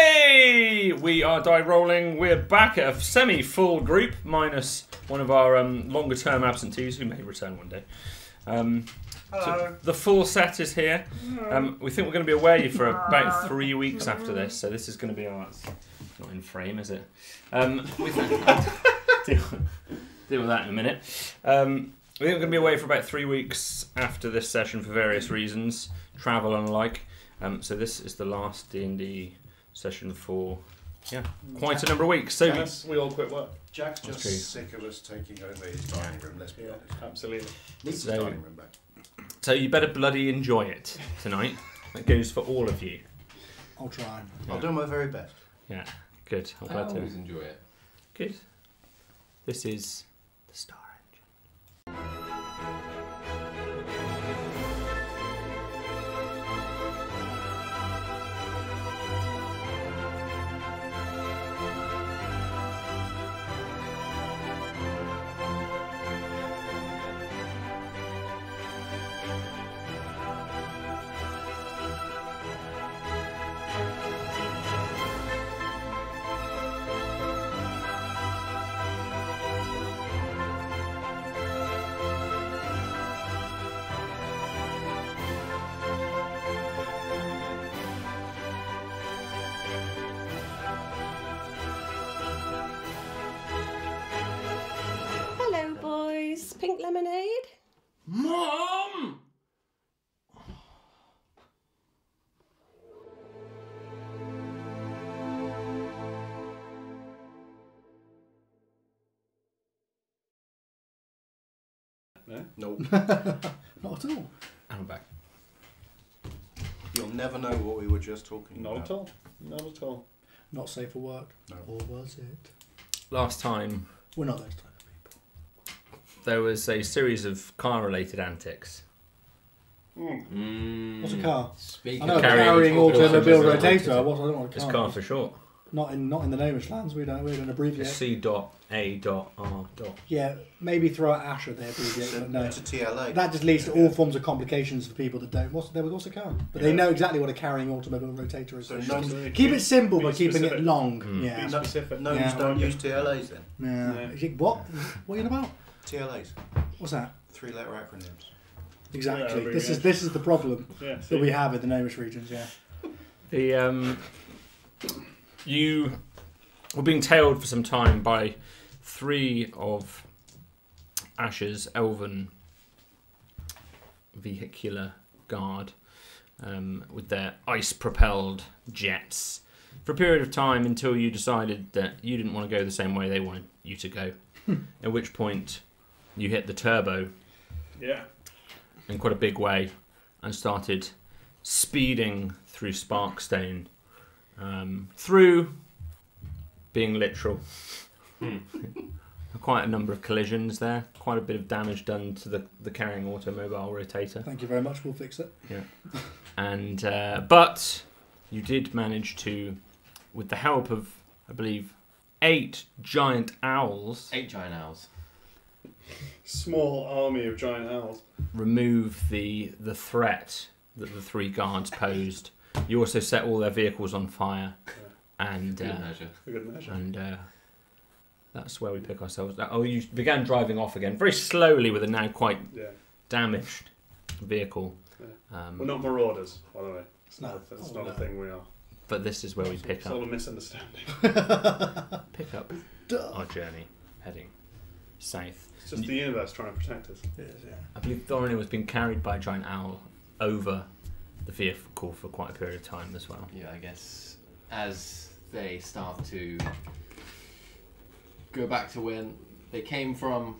Hey! We are die rolling. We're back at a semi-full group, minus one of our longer-term absentees who may return one day. Hello. So the full set is here. We think we're going to be away for about 3 weeks after this, so this is going to be our... It's not in frame, is it? We think, deal with that in a minute. We think we're going to be away for about 3 weeks after this session for various reasons, travel and the like. So this is the last D&D session for quite a number of weeks. So we all quit work. Jack's just sick of us taking over his dining room, let's be honest. Absolutely. Needs the dining room back. So you better bloody enjoy it tonight. That goes for all of you. I'll try. I'll do my very best. Yeah, good. I'm glad I to. always enjoy it. Good. This is the Star Engine. Hello, boys. Pink lemonade? Mom! No? Nope. Not at all. I'm back. You'll never know what we were just talking Not about. at all. Not at all. Not safe for work. No. Or was it? Last time We're not those type of people. there was a series of car-related antics. What's a car? Speaking I know, of carrying automobile rotator. I don't know what a It's car car is. for short. Not in the Gnomish lands. We don't abbreviate. C.A.R. Yeah, maybe throw out Asher there, abbreviate, but no. It's a TLA. That just leads to all forms of complications for people that don't. What's a car? But they know exactly what a carrying automobile rotator is. So Keep it simple be by keeping specific. it long. Mm. Yeah. Be specific. Gnomes Yeah. don't use TLAs then. Yeah. No. You think, what? What are you on about? TLAs. What's that? 3-letter acronyms. Exactly. Yeah, This is the problem Yeah, that we have in the Gnomish regions. Yeah. The you were being tailed for some time by 3 of Asher's elven vehicular guard with their ice-propelled jets for a period of time until you decided that you didn't want to go the same way they wanted you to go. At which point you hit the turbo Yeah. in quite a big way and started speeding through Sparkstone, through being literal. Quite a number of collisions there, quite a bit of damage done to the carrying automobile rotator. Thank you very much. We'll fix it. And but you did manage to, with the help of, I believe, 8 giant owls, 8 giant owls. Small army of giant owls. remove the threat that the 3 guards posed. You also set all their vehicles on fire, and Good measure. A good measure. and that's where we pick ourselves. Oh, you began driving off again very slowly with a now quite Yeah. damaged vehicle. We're not marauders, by the way. It's No. not, it's Oh, not no. a thing we are. But this is where we pick It's all a up misunderstanding. our journey, heading south. It's just the universe trying to protect us. It is, yeah. I believe Thorin was being carried by a giant owl over the vehicle for quite a period of time as well. Yeah, I guess as they start to go back to when they came from,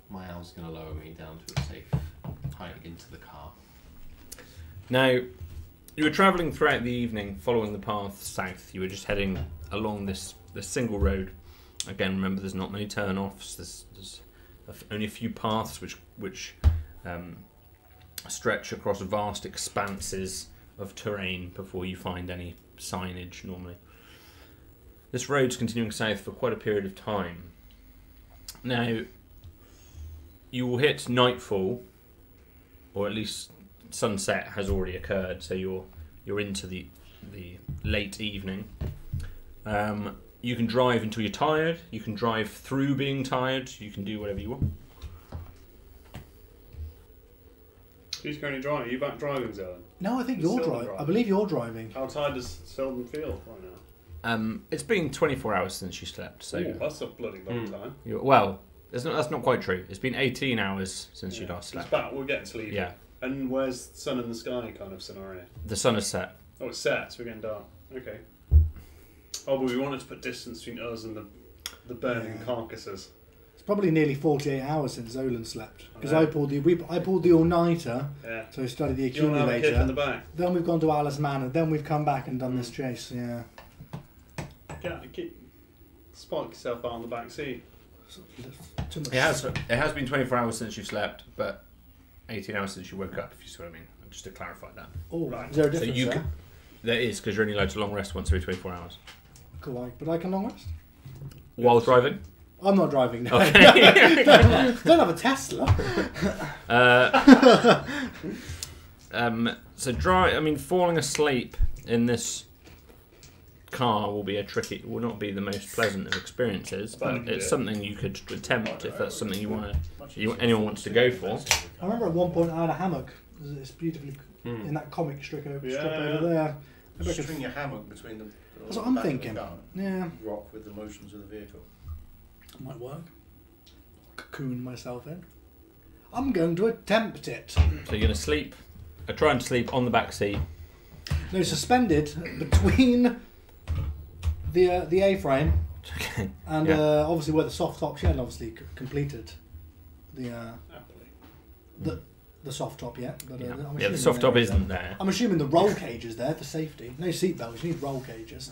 my owl's going to lower me down to a safe height into the car. Now, you were travelling throughout the evening, following the path south. You were just heading along this single road. Again, remember, there's not many turn-offs. There's only a few paths which stretch across vast expanses of terrain before you find any signage normally. This road's continuing south for quite a period of time. Now, you will hit nightfall, or at least sunset has already occurred, so you're into the the late evening. You can drive until you're tired. You can drive through being tired. You can do whatever you want. Who's currently driving? Are you back driving, Zelda? No, I think you're Selden driving. driving. I believe you're driving. How tired does Selden feel right now? It's been 24 hours since you slept, so Ooh, that's a bloody long time. well, that's not quite true. It's been 18 hours since you last It's slept. back. We're getting sleepy. Yeah, And where's sun in the sky kind of scenario? the sun has set. Oh, it's set, so we're getting dark. Okay. Oh, but we wanted to put distance between us and the burning carcasses. It's probably nearly 48 hours since Zolan slept because I know. I pulled the all-nighter, Yeah. so we studied the You want to have a kick in accumulator. the back? Then we've gone to Alice Manor. Then we've come back and done this chase. Yeah. Spark yourself out on the back seat. Too much. It has been 24 hours since you slept, but 18 hours since you woke up. If you see what I mean, just to clarify that. Oh, Right. is there a So difference you there? can, there is because you're only allowed to long rest once every 24 hours Cool, but I can long rest. while driving. I'm not driving now. Okay. Don't have a Tesla. Falling asleep in this car will not be the most pleasant of experiences, but it's something you could attempt if that's something anyone wants to go for. I remember at one point I had a hammock. It's beautifully in that comic strip over there. Maybe I could- String your hammock between them. That's what I'm thinking. Yeah, Rock with the motions of the vehicle. might work. Cocoon myself in. I'm going to attempt it. So you're going to sleep, try and sleep on the back seat. No, suspended between the A-frame Okay. and Yeah. obviously where the soft top. She hadn't obviously completed the soft top yet. But, Yeah, I'm the assuming soft top there- isn't there. I'm assuming the roll cage is there for safety. No seatbelts. You need roll cages.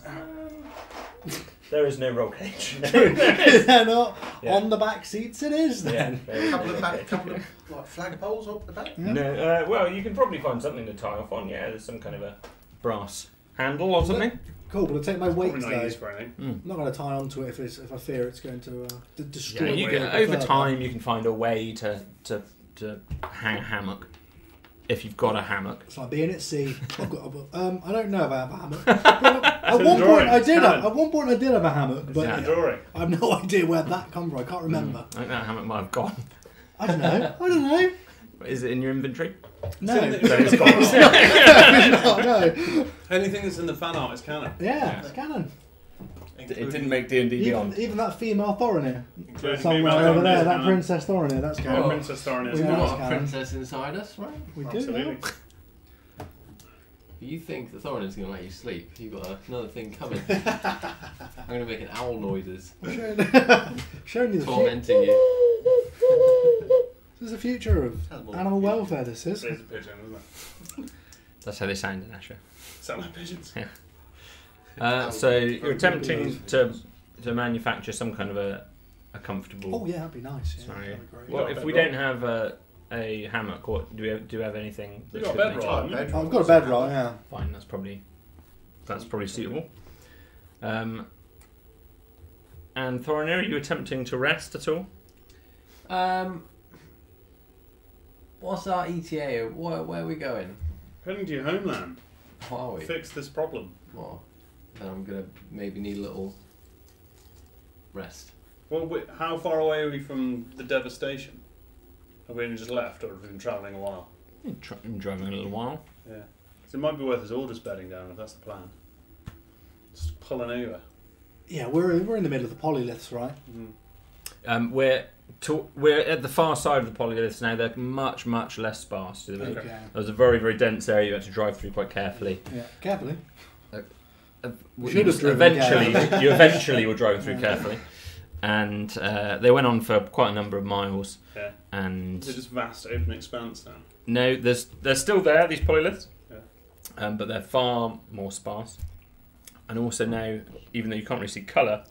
There is no roll cage. They're not Yeah. on the back seats. It is then. Couple of like flagpoles up the back. Yeah. No, well, you can probably find something to tie off on. Yeah, there's some kind of a brass handle or something. Cool, but I'll take my weight Probably not though. used for anything. I'm not going to tie onto it if I fear it's going to destroy. Yeah, you my can, weight over further. time you can find a way to hang a hammock if you've got a hammock. It's like being at sea. I don't know if I have a hammock. But at in one the point I drawings, did. Canon. At one point I did have a hammock, but Yeah. The drawing. I have no idea where that come from. I can't remember. I think that hammock might have gone. I don't know. Is it in your inventory? No. It's no. Anything that's in the fan art is canon. Yeah, it's canon. It didn't make D&D Even that female Thorinir Including somewhere female over there, Thorinir, that canon. Princess Thorinir, that's Yeah, canon. Princess Thorin is We We've know canon. it's got a canon. princess inside us, right? We do. Absolutely. Yeah. You think that Thorin's going to let you sleep? You've got another thing coming. I'm going to be making owl noises, I'm showing you the future. tormenting you. This is the future of animal welfare. This is. There's a pigeon, isn't it? That's how they sound in Asher. Sound like pigeons. So you're attempting to manufacture some kind of a comfortable. Oh yeah, that'd be nice. Yeah, Sorry. that'd be great. Well, got a if we bedrock. don't have a hammock, what do we have anything? You that got a could make bedrock. it- haven't you? I've got a bedrock. Yeah. Fine, that's probably suitable. And Thorinir, are you attempting to rest at all? What's our ETA? Where are we going? Heading to your homeland. What are we? Fix this problem. Well, then I'm going to maybe need a little rest. Well, how far away are we from the devastation? Have we only just left, or have we been travelling a while? I'm driving a little while. Yeah. So it might be worth us all just bedding down if that's the plan. Just pulling over. Yeah, we're in the middle of the polyliths, right? We're at the far side of the polyliths now. They're much less sparse. There Okay. was a very very dense area you had to drive through quite carefully. Yeah. Carefully. You eventually were driving through carefully, and they went on for quite a number of miles. Yeah. And It's just vast open expanse now. no, they're still there, these polyliths, Yeah. but they're far more sparse. And also now, even though you can't really see colour,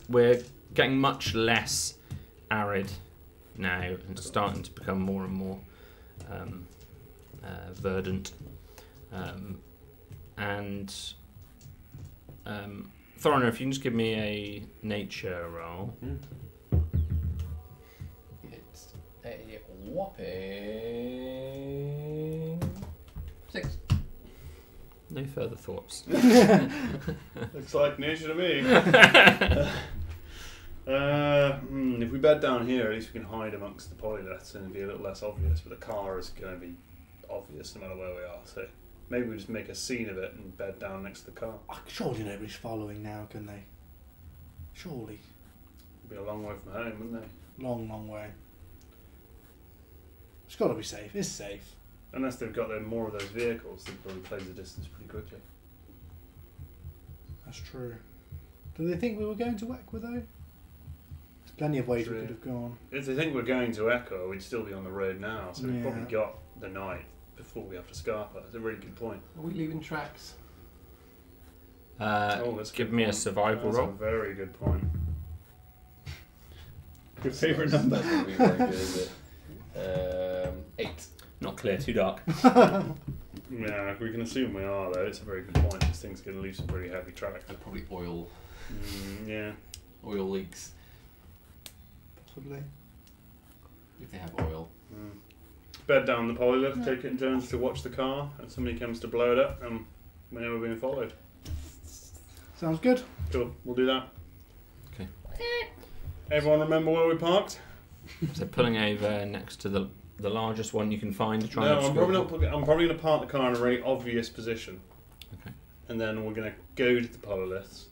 we're getting much less arid now, and it's starting to become more and more verdant. Thorinir, if you can just give me a nature roll. It's a whopping 6. No further thoughts. Looks like nature to me. If we bed down here, at least we can hide amongst the polyliths and be a little less obvious. But the car is going to be obvious no matter where we are. So maybe we just make a scene of it and bed down next to the car. Surely nobody's following now, can they? Surely. It'd be a long way from home, wouldn't they? Long, long way. It's got to be safe. It's safe. Unless they've got more of those vehicles, they'd probably close the distance pretty quickly. That's true. Do they think we were going to Equa though? There's plenty of ways we True. could have gone. If they think we're going to Echo, we'd still be on the road now, so we've Yeah. probably got the night before we have to Scarpa. That's a really good point. Are we leaving tracks? That's a Give good me a point. survival That's roll. a very good point. Your favourite number? That's not very good, is it? 8. Not clear, too dark. Yeah, we can assume we are though. It's a very good point. This thing's going to leave some pretty heavy tracks. And probably oil Yeah. leaks, Possibly. if they have oil. Bed down the polylith, take it in turns to watch the car, and somebody comes to blow it up, and we know we're being followed. Sounds good. Cool, we'll do that. Okay. Everyone remember where we parked? So pulling over next to the largest one you can find to try No, and I'm probably going to park the car in a really obvious position. Okay. And then we're going to go to the polyliths,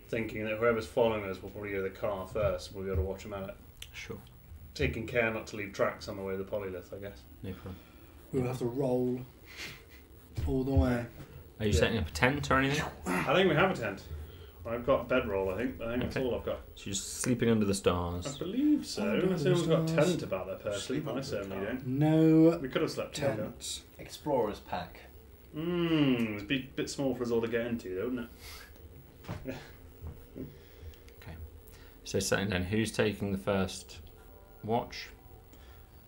thinking that whoever's following us will probably go to the car first, and we'll be able to watch them at it. Sure. Taking care not to leave tracks on the way to the polylith, I guess. No problem. We'll have to roll all the way. Are you Yeah. setting up a tent or anything? I think we have a tent. I've got a bedroll, I think. That's Okay. all I've got. So you're just sleeping under the I stars. believe so. Under Unless the anyone's got a stars. tent about their person. Sleep I under the certainly car. don't. No We could have slept together. tent. Explorer's pack. It's a bit small for us all to get into, though, wouldn't it? So setting down, who's taking the first watch?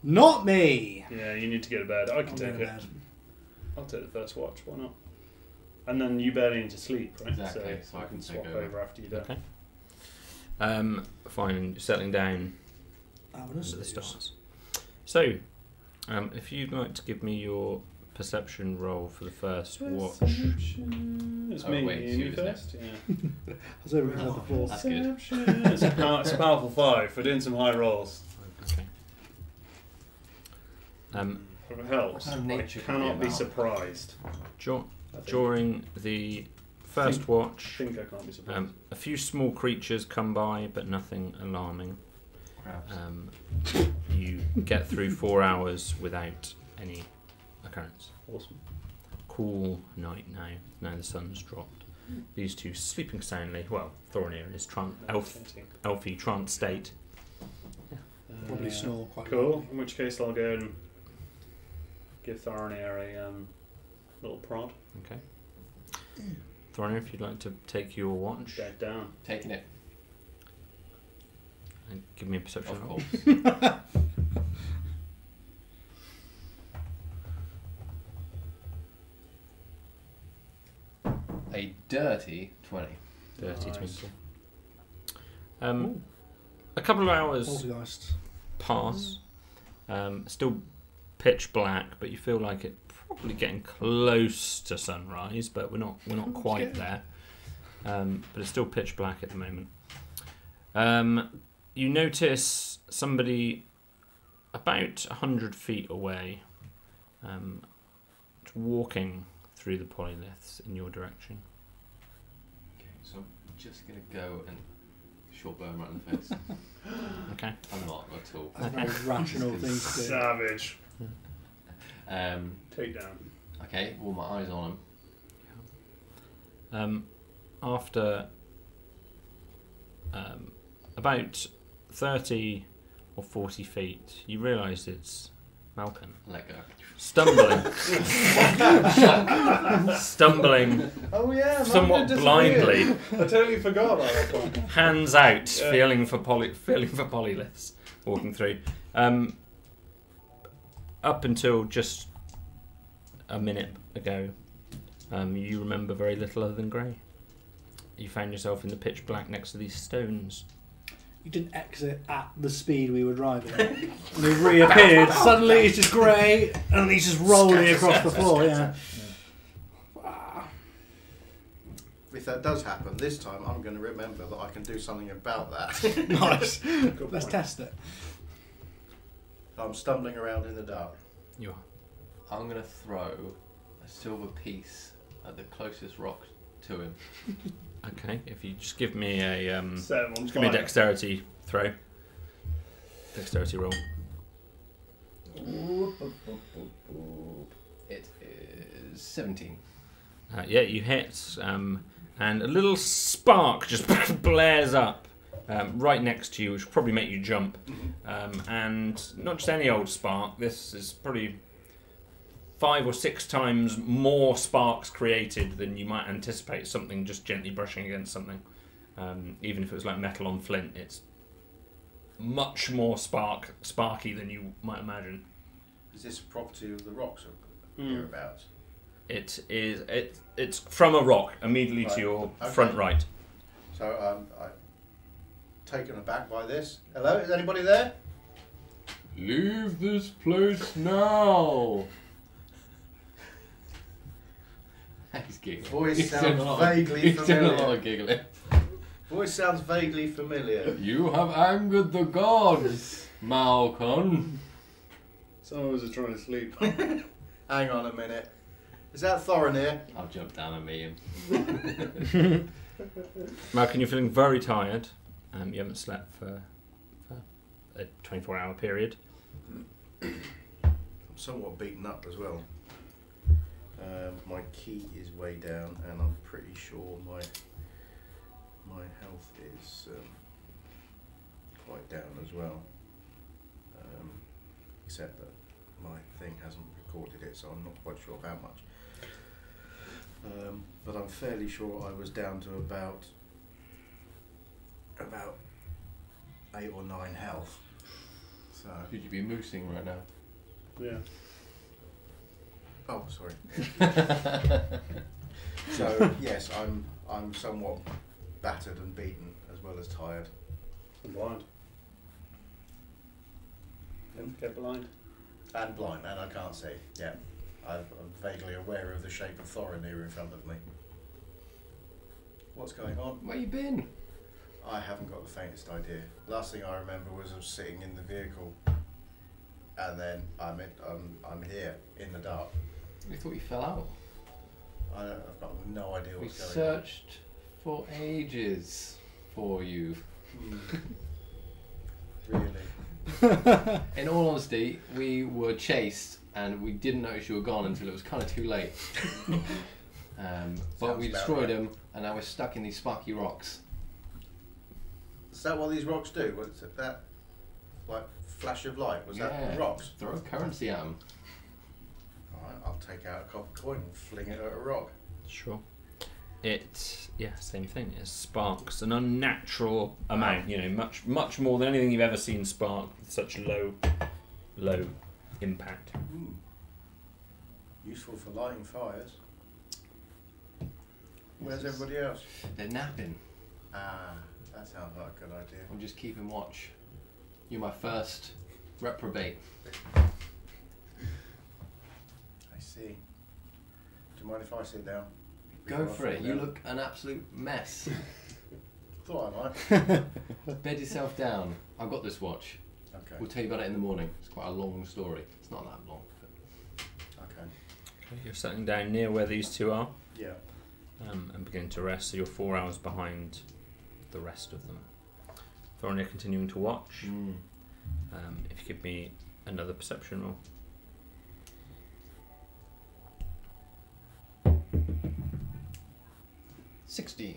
Not me. Yeah, you need to go to bed. I can I'll take go to it. bed. I'll take the first watch. Why not? And then you bedding into sleep, right? Exactly, so I you can swap take over. over after you're done. Okay. Fine, and settling down That would under the stars. So, if you'd like to give me your perception roll for the first watch. It's Oh, me. wait, it's you you, isn't it? first. Yeah. I was hoping for the fourth. That's good. It's a powerful 5. We're doing some high rolls. Okay. If it helps, What kind of I nature can cannot be be about? surprised. I think. During the first watch, I think I can't be surprised. a few small creatures come by, but nothing alarming. Crabs. You get through 4 hours without any occurrence. Awesome. Cool night now. Now the sun's dropped. These two sleeping soundly. Well, Thornir in his elfy trance state. Probably snore quite Cool. loudly. In which case, I'll go and give Thornir a little prod. Okay. Thornir, if you'd like to take your watch Dead down. Taking it, and give me a perception of roll. course. A dirty 20. Dirty Nice. 20. A couple of hours Poltergeist. pass. Still pitch black, but you feel like it's probably getting close to sunrise, but we're not quite there. But it's still pitch black at the moment. You notice somebody about 100 feet away, walking through the polyliths in your direction. Okay, so I'm just going to go and short burn right in the face. Okay. I'm not at all. That's a very rational thing to do. Savage. Um, Take down. okay, all my eyes on him. After about 30 or 40 feet, you realise it's Malcolm. Let go. Stumbling. Oh yeah, somewhat blindly, I totally forgot about that point. hands out, Yeah. feeling for polyliths, walking through. Up until just a minute ago, you remember very little other than grey. You found yourself in the pitch black next to these stones. You didn't exit at the speed we were driving. And we've reappeared. Suddenly it's just grey, and he's just rolling across the floor. Yeah. if that does happen this time, I'm going to remember that I can do something about that. Nice. Good Let's point. test it. I'm stumbling around in the dark. You are. I'm going to throw a silver piece at the closest rock to him. Okay, if you just give me a Set him on give me a fire. dexterity throw. Dexterity roll. It is 17. Yeah, you hit, and a little spark just blares up right next to you, which will probably make you jump. And not just any old spark. This is probably 5 or 6 times more sparks created than you might anticipate. Something just gently brushing against something. Even if it was like metal on flint, it's much more sparky than you might imagine. Is this a property of the rocks or Mm. hereabouts? It's from a rock immediately Right. to your Okay. front right. So I'm taken aback by this. Hello, is anybody there? Leave this place now! He's giggling. Voice He's sounds doing a lot of- vaguely He's doing a lot familiar. of giggling. Voice sounds vaguely familiar. You have angered the gods, Malcolm. Some of us are trying to sleep. Hang on a minute. Is that Thorin here? I'll jump down and meet him. Malcolm, you're feeling very tired. You haven't slept for a 24-hour period. I'm somewhat beaten up as well. My key is way down, and I'm pretty sure my health is quite down as well. Except that my thing hasn't recorded it, so I'm not quite sure how much. But I'm fairly sure I was down to about 8 or 9 health. So. Could you be moosing right now? Yeah. Oh, sorry. So yes, I'm somewhat battered and beaten as well as tired. I'm blind. Don't forget blind. And blind, and I can't see. Yeah, I'm vaguely aware of the shape of Thorin here in front of me. What's going on? Where you been? I haven't got the faintest idea. Last thing I remember was I was sitting in the vehicle, and then I'm here in the dark. We thought you fell out. I've got no idea We what's going searched for ages for you. on. Really? In all honesty, we were chased and we didn't notice you were gone until it was kind of too late. But Sounds we about destroyed right. them and now we're stuck in these sparky rocks. Is that what these rocks do? What's it, that like flash of light? Was that rocks? Throw currency at them. Alright, I'll take out a copper coin and fling it at a rock. Sure. Same thing. It sparks an unnatural amount. You know, much more than anything you've ever seen spark with such low impact. Useful for lighting fires. Where's everybody else? They're napping. Ah, that sounds like a good idea. I'm just keeping watch. You're my first reprobate. I see. Do you mind if I sit down? Go Before I for it. fall You down? look an absolute mess. Thought I might. Bed yourself down. I've got this watch. Okay. We'll tell you about it in the morning. It's quite a long story. It's not that long. But Okay. Okay, you're settling down near where these two are, Yeah. and beginning to rest. So you're 4 hours behind the rest of them. Thorin, you're continuing to watch. If you give me another perception roll. $16.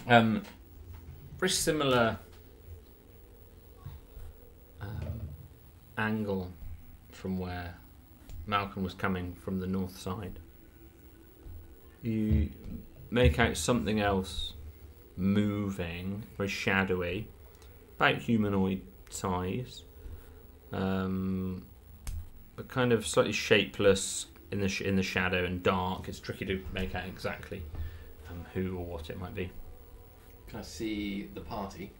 Very similar angle from where Malcolm was coming from the north side. You make out something else moving, very shadowy, about humanoid size, but kind of slightly shapeless in the shadow and dark. It's tricky to make out exactly who or what it might be. Can I see the party?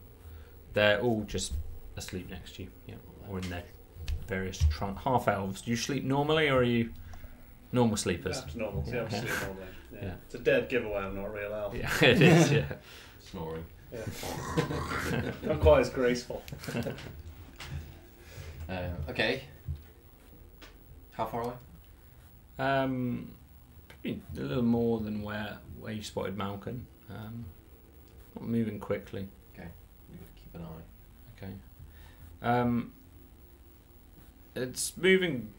They're all just asleep next to you, yeah, or in their various half elves. Do you sleep normally, or are you normal sleepers? That's normal. Yeah. Yeah, sleep all day. Yeah. Yeah. It's a dead giveaway. I'm not a real elf. Yeah, it is. Yeah. Snoring. Yeah. Not quite as graceful. Okay. How far away? Probably a little more than where you spotted Malcolm. Not moving quickly. Keep an eye. Okay. It's moving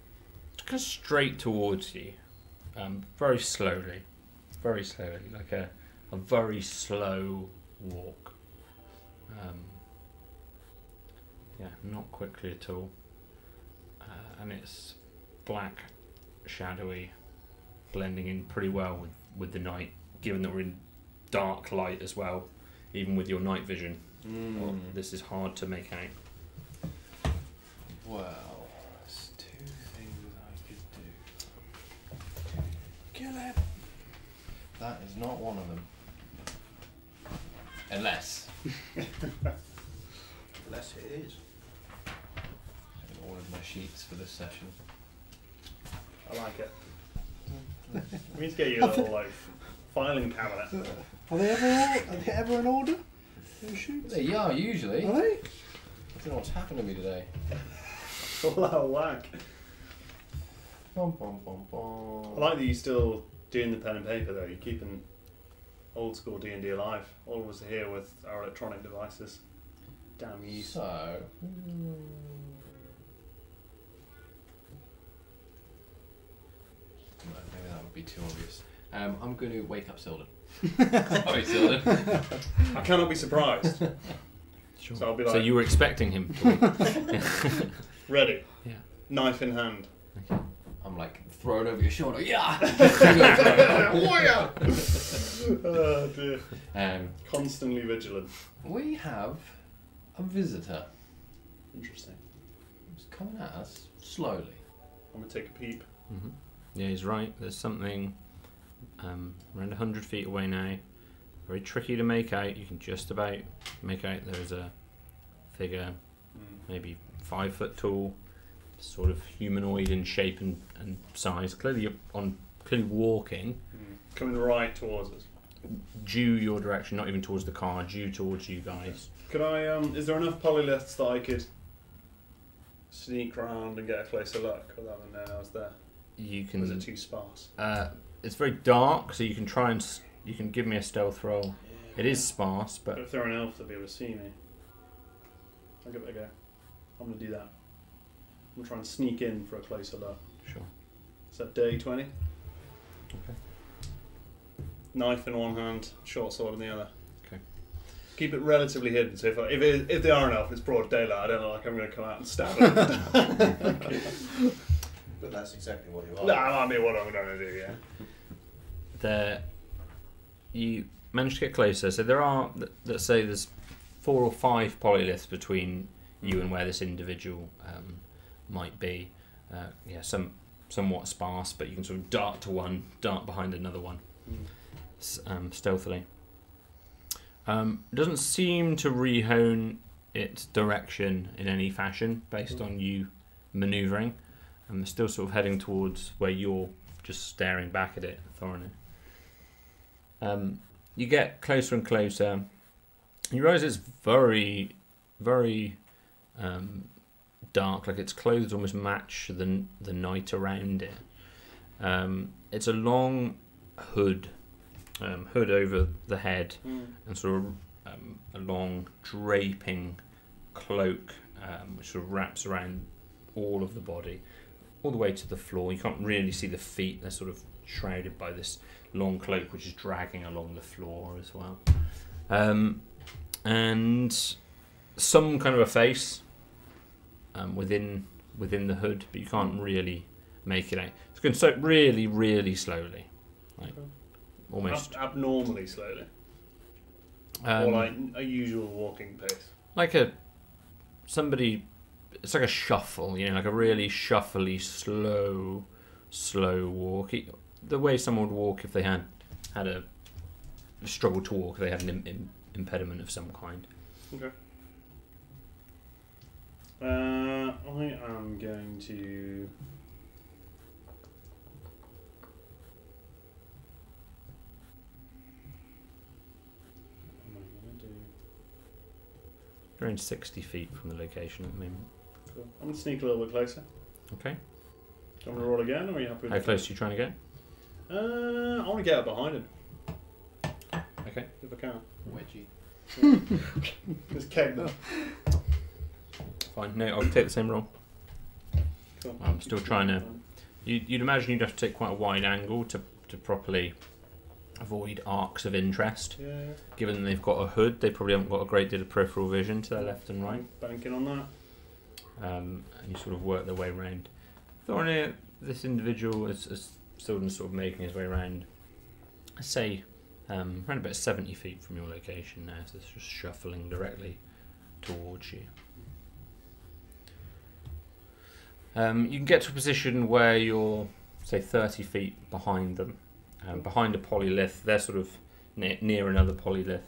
kind of straight towards you, very slowly, like a very slow walk. Yeah, not quickly at all. And it's black, shadowy, blending in pretty well with the night, given that we're in dark light as well, even with your night vision. Well, this is hard to make out. Well, there's two things I could do. Kill it! That is not one of them. Unless Unless it is. I haven't ordered my sheets for this session. I like it. We need to get you a little like filing cabinet. Are they ever in order? Those shoots? They are usually. Are they? I don't know what's happened to me today. All that whack. Bum, bum, bum, bum. I like that you're still doing the pen and paper though. You're keeping old school D&D alive. All of us are here with our electronic devices. Damn you. So. No, maybe that would be too obvious. I'm going to wake up Sildon. Sorry, Sildon. I cannot be surprised. Sure. So I'll be So like, you were expecting him to wake. ready. Yeah. Knife in hand. I'm like thrown over your shoulder. Yeah. Oh dear. um, Constantly vigilant. we have a visitor Interesting. who's coming at us slowly. I'm gonna take a peep. Hmm. Yeah, he's right. There's something around 100 feet away now. Very tricky to make out. You can just about make out there's a figure, maybe 5 foot tall, sort of humanoid in shape and size. Clearly walking Coming right towards us. due your direction, not even towards the car, due towards you guys. Could I? Is there enough polyliths that I could sneak around and get a closer look without them knowing I was there? You Or is it can. too sparse? It's very dark, so you can try and you can give me a stealth roll. It is sparse, But but if they're an elf, they'll be able to see me. I'll give it a go. I'm gonna do that. I'm gonna try and sneak in for a closer look. sure. Is that dirty 20? Okay. Knife in one hand, short sword in the other. Okay. Keep it relatively hidden. So if they are an elf, it's broad daylight. I don't know, like I'm going to come out and stab them. But that's exactly what you are. No, I mean what I'm going to do. Yeah. There, you manage to get closer. So there are, let's say, there's 4 or 5 polyliths between you and where this individual might be. Yeah, somewhat sparse, but you can sort of dart to one, dart behind another one. Stealthily. Doesn't seem to rehone its direction in any fashion based on you manoeuvring. Still sort of heading towards where you're just staring back at it, Thorin. You get closer and closer. You realise it's very, very dark. Like its clothes almost match the night around it. It's a long hood over the head, and sort of a long draping cloak which sort of wraps around all of the body, all the way to the floor. You can't really see the feet; they're sort of shrouded by this long cloak which is dragging along the floor as well. And some kind of a face within the hood, but you can't really make it out. It's going so really, really slowly, like almost abnormally slowly, or like a usual walking pace. like somebody. It's like a shuffle, like a really shuffly, slow walk. The way someone would walk if they had a struggle to walk, if they had an impediment of some kind. Okay. I am going to. What am I going to do? You're in 60 feet from the location at the moment. Cool. I'm going to sneak a little bit closer. Okay. Do you want me to roll again, or are you happy with How close are you trying to get? I want to get up behind him. Okay. If I can. Wedgie. Just keg them. Fine. No, I'll take the same roll. Cool. I'm still trying to. You'd imagine you'd have to take quite a wide angle to properly avoid arcs of interest. Yeah. Given they've got a hood, they probably haven't got a great deal of peripheral vision to their left and right. Banking on that. And you sort of work their way around. Thorny, this individual is still sort of making his way around. I say around about 70 feet from your location now, so it's just shuffling directly towards you. You can get to a position where you're, say, 30 feet behind them, behind a polylith. They're sort of near another polylith,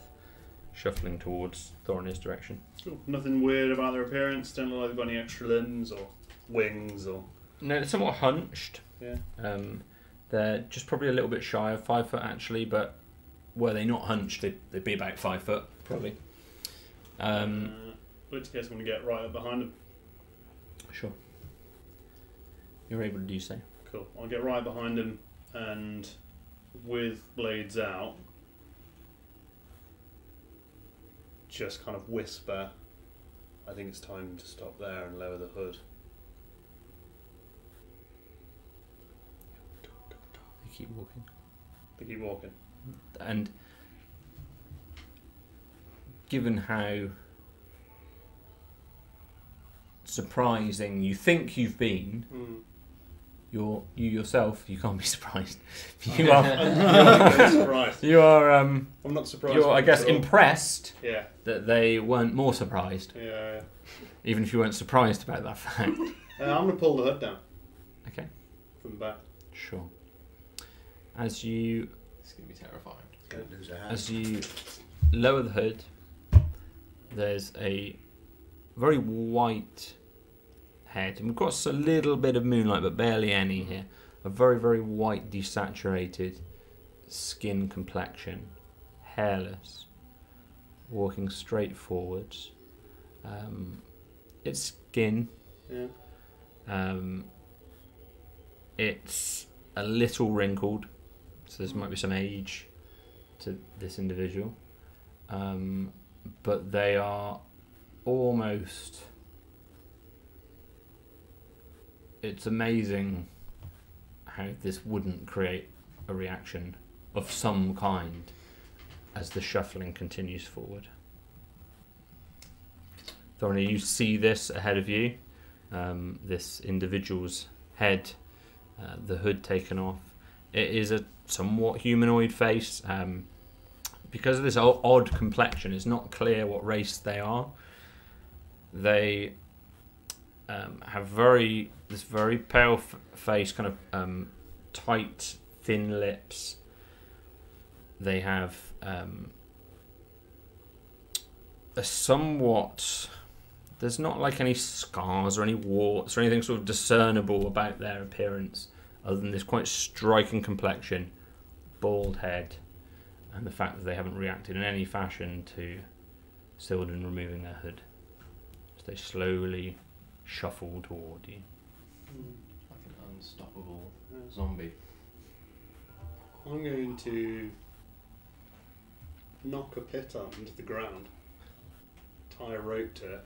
shuffling towards Thorny's direction. Cool. Nothing weird about their appearance. Don't look like they've got any extra limbs or wings or. No, they're somewhat hunched. Yeah. They're just probably a little bit shy of 5 foot actually, but were they not hunched, they'd be about 5 foot probably. Which case I'm going to get right up behind them. Sure. You're able to do so. Cool. I'll get right behind him and with blades out, just kind of whisper, I think it's time to stop there and lower the hood. They keep walking. They keep walking. And given how surprising you think you've been, you yourself, you can't be surprised. You are. I'm not surprised. You are. I'm not surprised. You're, I guess, at all. impressed Yeah. that they weren't more surprised, Yeah. even if you weren't surprised about that fact. I'm going to pull the hood down Okay. from the back. Sure. As you It's going to be terrifying. Gonna lose a hand. As you lower the hood, there's a very white head. And we've got a little bit of moonlight, but barely any here. A very, very white, desaturated skin complexion, hairless, walking straight forwards. Its skin, Yeah. it's a little wrinkled, so there might be some age to this individual, but they are almost. It's amazing how this wouldn't create a reaction of some kind as the shuffling continues forward. Thorny, you see this ahead of you, this individual's head, the hood taken off. It is a somewhat humanoid face. Because of this odd complexion, it's not clear what race they are. They have this very pale face, kind of tight, thin lips. They have a somewhat. There's not like any scars or any warts or anything sort of discernible about their appearance, other than this quite striking complexion, bald head, and the fact that they haven't reacted in any fashion to Sildren removing their hood. So they slowly shuffle toward you. Like an unstoppable zombie. I'm going to knock a piton into the ground, tie a rope to it,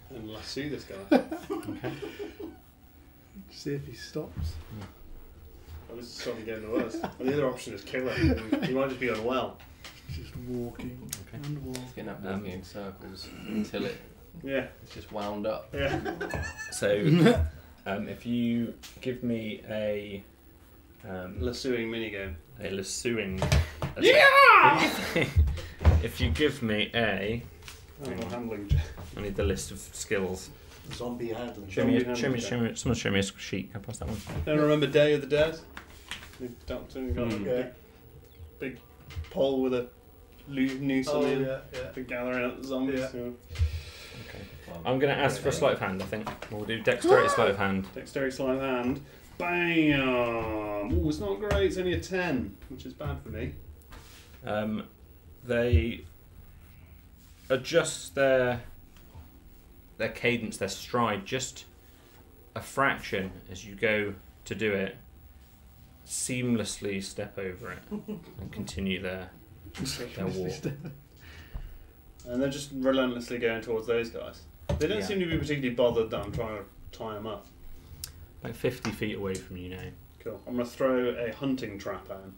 and lasso this guy. See if he stops. This is something getting worse. And the other option is kill him. He might just be unwell. Just walking and walking. It's getting up walking in circles until Yeah. it's just wound up. Yeah. So, if you give me a Lassoing minigame. lassoing, Yeah! if you give me a, Handling. I need the list of skills. Zombie handling. Someone show me a sheet. Can I pass that one? Don't remember Day of the Dead? The doctor got a Yeah. big pole with a noose on the end. Yeah. For gathering up the zombies. Yeah. So. Okay. I'm going to ask for a sleight of hand, I think. We'll do dexterity sleight of hand. Dexterity sleight of hand. Bam! Ooh, it's not great. It's only a 10, which is bad for me. They adjust their cadence, their stride, just a fraction as you go to do it. Seamlessly step over it and continue their walk. And they're just relentlessly going towards those guys. They don't Yeah. seem to be particularly bothered that I'm trying to tie them up. Like 50 feet away from you now. Cool. I'm going to throw a hunting trap at him.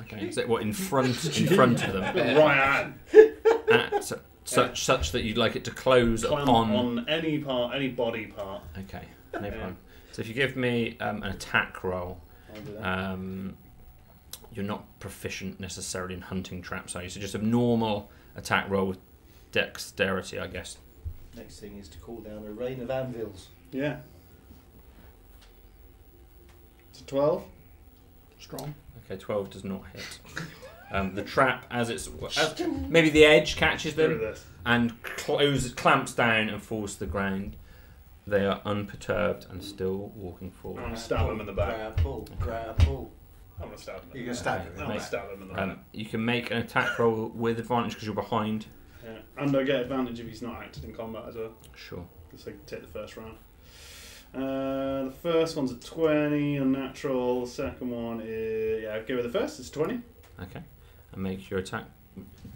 Okay. Is it what in front of them? Right at Such that you'd like it to close clamp upon. on any part, any body part. Okay, no problem. So if you give me an attack roll, I'll do that. you're not proficient necessarily in hunting traps, are you? So just a normal attack roll with dexterity, I guess. Next thing is to call down a rain of anvils. Yeah. It's a 12. Strong. Okay, 12 does not hit. The trap, maybe the edge catches Through them this. and clamps down and falls to the ground. They are unperturbed and still walking I'm forward. going to stab him in the back. Grapple. I'm going to stab him. You're going to stab him. I'm going to stab him in the back. You can make an attack roll with advantage because you're behind. Yeah. And I get advantage if he's not acted in combat as well. Sure. Because I can take the first round. The first one's a 20, unnatural. The second one is... Yeah, go with the first. It's 20. Okay. And make your attack.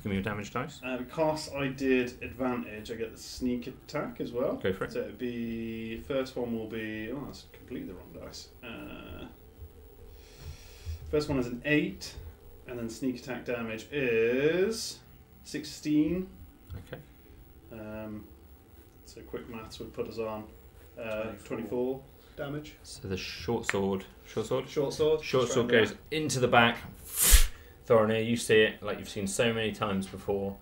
Give me your damage dice. Because I did advantage, I get the sneak attack as well. Go for it. So it'd be... First one will be... Oh, that's completely the wrong dice. First one is an 8. And then sneak attack damage is... 16. Okay. So quick maths would put us on 24 damage. So the short sword. Short sword. Short Just sword round goes into the back. Thorinir, you see it like you've seen so many times before,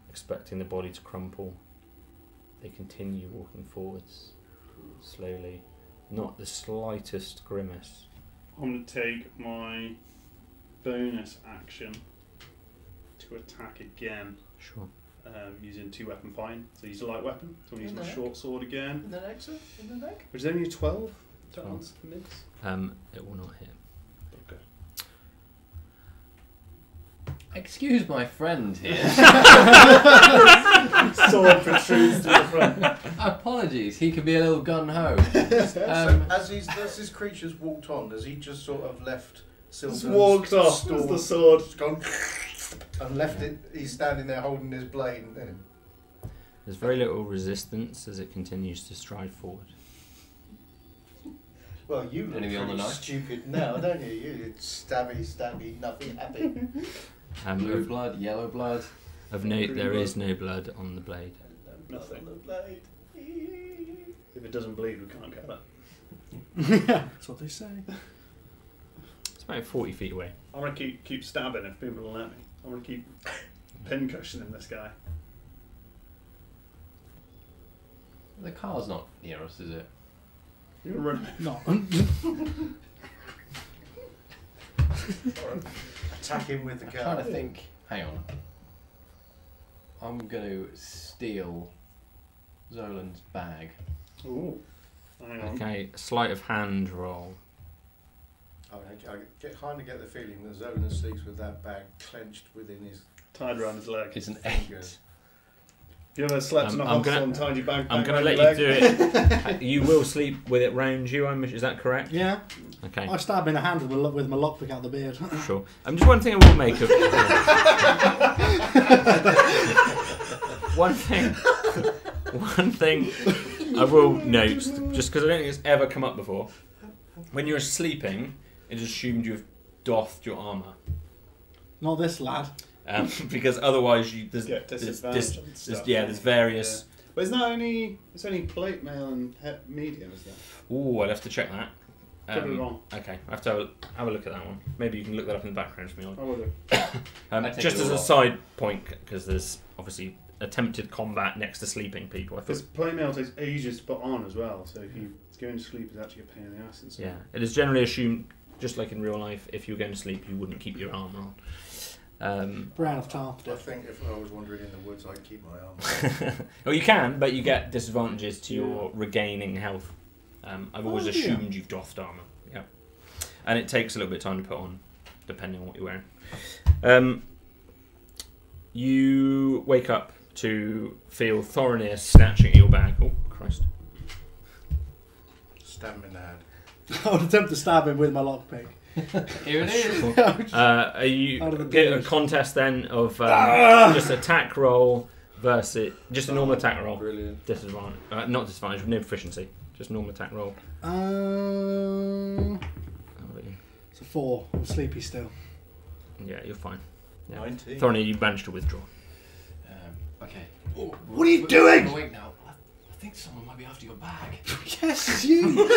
expecting the body to crumple. They continue walking forwards, slowly, not the slightest grimace. I'm going to take my bonus action to attack again. Sure. Using 2-weapon fighting. So use a light weapon. So I'm going to use my neck? short sword again. In the neck, sir? In the neck? Which is only a 12. 12. It will not hit. Okay. Excuse my friend here. Sword protrudes to the front. Apologies, he could be a little gun-ho. So as this creature's walked on, has he just sort of left Just Sylvan's walked off store, with the sword. just gone and left it? He's standing there holding his blade. And There's very little resistance as it continues to stride forward. well, you look Anything on the pretty knife? stupid now, don't you? You stabby, nothing happy. Blue blood, yellow blood. Of note, there is no blood on the blade. Nothing. On the blade. If it doesn't bleed, we can't get it. That's what they say. It's about 40 feet away. I'm going to keep stabbing if people will let me. I'm going to keep pincushioning this guy. The car's not near us, is it? You're running. No. Attack him with the I'm gun. trying to think. Hang on. I'm going to steal Zolan's bag. Ooh. Hang on. Okay, sleight of hand roll. I kind of get the feeling that Zolan sleeps with that bag clenched within his Tied around his leg. It's an fingers. 8. Have you ever slept in a I'm hostel gonna- and tied your bag I'm back going to around let your you leg? do it. You will sleep with it round you, is that correct? Yeah. Okay, I stab him in the hand with my lockpick out the beard. sure. Just one thing I will make of One thing I will note, just because I don't think it's ever come up before, when you're sleeping, it is assumed you've doffed your armour. Not this lad. Because otherwise Get disadvantage on stuff. there's various... Yeah. But it's only plate mail and medium, is there? Ooh, I'd have to check that. Could be wrong. Okay, I have to have a look at that one. Maybe you can look that up in the background for me. I will do. I take Just it as all a off. side point, because there's obviously attempted combat next to sleeping people. I Because thought, plate mail takes ages to put on as well, so if you going to sleep is actually a pain in the ass. yeah, it is generally assumed, just like in real life, if you were going to sleep, you wouldn't keep your armour Brown of Taft. I think if I was wandering in the woods, I'd keep my arm. Well, you can, but you get disadvantages to your regaining health. I've always assumed you've doffed armour. Yeah, and it takes a little bit of time to put on, depending on what you're wearing. You wake up to feel Thorinir snatching at your bag. Oh, Christ. Stab him in the hand. I would attempt to stab him with my lockpick. Here it is. Are you Out of the get a doors. contest then of just attack roll versus just a normal attack roll? Brilliant. Disadvantage, not disadvantage, no proficiency, just normal attack roll. It's a 4. I'm sleepy still. Yeah, you're fine. Yeah. 19. Thorny, you managed to withdraw. Okay. What are you doing? Wait now. I think someone might be after your bag. Yes, it's you.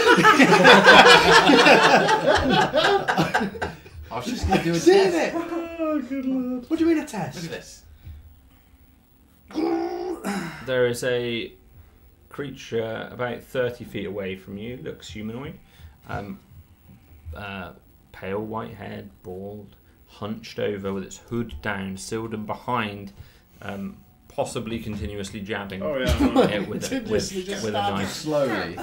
I was just going to do a Doing test. it. Oh, good lord. What do you mean a Look test? at this. There is a creature about 30 feet away from you, looks humanoid. Pale white haired, bald, hunched over with its hood down, Sildon behind, possibly continuously jabbing Oh, yeah. it with a Just knife. Slowly.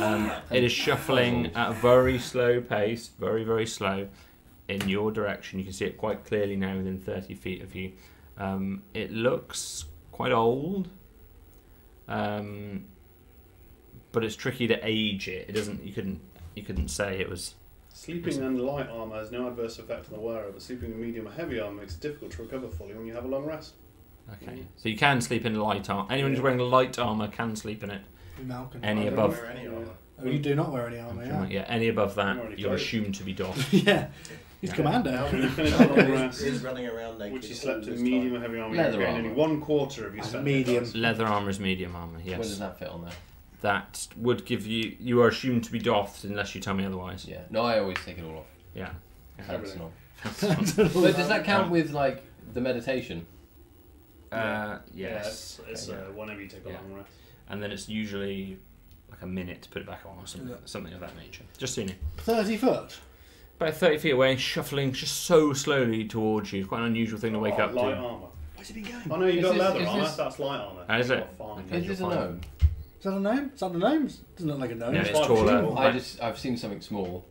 It is shuffling at a very slow pace, very, very slow, in your direction. You can see it quite clearly now within 30 feet of you. It looks quite old, but it's tricky to age it. It doesn't. You couldn't say it was. Sleeping in light armour has no adverse effect on the wearer, but sleeping in medium or heavy armour makes it difficult to recover fully when you have a long rest. Okay, so you can sleep in light armor. Anyone who's wearing light armor can sleep in it. Malcolm. Any I don't above. wear any armor. Oh, you do not wear any armour, yeah. Yeah, any above that, Already you're clothed. assumed to be doffed. Yeah. He's Yeah. commando. When you finish a long Malcolm rest, is running around naked. which you all slept this in medium time. or heavy armour, Leather you gain armour. only 1/4 of your That's spent medium. hit Leather armor is medium armor. Where does Yes, that fit on there? that would give you. You are assumed to be doffed unless you tell me otherwise. Yeah. No, I always take it all off. Yeah. Pants and all. But But does that count with like the meditation? Yes. It's Okay, yeah. whenever you take a Yeah. long rest. And then it's usually like a minute to put it back on or something of that nature. Just so you know. 30 foot. About 30 feet away, shuffling just so slowly towards you. Quite an unusual thing to wake up light to. armour. Where's he been going? Oh no, you Is got this- leather is armour. this- That's light armour. Oh, is it? You're fine. Okay. Is this a you're fine. gnome? Is that a gnome? Is that a gnome? Doesn't look like a gnome. Yeah, It's it's like taller. two. I've seen something small.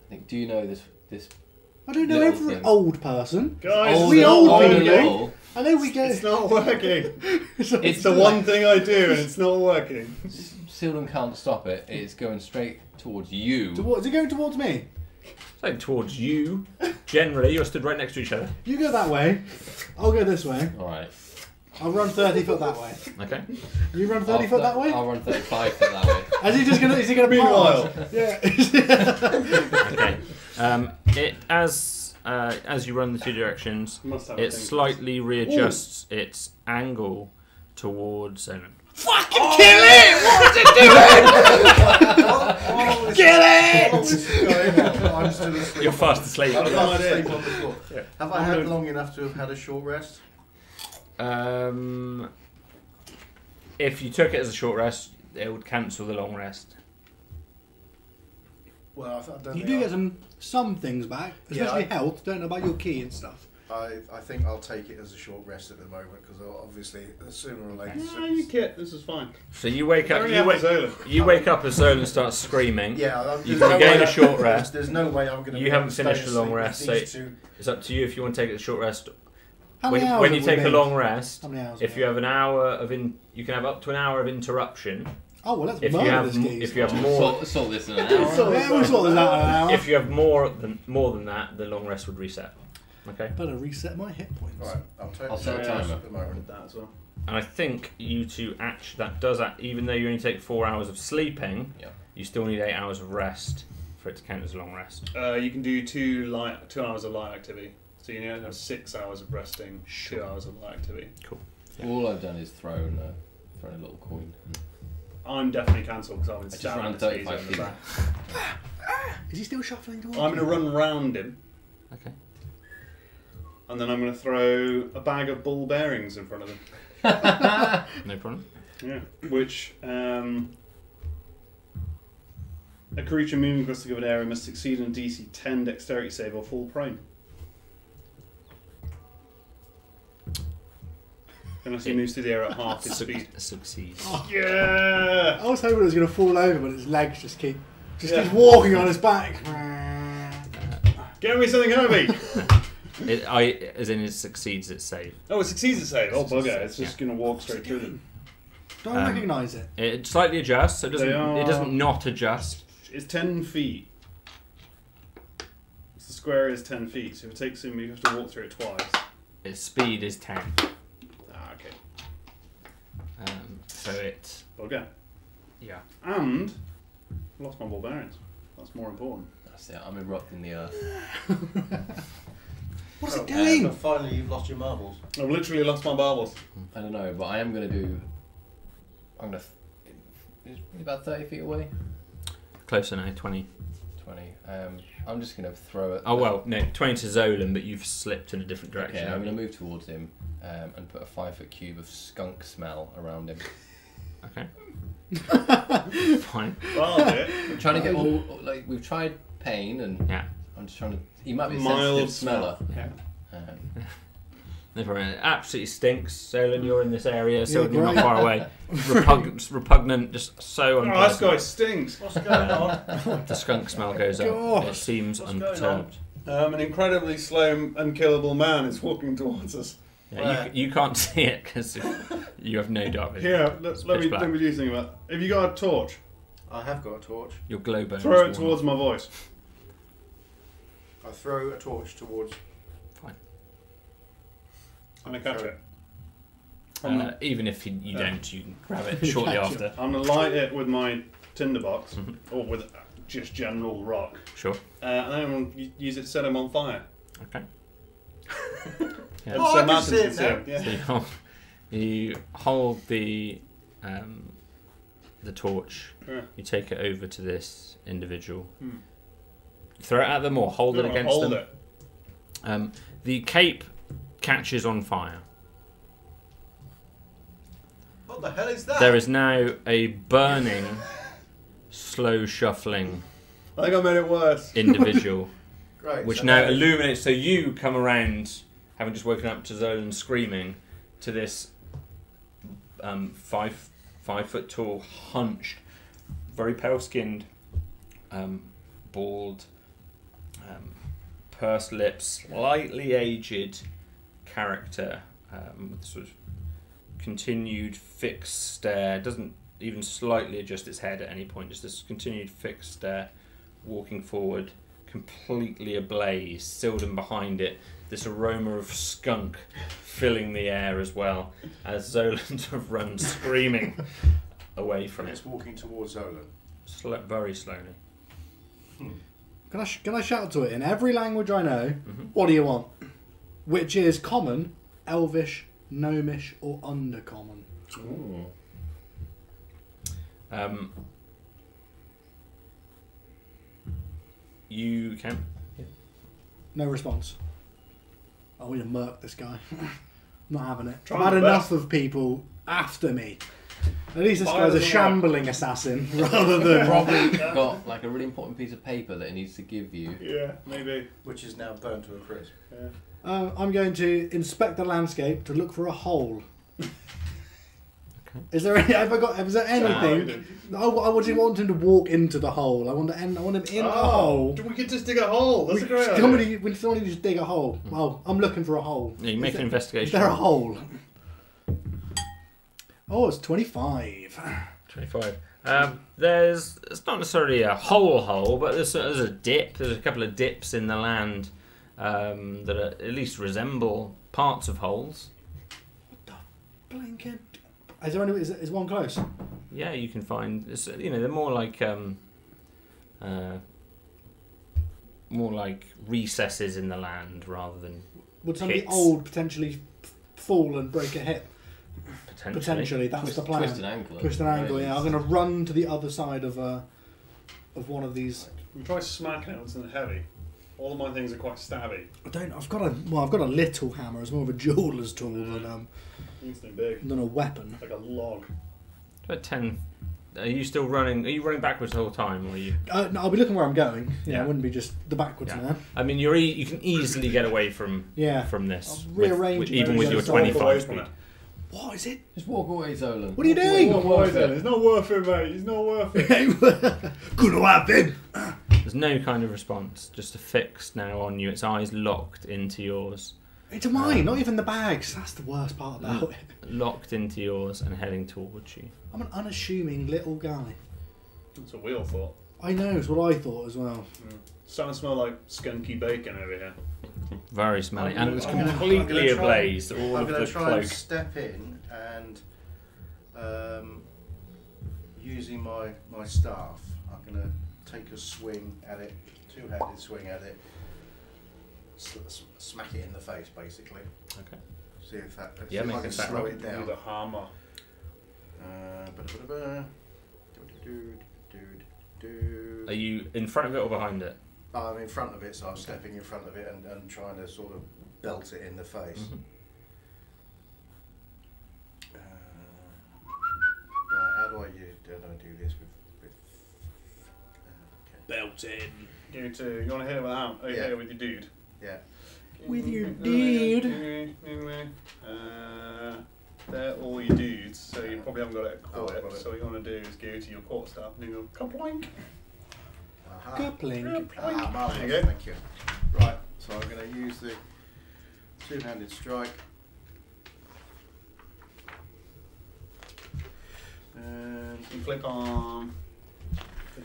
I think. Do you know this? I don't know Little every thing. old person. Guys, Old we it's old not people. working. little. I know we go. It's not working. It's It's the one thing I do, and it's not working. Sildon can't stop it. It's going straight towards you. Is it going towards me? So towards you. Generally, you're stood right next to each other. You go that way. I'll go this way. All right. I'll run 30 foot that way. Okay. You run 30 foot that way? I'll run 35 foot that way. Is he gonna Meanwhile. pass? Yeah. Okay. It as you run the two directions, Must have a it thing. slightly readjusts its angle towards Onan. Fucking kill it! What is it doing? Kill it! While this is going on, I'm still asleep. You're fast asleep. I'm no fast idea. asleep on the floor. Yeah. Have I had long enough to have had a short rest? If you took it as a short rest, it would cancel the long rest. Well, I don't You think do I'll- get some things back, Yeah, especially I- health. Don't know about your key and stuff. I think I'll take it as a short rest at the moment because obviously sooner or later. No, you kid. This is fine. So you wake up. Only You have wake, Zolan. you wake up as Zolan starts screaming. Yeah, You there's can no gain way a short rest. There's no way I'm going to. You haven't finished the long rest, so it's up to you if you want to take it as a short rest. How many hours When you have we take a been? long rest, How many hours? if you have an hour of you can have up to an hour of interruption. Oh well, let's If you murder have this geese. if you have more Sort this in an hour. Yeah, we'll sort this out in an hour. if you have more than that, the long rest would reset. Okay. Better reset my hit points. Right, I'll take I'll the set a short rest timer. at the moment. That as well. And I think you two even though you only take 4 hours of sleeping, Yeah. you still need 8 hours of rest for it to count as a long rest. You can do 2 hours of light activity. So you need to have 6 hours of resting, 2 hours of light activity. Yeah. All I've done is thrown a little coin. I'm definitely cancelled because I've been I just stabbing ran this geezer 35 in the feet. back. Is he still shuffling towards I'm going to you? run round him, Okay. and then I'm going to throw a bag of ball bearings in front of him. No problem. Yeah. Which, a creature moving across the covered area must succeed on a DC 10 dexterity save or fall prone. Unless he moves through the air at half his speed. Succeeds. Yeah! I was hoping it was going to fall over, but its legs just keep walking on his back. Get me something heavy! As in it succeeds its save. Oh, it succeeds at save. Oh, Succeeds bugger. at It's save, just going to walk straight through them. Don't recognise it. It slightly adjusts, so it They are- doesn't not adjust. It's 10 feet. So the square is 10 feet, so if it takes him, you have to walk through it twice. Its speed is 10. Ah, okay. So it... Bugger. Yeah. And I lost my barbarians. That's more important. That's it. I'm erupting the earth. What's it So doing? finally, you've lost your marbles. I've literally lost my barbels. I don't know, but I am going to do. I'm going to. It's about 30 feet away. Closer now, 20. 20. I'm just going to throw it. Oh, well, no, 20 to Zolan, but you've slipped in a different direction. Okay, I'm going to move towards him and put a 5-foot cube of skunk smell around him. Okay. Fine. Well, yeah. I'm trying to get all. Like, we've tried pain and. Yeah. I'm just trying to. He might be a Mild sensitive smeller. Yeah. Never mind. It absolutely stinks. Zolan, you're in this area, so Yeah, you're not great. far away. Repugnant, just so Oh, this unpleasant. guy stinks. What's going on? The skunk smell goes up. Gosh. It seems What's going unperturbed. An incredibly slow, unkillable man is walking towards us. Yeah, Where? you can't see it because you have no dark vision. Here, let It's me pitch black. do something about it. Have you got a torch? I have got a torch. Your glow bone. Throw it is worn towards off. my voice. I throw a torch towards. Fine. I'm going to catch it. Even if you Yeah. don't, you can grab it shortly Catch after. I'm going to light it with my tinderbox, Mhm. or with just general rock, Sure. and then I'm going to use it to set him on fire. Okay. And Oh, so I can Martin see it can see him. So Yeah. you hold the torch. Yeah. You take it over to this individual. Hmm. Throw it at them or hold it No, against hold them. it. The cape catches on fire. What the hell is that? There is now a burning, slow shuffling I think I made it worse. individual, Great. which so now that is- illuminates. So you come around, having just woken up to Zolan screaming, to this 5 foot tall, hunched, very pale skinned, bald, pursed lips, slightly aged character with sort of continued fixed stare. Doesn't even slightly adjust its head at any point. Just this continued fixed stare, walking forward, completely ablaze. Sildon behind it. This aroma of skunk filling the air as well as Zolan sort of runs screaming away from And it, it's walking towards Zolan. very slowly. Can I shout to it in every language I know? Mhm. What do you want? Which is common, elvish, gnomish, or undercommon? Ooh. You can. No response. I want to murk this guy. Not having it. Try I've had my enough best. of people after me. At least this Fire guy's a doesn't shambling assassin rather than. Probably got like a really important piece of paper that it needs to give you. Yeah, maybe. Which is now burned to a crisp. Yeah. I'm going to inspect the landscape to look for a hole. Is there any? Is there anything? I want him to walk into the hole. I want him in a hole. We could just dig a hole. That's a great idea. Somebody just dig a hole. Well, I'm looking for a hole. Yeah, you make an Is investigation. there a hole? Oh, it's 25. 25. It's not necessarily a hole, but there's a dip. There's a couple of dips in the land that at least resemble parts of holes. Blinking. Is there any? Is one close? Yeah, you can find. They're more like recesses in the land rather than Would somebody Hits. old potentially fall and break a hip? potentially. Potentially, that's the plan. Twist an ankle. Twist an angle. Yeah, I'm going to run to the other side of one of these. We try smacking it with something heavy. All of my things are quite stabby. I've got a little hammer. It's more of a jeweler's tool Need something big, than a weapon. like a log. About 10. Are you still running? Are you running backwards the whole time, or are you? No, I'll be looking where I'm going. Yeah, Yeah. I wouldn't be just the backwards Yeah. man. I mean, you can easily get away from Yeah. this. I'll rearrange it even maybe with the your other side. 25 Away speed. from it. What is it? Just walk away, Zolan. What are you doing? It's not worth it, mate. It's not worth it. Gonna happen. There's no kind of response. Just a fix now on you. Its eyes locked into yours. It's mine, not even the bags. That's the worst part about it. Locked into yours and heading towards you. I'm an unassuming little guy. That's what we all thought. I know, it's what I thought as well. Starting to smell like skunky bacon over here. Very smelly. I'm And it's gonna- completely I'm gonna try- ablaze. All I'm of going the to try cloak. and step in and using my staff, I'm going to take a swing at it, two-handed swing at it, smack it in the face basically. Okay. See if that. Yeah, see if make I an can attack slow roll. it down. With a hammer. Are you in front of it or behind it? I'm in front of it, so I'm stepping in front of it and trying to sort of belt it in the face. Mhm. Right, how do I do this with okay. Belted. You want to hit it with a hammer? Oh, you Yeah. hit it with your dude. Yeah. With your dude. They're all your dudes, so you probably haven't got it Oh, caught I've got it. So what you want to do is go to your quarterstaff and you go, kaploink. Aha. Coupling. Ah, marvellous, There you go. thank you. Right, so I'm going to use the two-handed strike. And You click on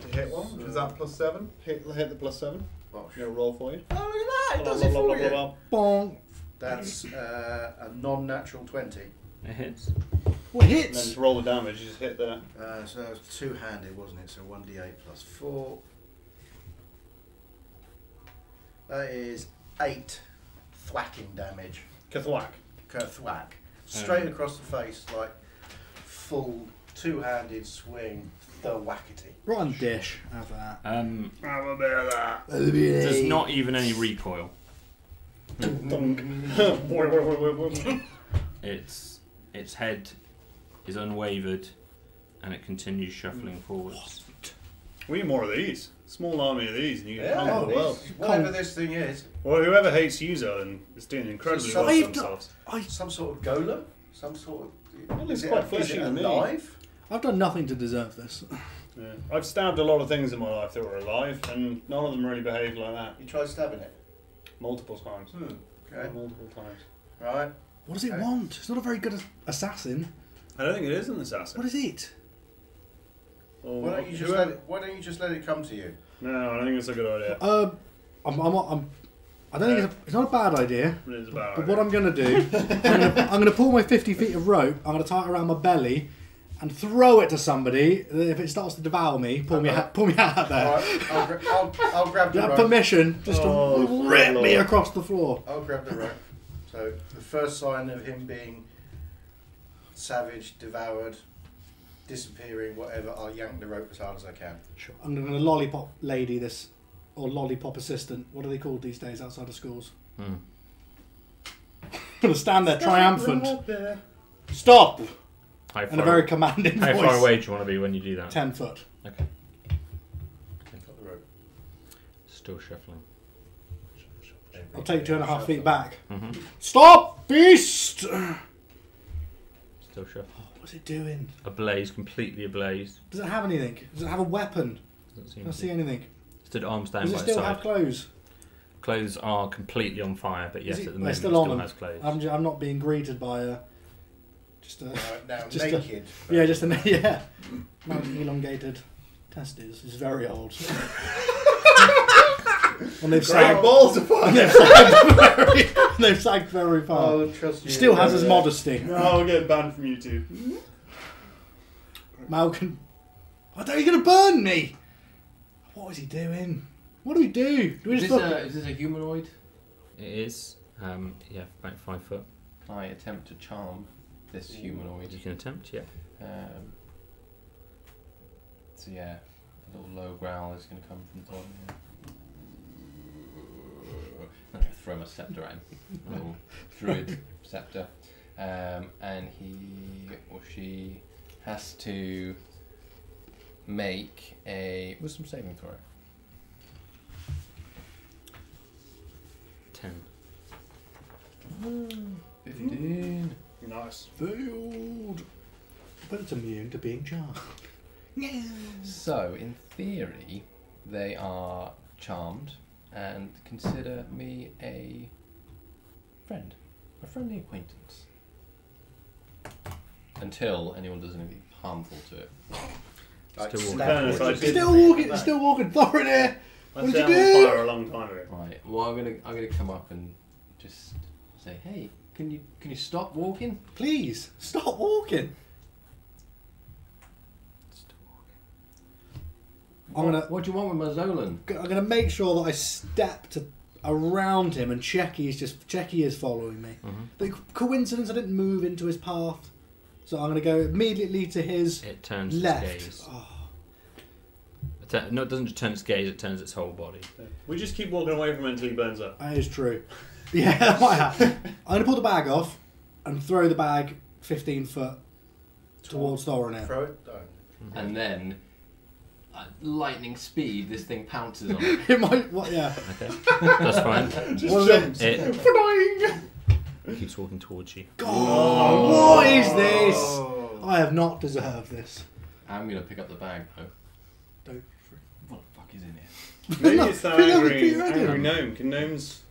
to hit one. Is that +7? Hit the +7. oh, Gonna roll for you. oh, look at that! It does it for you. Bonk. That's a non-natural 20. It hits. What And then hits? to roll the damage, you just hit the. So it was two-handed, wasn't it? So 1d8 plus 4. That is 8 thwacking damage. Kathwack. Thwack. Straight across the face, like full two-handed swing, the whackety. Right on dish. Have that. Have a bit of that. There's not even any recoil. Its head is unwavered, and it continues shuffling forwards. We need more of these. Small army of these, and you can Yeah, conquer the world. whatever this thing is. Well, whoever hates you, Zolan, is doing incredibly So well for I've themselves. Some sort of golem? Some sort of... Well, it's is quite is fleshy it to me. alive? I've done nothing to deserve this. Yeah. I've stabbed a lot of things in my life that were alive, and none of them really behaved like that. You tried stabbing it? Multiple times. Okay. Multiple times. Right. What does it Okay. want? It's not a very good assassin. I don't think it is an assassin. What is it? Or Why don't you just whoever- why don't you just let it come to you? No, I don't think it's a good idea. I don't think it's not a bad idea. It is a bad But idea. what I'm going to do, I'm going to pull my 50 feet of rope, I'm going to tie it around my belly, and throw it to somebody. If it starts to devour me, pull me out of there. Alright, I'll grab You the have rope. permission just Oh, to rip me Lord. across the floor. I'll grab the rope. So the first sign of him being savage, devoured, disappearing, whatever, I'll yank the rope as hard as I can. Sure. I'm going to lollipop lady this, or lollipop assistant. What are they called these days outside of schools? I'm going to stand there triumphant. Stop! How In a very commanding how voice. far away do you want to be when you do that? 10 foot. Okay. Got the rope. Still shuffling. I'll take 2.5 feet back. Mm-hmm. Stop, beast! Still shuffling. What's it doing? Ablaze, completely ablaze. Does it have anything? Does it have a weapon? Doesn't seem Can I to. see anything? Stood arms down Does by it its still side. have clothes? Clothes are completely on fire, but yes, Is it- at the they're moment still it on still them? has clothes. I'm not being greeted by a... Just a... Right, now Just a- naked. Yeah, just a... Yeah. My elongated testes is very old. And they've sagged... balls apart. And they've sagged very... They've sagged very far. I'll trust you. Still has his modesty. No, I'll get banned from YouTube. Malcolm... I thought you were going to burn me! What is he doing? What do we do? Do we Is just this, look... is this a humanoid? It is, yeah, about 5 foot. Can I attempt to charm this humanoid? You can attempt, yeah. So yeah, a little low growl is going to come from the top here. I'm going to throw my scepter at him. A little druid scepter. And he or she has to make a wisdom saving throw. 10. 15. Nice. Nice. Failed. But it's immune to being charmed. Yeah. So, in theory, they are charmed and consider me a friend, a friendly acquaintance. Until anyone does anything harmful to it. Like Still stab walking. or I just- did- Still walking. Thorin here. I What'd set you him on do? fire a long time ago. Right. Well, I'm gonna come up and just say, hey, can you stop walking? Please stop walking. What do you want with my Zolan? I'm gonna make sure that I step around him and Checky is following me. Mhm. The coincidence I didn't move into his path, so I'm gonna go immediately to his It turns left. its gaze. Oh, No, it doesn't just turn its gaze, it turns its whole body. We just keep walking away from it until he burns up. that is true. Yeah, that might happen. I'm gonna pull the bag off and throw the bag 15 foot towards Thorin here. Throw it down. And then, at lightning speed, this thing pounces on it. It might. What? Yeah. Okay, that's fine. What is it? It Flying. keeps walking towards you. God, what is this? I have not deserved this. I'm gonna pick up the bag though. Don't. What the fuck is in here? Maybe it's that Pick up angry, the angry item. gnome. Can gnomes,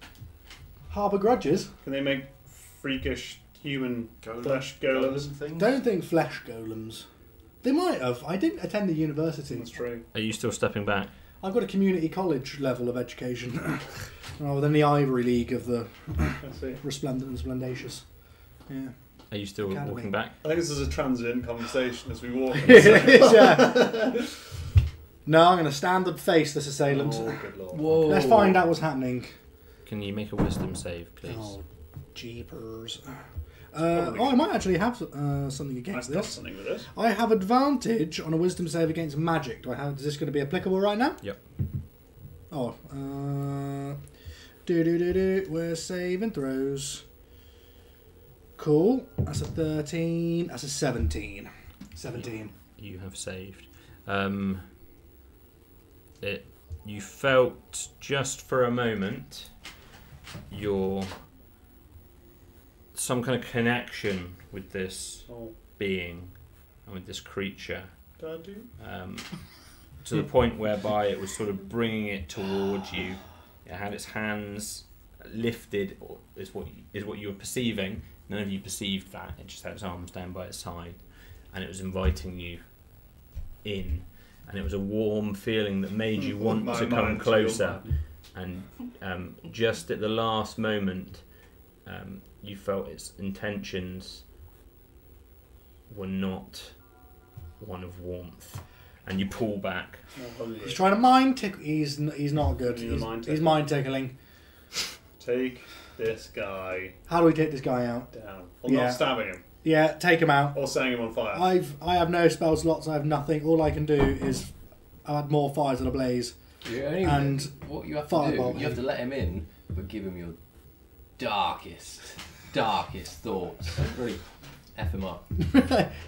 Harbour grudges. can they make freakish human Golem- flesh golems golems? and things. Don't think flesh golems. They might have. I didn't attend the university. That's true. Are you still stepping back? I've got a community college level of education, rather than the Ivory League of the I see. resplendent and splendacious. Yeah. Are you still Academy. walking back? I think this is a transient conversation as we walk. Yeah. No, I'm going to stand and face this assailant. Oh, good lord. Whoa! Let's find out what's happening. Can you make a wisdom save, please? Oh, jeepers. probably I might actually have something I've against got this. something with this. I have advantage on a wisdom save against magic. Is this going to be applicable right now? Yep. Oh, we're saving throws. Cool. That's a 13. That's a 17. 17. You have saved. You felt just for a moment some kind of connection with this Oh, being and with this creature, did I do? to the point whereby it was sort of bringing it towards you. It had its hands lifted, is what you were perceiving. None of you perceived that. It just had its arms down by its side, and it was inviting you in. And it was a warm feeling that made you want My to come mind, closer. your mind. And just at the last moment, you felt its intentions were not one of warmth, and you pull back. Oh, He's trying to mind tickle. He's not good. He's a mind He's tickler. mind tickling. Take this guy How do we take this guy out? down. Or Yeah. not stabbing him. Yeah, take him out. Or setting him on fire. I have no spell slots. I have nothing. All I can do is add more fires on a blaze. You only, And what you have to do, fireball you have to him. let him in, but give him your darkest thoughts. Really F him up.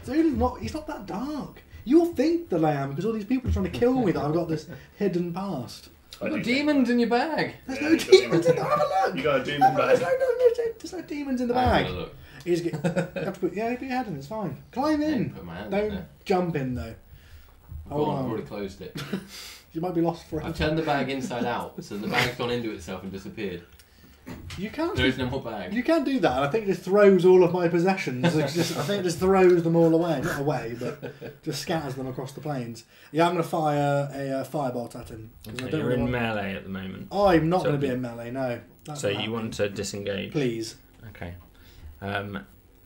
So he's not that dark. You'll think that I am because all these people are trying to kill me. That I've got this hidden past. I You've do got think- demons in your bag. There's Yeah, no he does demons even in there. Have a look. You got a demon There's bag. there's no demons in the I'm bag. gonna look. He's get, you have to put your head in. It's fine. Climb I in. didn't put my hand in Don't there. jump in though. I've Hold gone, I've on. already closed it. You might be lost forever. I've turned the bag inside out, so the bag's gone into itself and disappeared. You can't. There is no more bag. You can't do that. And I think it just throws all of my possessions. I think it just throws them all away. Not away, but just scatters them across the plains. Yeah, I'm going to fire a firebolt at him. 'cause I Okay, don't you're really in want- melee at the moment. I'm not So going to be you- in melee, no. That's So not you happening. want to disengage? Please. Okay.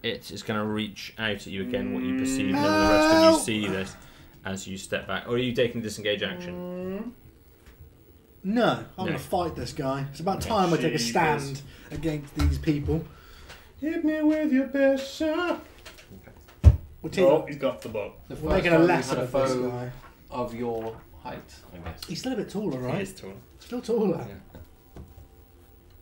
It is going to reach out at you again. What you perceive, and then the rest of you Help! see this as you step back. Or are you taking disengage action? No, I'm No. going to fight this guy. It's about Okay. time I take a Jeepers. stand against these people. Hit me with your best shot. We'll take, Oh, he's got the bow. The we're first making a time we've lesson had of this foe guy. of your height, I guess. He's still a bit taller, right? He is tall. Still taller. Yeah.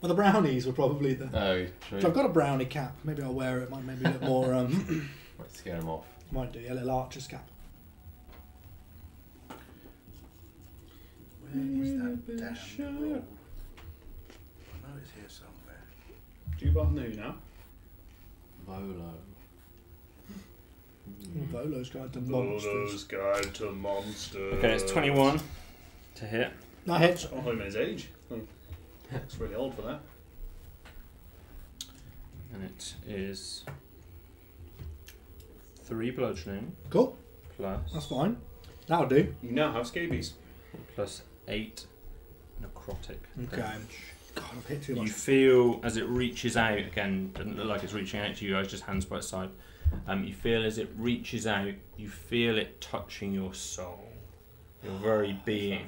Well, the brownies were probably the... Oh, true. So I've got a brownie cap. Maybe I'll wear it. Might maybe look more... Might scare him off. might do. A little archer's cap. Where is that damn roll? I know it's here somewhere. Do you both know now? Volo. Volo's Guide to Monsters. Volo's Guide to Monsters. Okay, it's 21 to hit. That hits. Oh, him his age. Looks really old for that. And it is 3 bludgeoning Cool. plus That's fine. That'll do. You now have scabies. plus 8 necrotic Okay. damage. God, I've hit too You much. feel as it reaches out, again, doesn't look like it's reaching out to you guys, just hands by its side. You feel as it reaches out, you feel it touching your soul, your very being.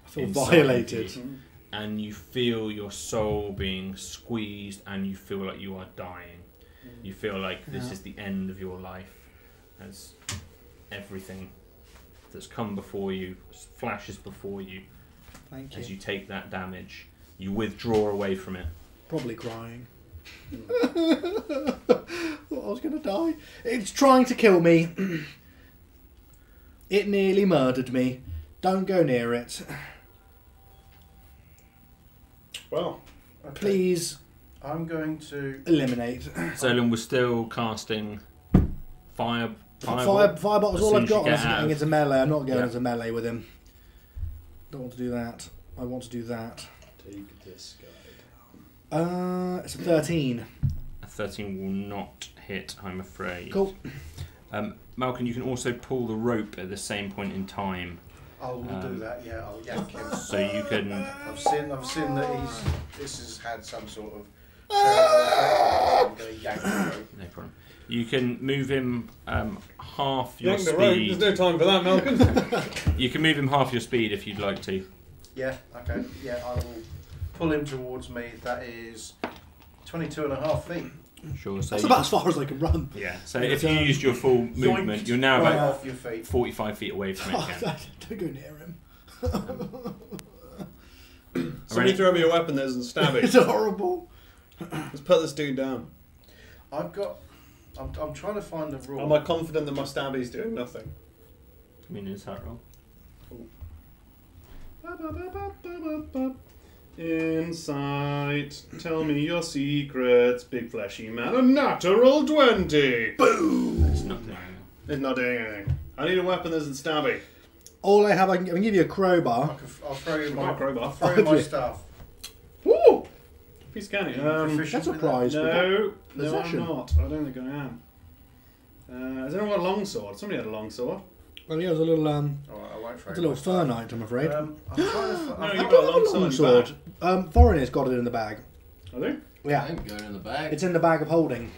I feel inside violated. you. And you feel your soul being squeezed, and you feel like you are dying. You feel like this Yeah. is the end of your life, as everything that's come before you flashes before you. Thank As you. you take that damage, you withdraw away from it. Probably crying. Thought I was going to die. It's trying to kill me. It nearly murdered me. Don't go near it. Well, Okay. Please I'm going to. eliminate. Zolan was still casting fire. Fireball is As all soon I've as you got. get Unless I'm out getting of- into melee. I'm not going Yeah. into melee with him. Don't want to do that. I want to do that. take this guide. It's a 13. A 13 will not hit, I'm afraid. Cool. Malcolm, you can also pull the rope at the same point in time. I will do that. Yeah, I'll yank him. So you can. I've seen that this has had some sort of terrible effect. I'm going to yank the rope. No problem. You can move him half your Yank the rope. speed. There's no time for that, Malcolm. You can move him half your speed if you'd like to. Yeah, okay. Yeah, I will pull him towards me. That is 22.5 feet. Sure. So That's about as far as I can run. yeah. So if you used your full movement, Yoinked you're now right about off your feet. 45 feet away from it again. Don't go near him. Somebody throw me a weapon that isn't stabby. It's horrible. Let's put this dude down. I've got. I'm trying to find a rule. Am I confident that my stabby's doing nothing? I mean, is that wrong? Insight. Tell me your secrets, big fleshy man. A natural 20. It's not doing It's not doing anything. I need a weapon that isn't stabby. All I have, I can give you a crowbar. I'll throw you My my crowbar. throw you my stuff. Woo! Piece of candy. Proficient That's a with prize. No, no, Possession. I'm not. I don't think I am. Has anyone got a longsword? Somebody had a longsword. Well, yeah, it was a little, That? Alright, I won't throw it's a you little my fur stuff. knight, I'm afraid. I'm trying to. No, I've you've got- got a longsword. Foreigner's got it in the bag. I do. Yeah, I'm going in the bag. it's in the bag of holding.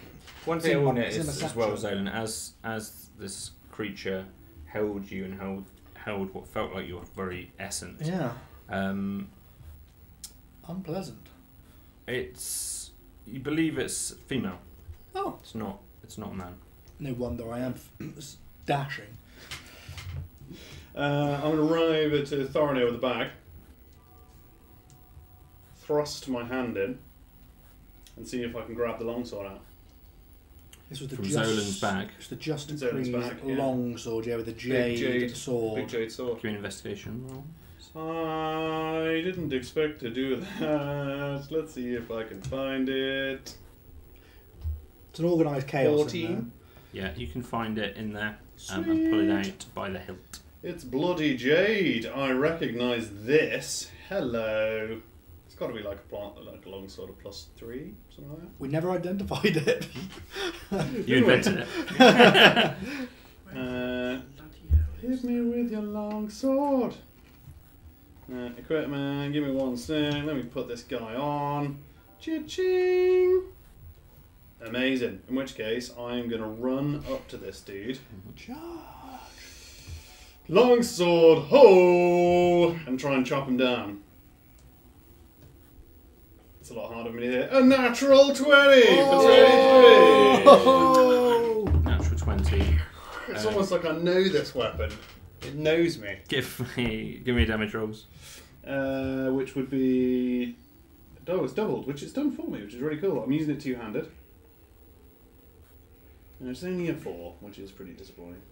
One It's thing I in will my- note it's in is my as well, satchel. Zolan, as this creature held you and held what felt like your very essence. Yeah, Um, unpleasant. it's you believe it's female. Oh, It's not a man. no wonder I am dashing. I'm going to run over to Thornhill with the bag, thrust my hand in, and see if I can grab the longsword out. This was the From just, Zolan's bag. It's the just Zolan's Creed bag, yeah. long sword, yeah, with the jade, sword. Big jade sword. Give me an investigation roll. I didn't expect to do that. Let's see if I can find it. It's an organised chaos. 14. Yeah, you can find it in there and pull it out by the hilt. It's bloody jade. I recognise this. Hello. It's got to be like a longsword of +3, something like that. We never identified it. You invented it. Hit me with your long sword. Equipment, give me 1 sec. Let me put this guy on. Cha-ching! Amazing. In which case, I'm going to run up to this dude. Long sword, ho! And try and chop him down. It's a lot harder for me to hit. A natural 20 for 23! Oh! Natural 20. It's almost like I know this weapon. It knows me. Give me damage rolls. Which would be... Oh, it's doubled, which it's done for me, which is really cool. I'm using it two-handed. And it's only a 4, which is pretty disappointing.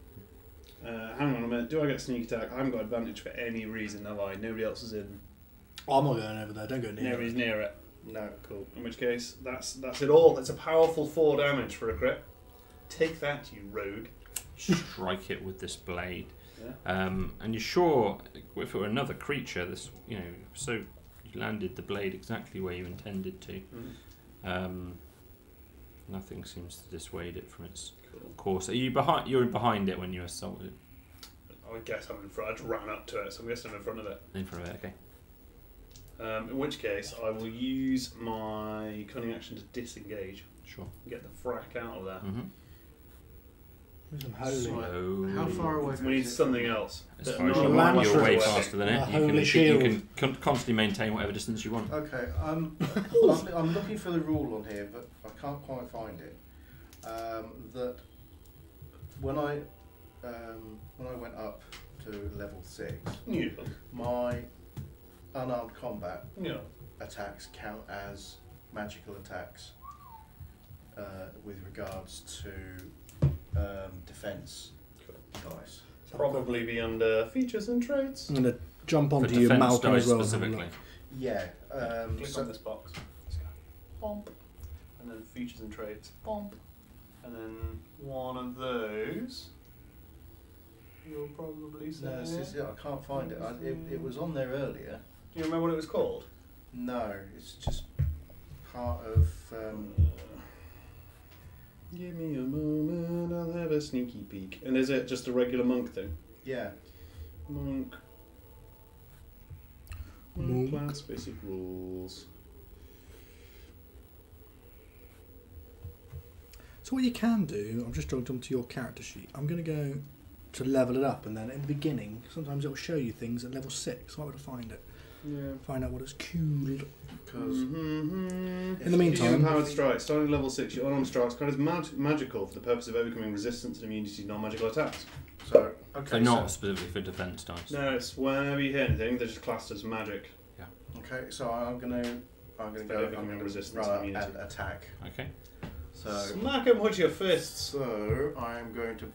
Hang on a minute. Do I get sneak attack? I haven't got advantage for any reason, have I? Nobody else is in. I'm not going over there. Don't go near Nobody's it. near it. No. Cool. In which case, that's it all. It's a powerful 4 damage for a crit. Take that, you rogue. strike it with this blade. Yeah. And you're sure if it were another creature, this so you landed the blade exactly where you intended to. Nothing seems to dissuade it from its course. Are you behind? You're behind it when you assaulted. I guess I'm in front. I just ran up to it, so I'm guessing I'm in front of it. In front of it, okay. In which case, I will use my cunning action to disengage. Sure. Get the frack out of there. Some holy. So How far away? We need something else. as That far as no you one want, wants you're to way away. faster than it. A You can, holy you shield. can constantly maintain whatever distance you want. Okay, I'm looking for the rule on here, but I can't quite find it. That when I went up to level 6, Yeah. my unarmed combat Yeah. attacks count as magical attacks with regards to defense dice. Probably be under features and traits. I'm going to jump For onto your defense Malcolm dice as well. and have a specifically. look. Yeah. Click So on this box. Let's go. Bomp. And then features and traits. Bomp. And then one of those. You'll probably say. no, I can't find it. It was on there earlier. Do you remember what it was called? No, it's just part of. Give me a moment, I'll have a sneaky peek. And is it just a regular monk thing? Yeah. Monk. Monk. Class basic rules. So what you can do, I'm just jumped onto your character sheet. I'm going to go to level it up, and then in the beginning, sometimes it will show you things at level 6. I would find it. Yeah. Find out what it's called. Because In the Your meantime, empowered strike, starting at level 6, your unarmed strikes count as magical for the purpose of overcoming resistance and immunity to non-magical attacks. so okay. So not specifically for defense dice. No, it's whenever you hit anything, they're just classed as magic. Okay, so I'm gonna Overcoming go. I'm gonna resistance run up immunity. and attack. Okay. So Smack him with your fists. so I'm going to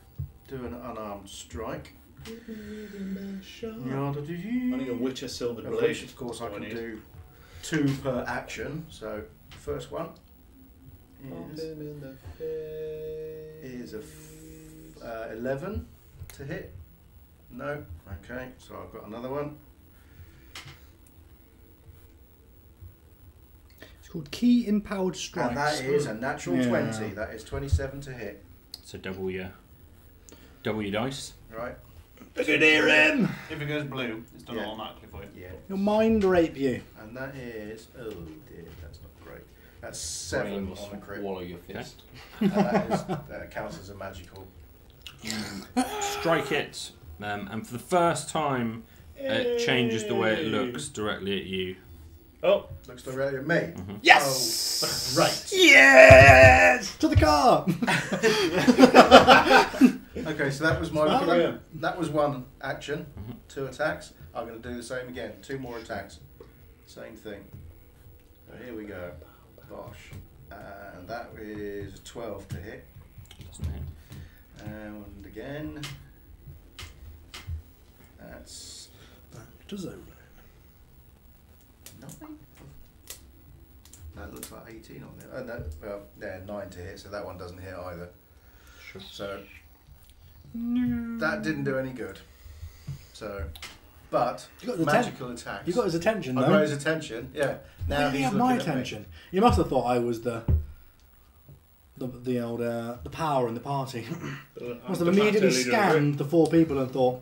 do an unarmed strike. I I need a Witcher Silver Of Blade. which, of course, I That's what can need. do 2 per action. So first one Pop is him in the face. a 11 to hit. No. Okay, so I've got another one. it's called Key Empowered Strikes. And that is a natural Yeah. 20. That is 27 to hit. So double your dice. Right? If it goes blue, it's done Yeah. automatically for you. Yeah. He'll mind rape you. And that is, oh dear, that's not great. That's 7 Brain will on a crit. swallow your fist. That counts as a magical. Strike it, and for the first time, it changes the way it looks directly at you. Oh, Looks directly at me. Yes! Oh, right. Yes! To the car! Okay, so that was my Smart. that was one action, Mhm. 2 attacks. I'm going to do the same again, 2 more attacks. Same thing. So here we go. Bosh. And that is 12 to hit. Doesn't it? And again. That's Back to Zola. 9. That looks like 18 on there. Well, yeah, 9 to hit, so that one doesn't hit either. Sure. So that didn't do any good. So, but You got the magical attacks. You got his attention, I though. got his attention. Yeah. Now He he's had looking my at me. attention. You must have thought I was the old the power in the party. Must have immediately scanned the 4 people and thought,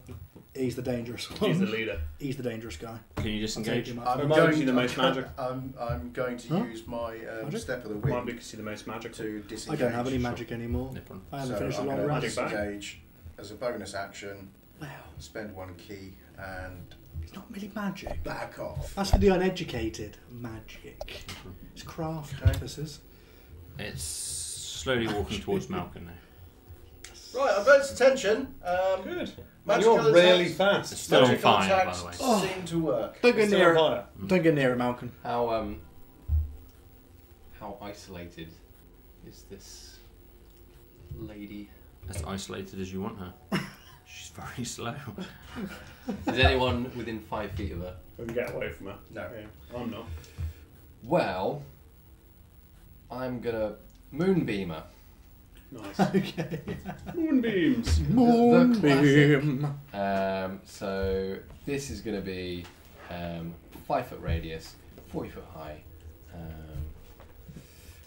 he's the dangerous one. He's the leader. He's the dangerous guy. Can you I'll take disengage? him up. I'm Might going be the most I'm, magic. I'm going to Huh? use my Magic? step of the Might wind be because you're the most magical. to I disengage. don't have any magic anymore. No problem. I haven't So finished a I'm long going to Magic rest. back. disengage as a bonus action. Wow. Spend 1 key and It's not really magic. back off. That's for the uneducated. Magic. It's craft. Okay. This is. It's slowly walking towards Malcolm now. Right, I've got its attention. Good. Magical You're really It's fast. still on magical fire, by attacks the way. Oh. seem to work. Don't go It's near still it. on fire. Don't go near it, Malcolm. How isolated is this lady? As isolated as you want her. She's very slow. Is anyone within 5 feet of her? We can get away from her. No. Yeah. I'm not. Well, I'm gonna moonbeam her. Nice. Okay. Moonbeams. The Moonbeam. So this is going to be 5 foot radius, 40 foot high.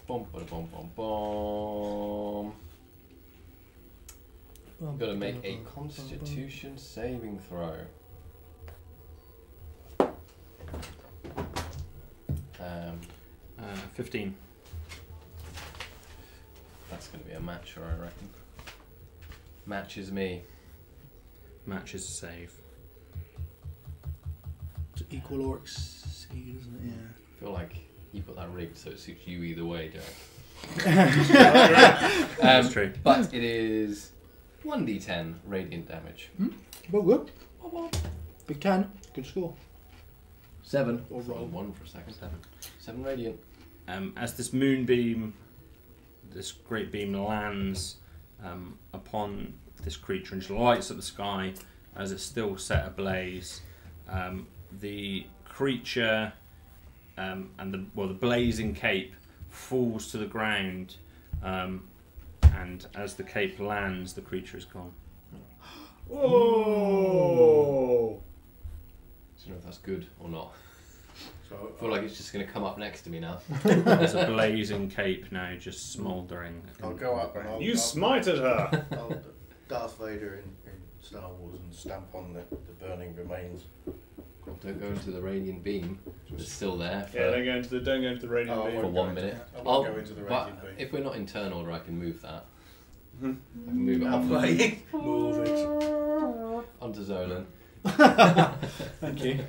Bomb, bomb, bomb, bomb, bomb. I've got to make a Constitution saving throw. 15. That's going to be a matcher, I reckon. Matches me. Match is a save. It's equal or exceed, isn't it? Yeah. I feel like you put that rigged so it suits you either way, Derek. That's true. But it is 1d10 radiant damage. Well, good. Big 10. Good score. 7. Or roll. 1 for a second. 7 radiant. As this moonbeam, this great beam lands upon this creature and just lights up the sky as it's still set ablaze, the creature and the blazing cape falls to the ground, and as the cape lands, the creature is gone. Whoa! I don't know if that's good or not. So I feel like it's just going to come up next to me now. There's a blazing cape now just smouldering. I'll go up and You smited her! I'll Darth Vader in Star Wars and stamp on the burning remains. Don't go into the radiant beam. It's still there for, Yeah, don't go into the radiant Oh, I beam. for won't 1 go into- minute. I won't go into the but radiant beam. if we're not in turn order, I can move that. Mhm. I can move it off Move it. onto Zolan. Thank you.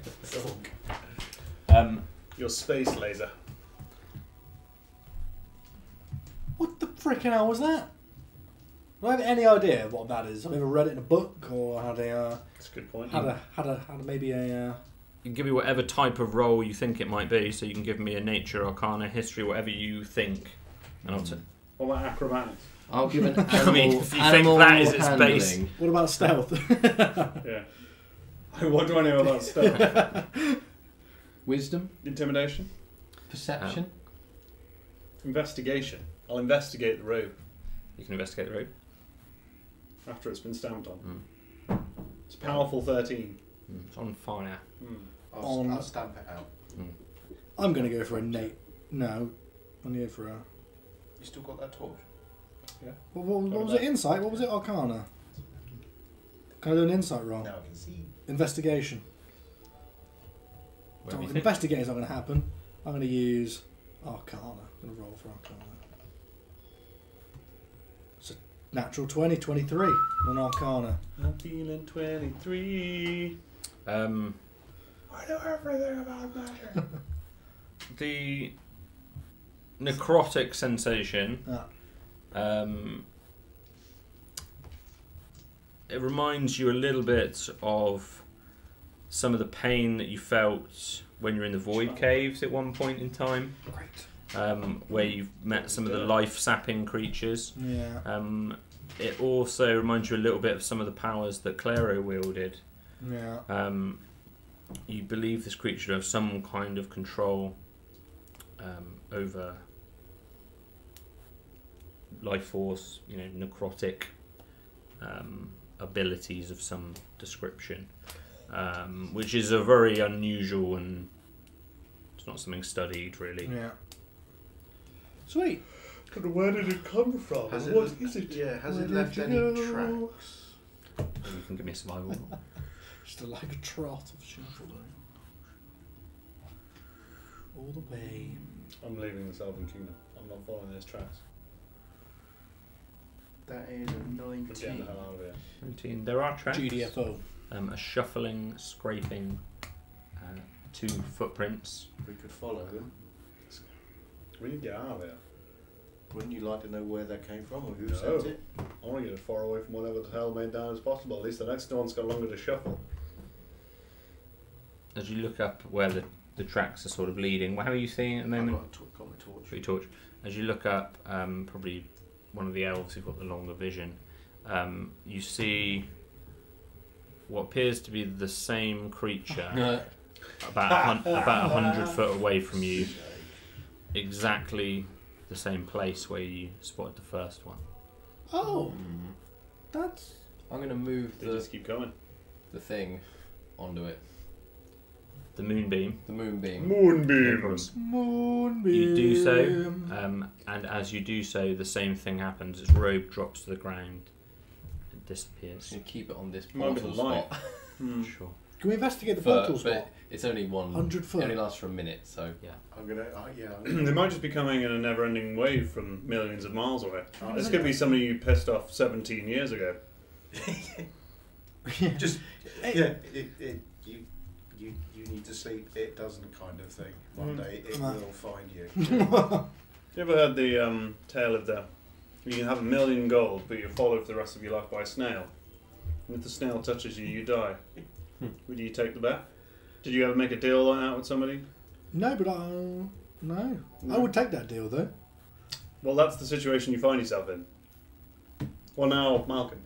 Your space laser. What the frickin' hell was that? Do I have any idea what that is? I've never read it in a book or had a That's a good point. maybe a. You can give me whatever type of role you think it might be, so you can give me a nature, arcana, history, whatever you think. And I'll What about acrobatics? I'll give an I animal, mean, if you think animal that is its handling. base- What about stealth? Yeah. What do I know about stealth? Wisdom, Intimidation? perception. Investigation. I'll investigate the robe You can investigate the rope. after it's been stamped on. It's a powerful 13. It's on fire. I'll stamp it out. I'm going to go for a Nate. No, I'm going to go for a. You still got that torch? What was it? Insight? What was it? Arcana. Can I do an insight roll? Now I can see. Investigation. Whatever you think. Investigating's not going to happen. I'm going to use Arcana. I'm going to roll for Arcana. It's a natural 20, 23 on Arcana. I'm feeling 23. I know everything about magic. The necrotic sensation. It reminds you a little bit of some of the pain that you felt when you're in the void caves at one point in time. Great. Where you've met some of the life-sapping creatures. Yeah. It also reminds you a little bit of some of the powers that Claro wielded. Yeah. You believe this creature has some kind of control over life force, necrotic abilities of some description, which is a very unusual and it's not something studied really. Yeah. Sweet. Where did it come from? Has What it- is it? Yeah, has Where it did left you any go? tracks? You can give me a survival. Just like a trot of shuffle. All the way. I'm leaving the Elven Kingdom. I'm not following those tracks. That is a We're getting the 19. hell out of here. 19. There are tracks. GDFO. A shuffling, scraping, 2 footprints. We could follow them. We need to get out of here. Wouldn't you like to know where that came from or who No. sent it? I want to get as far away from whatever the hell made down as possible. At least the next one's got longer to shuffle. As you look up where the tracks are sort of leading, how are you seeing it at the I've moment? got my torch. Free torch. As you look up, probably one of the elves who've got the longer vision, you see what appears to be the same creature about 100 foot away from you, exactly the same place where you spotted the first one. Oh, that's... I'm going to move They just keep going. the thing onto it. The moonbeam. The moonbeam. Moonbeams. Moonbeam. You do so, and as you do so, the same thing happens. Its robe drops to the ground and disappears. You keep it on this Might be portal the light. spot. Sure. Can we investigate the But- portal spot? but it's only 100 It foot. only lasts for a minute, so I'm gonna. They might just be coming in a never-ending wave from millions of miles away. Oh, This could be somebody you pissed off 17 years ago. Just you need to sleep. It doesn't, kind of thing. One day it will find you. You ever heard the tale of the? You can have 1 million gold, but you're followed for the rest of your life by a snail. And if the snail touches you, you die. Would you take the bet? Did you ever make a deal like that with somebody? No, but no. I would take that deal though. Well, that's the situation you find yourself in. Well, now, Malcolm.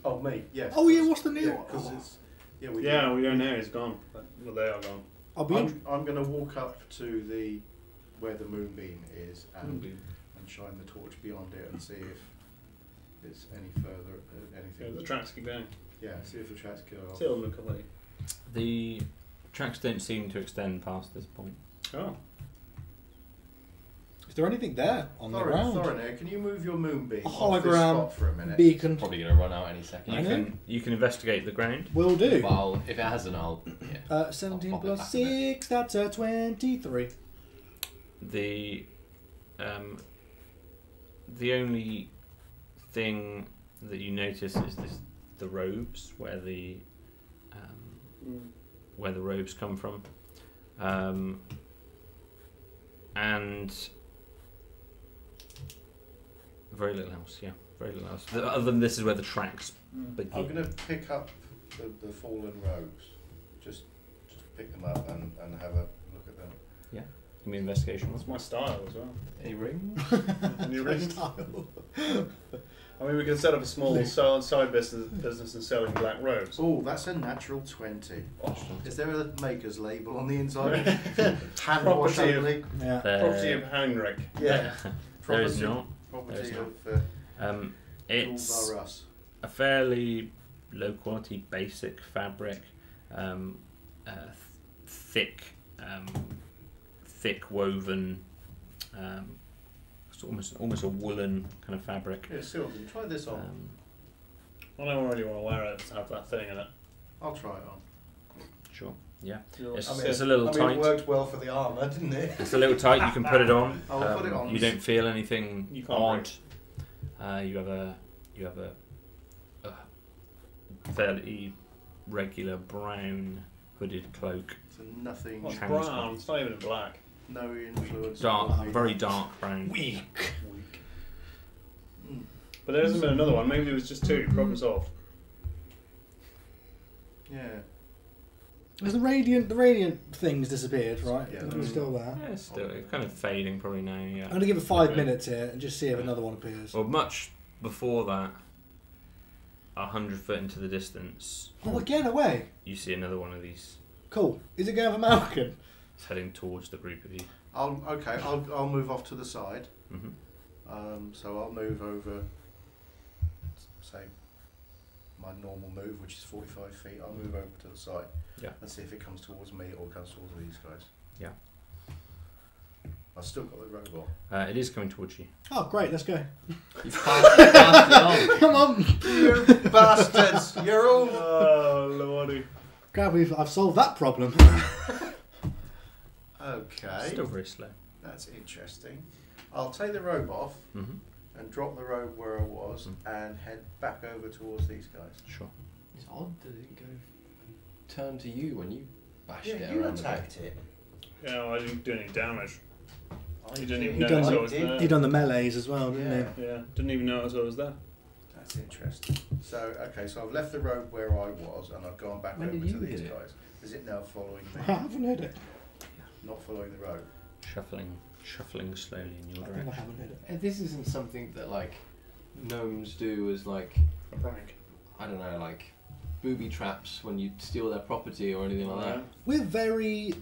Oh, me? Yeah. Oh yeah, what's the new? Yeah, because it's. Yeah, we. Yeah, we are now. He's gone. Well, they are gone. I'll be. I'm going to walk up to the where the moonbeam is and shine the torch beyond it and see if it's any further Yeah, anything. the tracks keep going. Yeah, see if the tracks go off. Still look away. The tracks don't seem to extend past this point. Oh. Is there anything there on the ground? Thorin, can you move your moonbeam A off this hologram spot for a minute? beacon. probably going to run out any second. You can investigate the ground. Will do. Well, if it hasn't, I'll. Yeah. 17 I'll pop it plus back in there. 6, that's a 23. The only thing that you notice is the robes where the robes come from, and very little else. Yeah, very little else. Other than this is where the tracks begin. I'm going to pick up the fallen robes. Just pick them up and have a look at them. Give me investigation. That's my style as well. Any rings? Any rings? I mean, we can set up a small side business in selling black robes. Oh, that's a natural 20. Oh. Is there a maker's label on the inside? Hand wash Property of- only? Yeah. Property of Heinrich. Yeah. There is Property- not. Property There of is It's Tools Are Us. a fairly low quality, basic fabric, thick woven, it's almost a woolen kind of fabric. Yeah, Sylvan, try this on. I don't really want to wear it to have that thing in it. I'll try it on. Sure, yeah. It's, It's a little tight. it worked well for the armour, didn't it? It's a little tight. You can put it on. I'll put it on. You don't feel anything You can't odd. You have a fairly regular brown hooded cloak. So nothing, Well, it's Trans- brown. It's not even in black. no influence. Dark, on the- very dark brown. Weak. Mm. But there hasn't been another one. Maybe it was just two. Problem solved. Yeah. Has the radiant things disappeared, right? Yeah. They're still there. Yeah, it's still it's kind of fading probably now. Yeah. I'm going to give it 5 Okay. minutes here and just see if another one appears. Well, much before that, 100 foot into the distance, Oh, again, away. you see another one of these. Cool. Is it going for Malcolm? It's heading towards the group of you. I'll move off to the side. Mm-hmm. So I'll move over, say, my normal move, which is 45 feet. I'll move over to the side. Yeah. And see if it comes towards me or comes towards these guys. Yeah. I've still got the robot. It is coming towards you. Oh, great. Let's go. You've passed it on. Come on. You bastards! You're all. Oh, lordy. Glad I've solved that problem. Okay. Still very slow. That's interesting. I'll take the robe off Mm-hmm. and drop the robe where I was and head back over towards these guys. Sure. It's odd that it go turn to you when you bashed Yeah, it you around. attacked it. Yeah, well, I didn't do any damage. I You didn't even He notice done I the- was did. there. He done the melees as well, didn't Yeah. Yeah, didn't even notice I was there. That's interesting. So, okay, so I've left the road where I was and I've gone back When over did to you these hit it? guys. Is it now following he? I me? haven't hit it. Not following the road. Shuffling slowly in your I think I direction. haven't hit it. And this isn't something that like gnomes do as like A prank. I don't know like booby traps when you steal their property or anything like that. We're very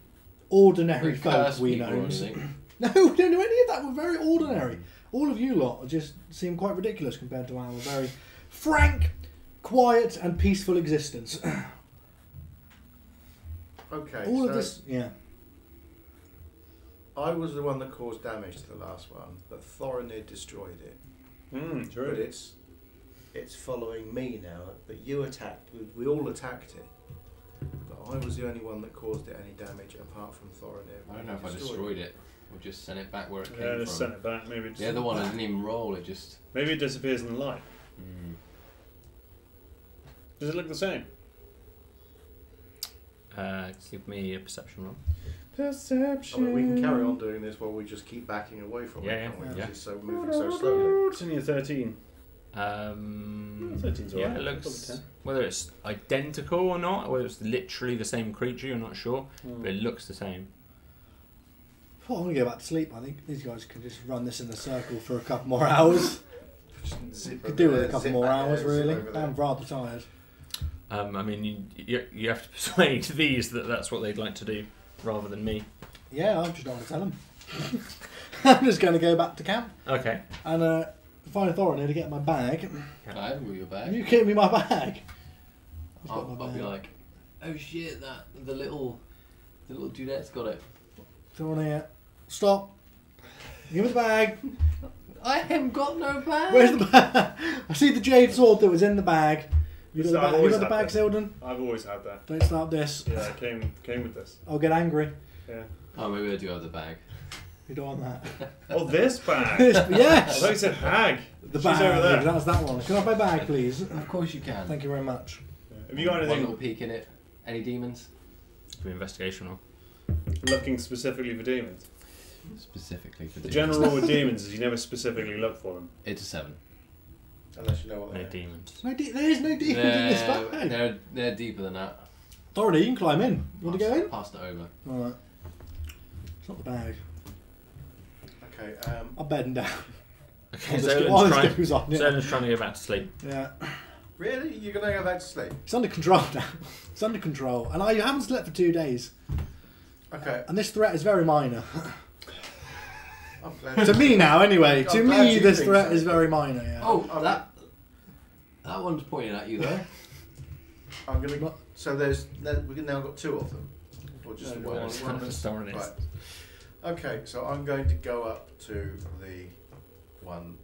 ordinary Like folk, curse we people or gnomes. anything. No, we don't do any of that. We're very ordinary. All of you lot just seem quite ridiculous compared to our very frank, quiet, and peaceful existence. Okay. All so of this, yeah. I was the one that caused damage to the last one, but Thorinid destroyed it. True. But it's following me now. That you attacked. We all attacked it. But I was the only one that caused it any damage apart from Thorinid. I don't know if I destroyed it or just sent it back where it came Yeah, from. just send it back. Maybe The other one I didn't even roll. It just. Maybe it disappears in the light. Does it look the same? Give me a perception roll. Perception. I mean, we can carry on doing this while we just keep backing away from Yeah, it. yeah, can't we? yeah. 'Cause it's so moving so slowly. It's only a 13. 13's Yeah, alright. it Probably looks 10. whether it's identical or not, whether it's literally the same creature, you're not sure, Hmm. but it looks the same. Oh, I'm going to go back to sleep. I think these guys can just run this in a circle for a couple more hours. Zip Could over do with there, a couple zip more back hours, there, zip really. over there. I'm rather tired. I mean, you have to persuade these that that's what they'd like to do, rather than me. Yeah, I'm just not going to tell them. I'm just going to go back to camp Okay. and find Thorin to get my bag. Can I have your bag? You give me my bag. I've got I'll my be bag. like, oh shit, the little Dunette's got it. Thorin here. Stop. Give me the bag. I haven't got no bag. Where's the bag? I see the jade sword that was in the bag. You got So the I've bag, you always got the had bag, that. Selden? I've always had that. Don't start this. Yeah, it came with this. I'll get angry. Yeah. Oh, maybe I do have the bag. You don't want that. Oh, this bag. I Yes! thought you said hag. The She's bag. over there. That's that one. Can I have my bag, please? Of course you can. Thank you very much. Have you got One little anything peek in it. Any demons? Give me investigation roll. looking specifically for demons? Specifically for The demons. general rule with demons is you never specifically look for them. It's a 7. Unless you know what No they are. demons. There is no demons in this bag. They're deeper than that. Thorin, you can climb in. You want to go in? Passed it over. Alright. It's not the bag. Okay. I'm bedding down. Okay, While this Zolan's goes on. Yeah. trying to go back to sleep. Yeah. Really? You're gonna go back to sleep? It's under control now. It's under control. And I haven't slept for 2 days. Okay. And this threat is very minor. I'm glad. To me now, anyway. I'm To glad me, you this think threat so. is very minor, yeah. Oh, I'm- that one's pointing at you though. I'm gonna. So we've now got 2 of them, or just No, the one? no, It's one kind of Thorin Right. is. Okay. So I'm going to go up to the one,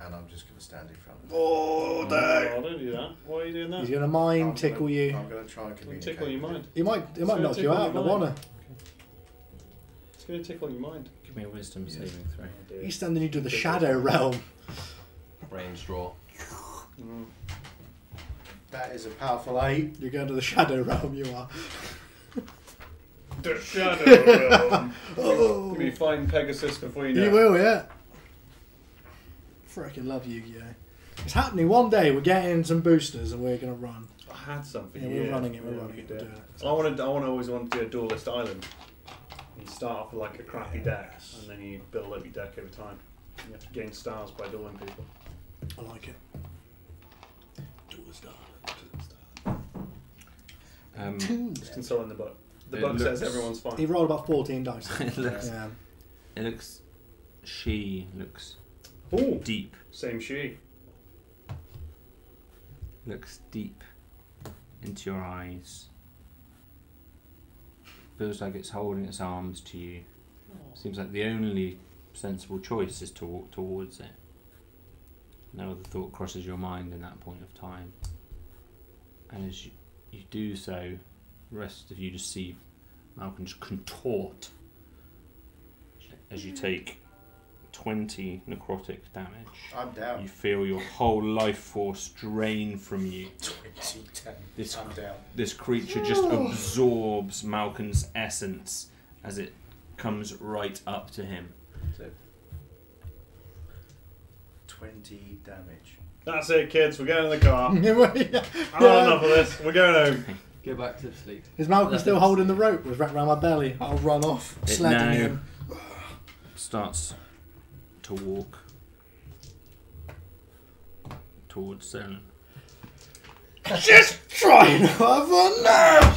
and I'm just going to stand in front of it. Oh, don't do that. Why are you doing that? He's going to mind tickle you. I'm going to try and It'll communicate. tickle your mind. It might It's gonna knock you tickle out, your I wanna. It's going to tickle your mind. Give me a wisdom saving throw. Oh, dear. He's sending you to the shadow realm. Brain straw. Mm. That is a powerful 8. You're going to the shadow realm, you are. The shadow realm. Oh. You'll be fighting Pegasus before you know. You will, yeah. Freaking love Yu-Gi-Oh! It's happening one day. We're getting some boosters and we're going to run. I had something. Yeah, we're running it. We're running it. We're doing it. I always wanted to do a duelist island. You start off with like a crappy deck, and then you build up your deck over time. You have to gain stars by dueling people. I like it. Just consulting the book. The It book says looks- everyone's fine. He rolled about 14 dice. It looks. Yeah. It looks. She looks Ooh, deep. same she. Looks deep into your eyes. Feels like it's holding its arms to you. Seems like the only sensible choice is to walk towards it. No other thought crosses your mind in that point of time. And as you do so, the rest of you just see Malcolm just contort as you take 20 necrotic damage. I'm down. You feel your whole life force drain from you. 20, This I'm down. This creature just absorbs Malcolm's essence as it comes right up to him. 20 damage. That's it, kids. We're going in the car. I've Yeah. had enough of this. We're going home. Go back to sleep. Is Malcolm still holding the rope? Was wrapped around my belly. I'll run off, It sledding now- him. Starts to walk towards Zolan. Just trying to have fun now. Go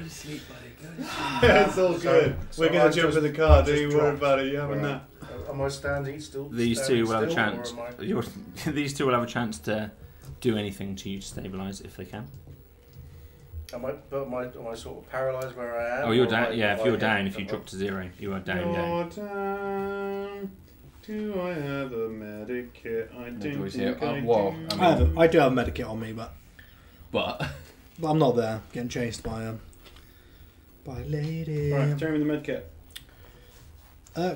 to sleep, buddy. Go to sleep. It's all good. So We're going I've to jump just- in the car. I've Don't just you worry dropped. about it. You having Right. that? Am I standing still? These two will have a standing chance. still, or am I- These two will have a chance to do anything to you to stabilise if they can. Am I sort of paralysed where I am? Oh, you're or down. am I- Yeah, if am you're I- down, if you am I- drop to 0, you are down. You're down. Do I have a medic kit? I don't do we see think it? I Well, do. I do have a medikit on me, but But I'm not there. Getting chased by a lady. Right, Jeremy the med kit.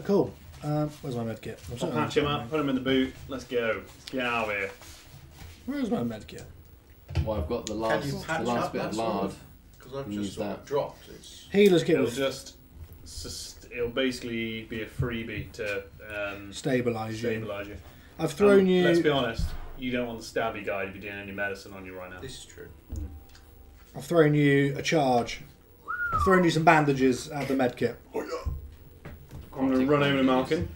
Cool. Where's my medkit? I'll patch him up, put him in the boot. Let's go. Let's get out of here. Where's my medkit? well, I've got the Can last you patch bit up of that sort lard. of? Because I've Use just sort that. of dropped. It's Healer's kit It'll will just. It'll basically be a freebie to stabilise you. stabilise you. I've thrown you. Let's be honest. You don't want the stabby guy to be doing any medicine on you right now. this is true. I've thrown you a charge. I've thrown you some bandages out of the medkit. I'm going to run over to Malkin.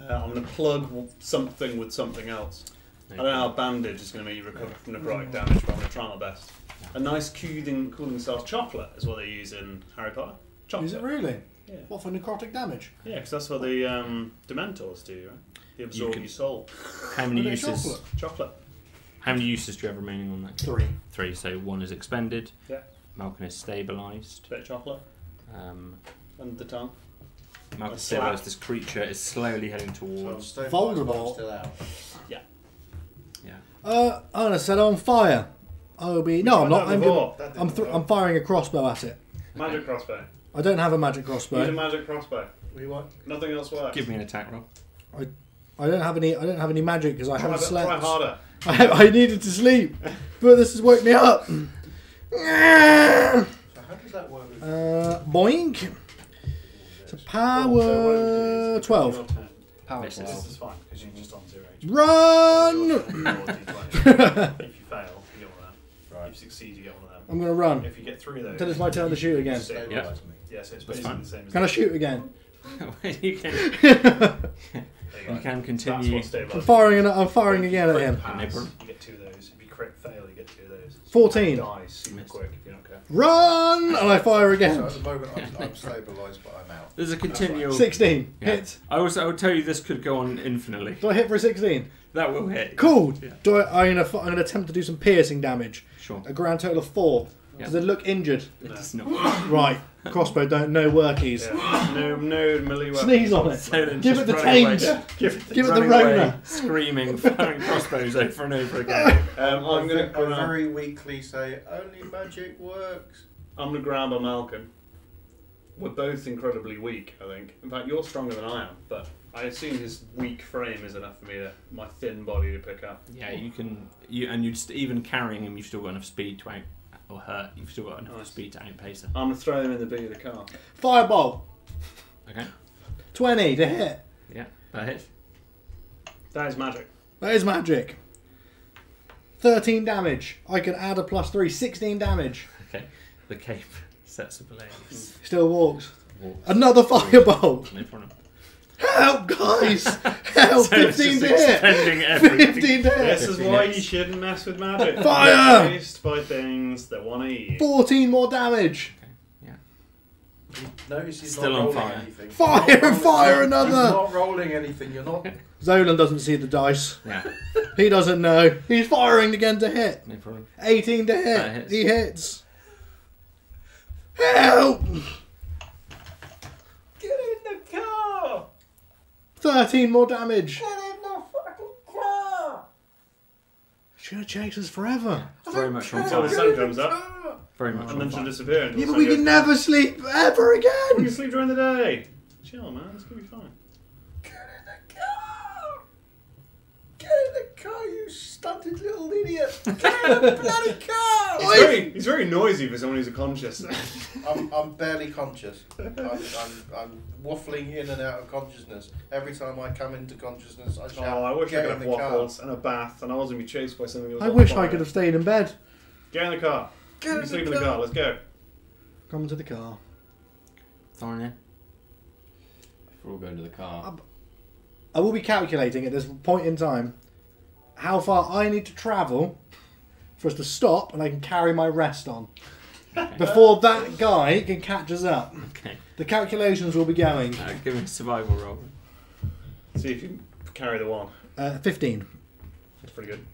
I'm going to plug something with something else. I don't know how bandage is going to make you recover from necrotic damage, but I'm going to try my best. A nice cooling cells chocolate is what they use in Harry Potter. Chocolate. Is it really? Yeah. What, for necrotic damage? Yeah, because that's what the Dementors do, right? They absorb can- your soul. How many Are they uses? chocolate? Chocolate. How many uses do you have remaining on that? 3. 3. So 1 is expended. Yeah. Malkin is stabilised. Bit of chocolate. Under the tongue. Malkin A stabilised. slap. This creature is slowly heading So I'm towards. stabilised, Vulnerable. but I'm still out. Yeah. I'm gonna set it on fire. I'll be. No, I'm not. Tried that I'm, before. That I'm, didn't work. I'm firing a crossbow at it. Magic crossbow. I don't have a magic Use a crossbow. magic crossbow. We want. Nothing else works. Give me an attack roll. I don't have any magic because I Try, haven't try slept. harder. I needed to sleep, but this has woke me up. So how does that work? With Boink. It's a So power what is it? 12. Your turn. Power This is- This 12. is fine because you're just on 0 HP. Run! Your D20. If you fail, you get one of them. If you succeed, you get one of them. I'm gonna run. If you get 3 of those, Then it's my turn to shoot again. stabilise Yeah. me. yeah, so it's That's basically fine. the same as Can I shoot again? you can. There you go. You can That's continue. what stabilises. I'm firing again at him. Pass, No problem. you get 2 of those. If you crit fail, you get 2 of those. 14. Die super Missed. quick if you don't care. Run! And I fire So again. at the moment I'm stabilised, but I'm out. There's a continual. 16. Yeah. Hit. I would tell you this could go on infinitely. Do I hit for a 16? That will hit. Cool. Yeah. I'm gonna attempt to do some piercing damage. Sure. A grand total of 4. Yeah. Does it look injured? It does not. Right. Crossbow don't know workies. Yeah. No melee weapons. Sneeze on it. So then Give just it the running away- taint. Give it Give it the running away, Rona. screaming, firing crossbows over and over again. I'm gonna I very weakly say only magic works. I'm gonna grab a Malcolm. We're both incredibly weak, I think. In fact, you're stronger than I am, but I assume his weak frame is enough for me to my thin body to pick up. Yeah, you can. Even carrying him, you've still got enough speed to out or hurt. You've still got enough Nice. speed to outpace her. I'm gonna throw him in the boot of the car. Fireball. Okay. 20 to hit. Yeah, that hits. That is magic. That is magic. 13 damage. I can add a +3. 16 damage. Okay. The cape sets ablaze. Still walks. Walks. Another fireball. No problem. Help, guys! Help! So it's 15 just to hit. expending everything. 15 to hit. This is 15 why hits. you shouldn't mess with magic. Fire! You're chased by things that want to eat. 14 more damage. Notice he's Still not on rolling fire. anything. Fire He's not and fire rolling- another. He's not rolling anything. You're not. Zolan doesn't see the dice. Yeah, He doesn't know. He's firing again to hit. no problem. 18 to That hit. hits. He hits. Help! Get in the car! 13 more damage. Get in the fucking car! She's gonna chase us forever. Very much on Until the fire. sun comes up, Very much and on then she'll fire. disappear. Until Yeah, the but sun we goes can down. never sleep ever We can again. sleep during the day. Chill, man. It's gonna be fine. Get in the car! Get in the car, you stunted little idiot! Get in the bloody car! He's very noisy for someone who's a conscious. I'm barely conscious. I'm waffling in and out of consciousness. Every time I come into consciousness, I shout, Oh, I wish I get could in have the car. waffles and a bath, and I wasn't be chased by something. That was I on wish fire. I could have stayed in bed. Get in the car. Get You in can sleep the in the car. car. Let's go. Come to the car. Thorn We're all going to the car. I will be calculating at this point in time how far I need to travel for us to stop and I can carry my rest on. before that guy can catch us up. Okay. The calculations will be going. Give me a survival roll. See if you can carry the one. 15. That's pretty good.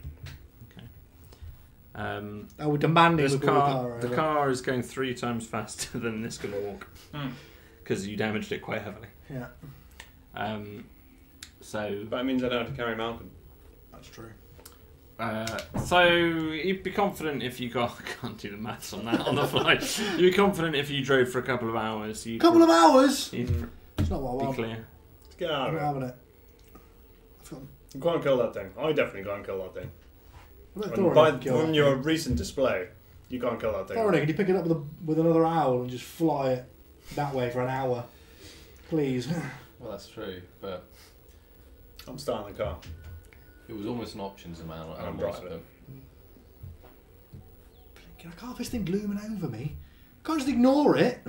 Oh, we're demanding This we pull car, the the car over. car is going 3 times faster than this can walk because you damaged it quite heavily. Yeah, So But it means I don't have to carry Malcolm. that's true. So you'd be confident if you got. I can't do the maths on that on the fly. You'd be confident if you drove for a couple of hours. You'd Couple of hours? You'd It's not what I be want. clear. Let's get out I'm of not it. having it. I've got- Go and kill that thing. I definitely go and kill that thing. I've got And Thorin kill from that your thing. recent display, you go and kill that thing. Thorin, can you pick it up with another owl and just fly it that way for an hour? Please. Well, that's true, but I'm starting the car. it was almost an option to man I'm animals. right. But I can't have this thing glooming over me. I can't just ignore it.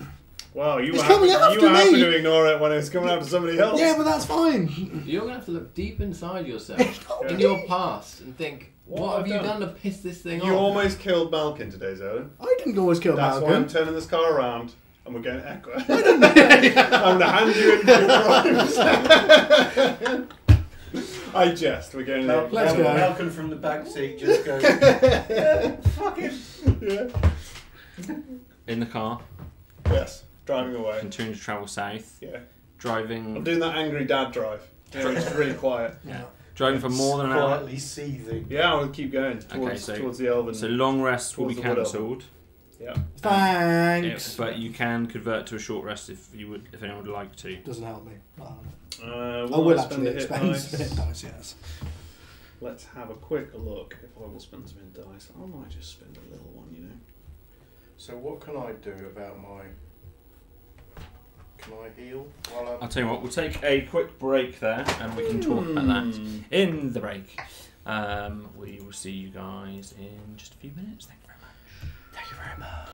Wow, you It's were coming happy, after you were happy me. to ignore it when it was coming after somebody else. Yeah, but that's fine. you're gonna have to look deep inside yourself, Yeah. in your past, and think, What what have have you I done to piss this thing You off? almost killed Malkin today, Zolan. I didn't always kill That's why I'm Malcolm. turning this car around and we're getting Echo. I'm going to hand you in for your crimes. I jest. We're getting Malcolm, Let's go. Malcolm from the back seat just goes, fuck him. Yeah. In the car, Yes. Driving away. continuing to travel south, Yeah. driving. I'm doing that angry dad drive. You know, it's really quiet. Yeah. Driving for more than an hour. Quietly seething. Yeah, I'll keep going towards, so- towards the Elven. So long rest will be Towards the wood cancelled. yeah. Thanks. But you can convert to a short rest if anyone would like to. Doesn't help me. Not having it. I Will will I spend actually a hit expend dice? hit dice, yes. Let's have a quick look if I will spend some hit dice. I might just spend a little one, you know. So what can I do about my... Can I heal while I'm... I'll tell you what, we'll take a quick break there and we can talk about that in the break. We will see you guys in just a few minutes. Thank you very much. Thank you very much.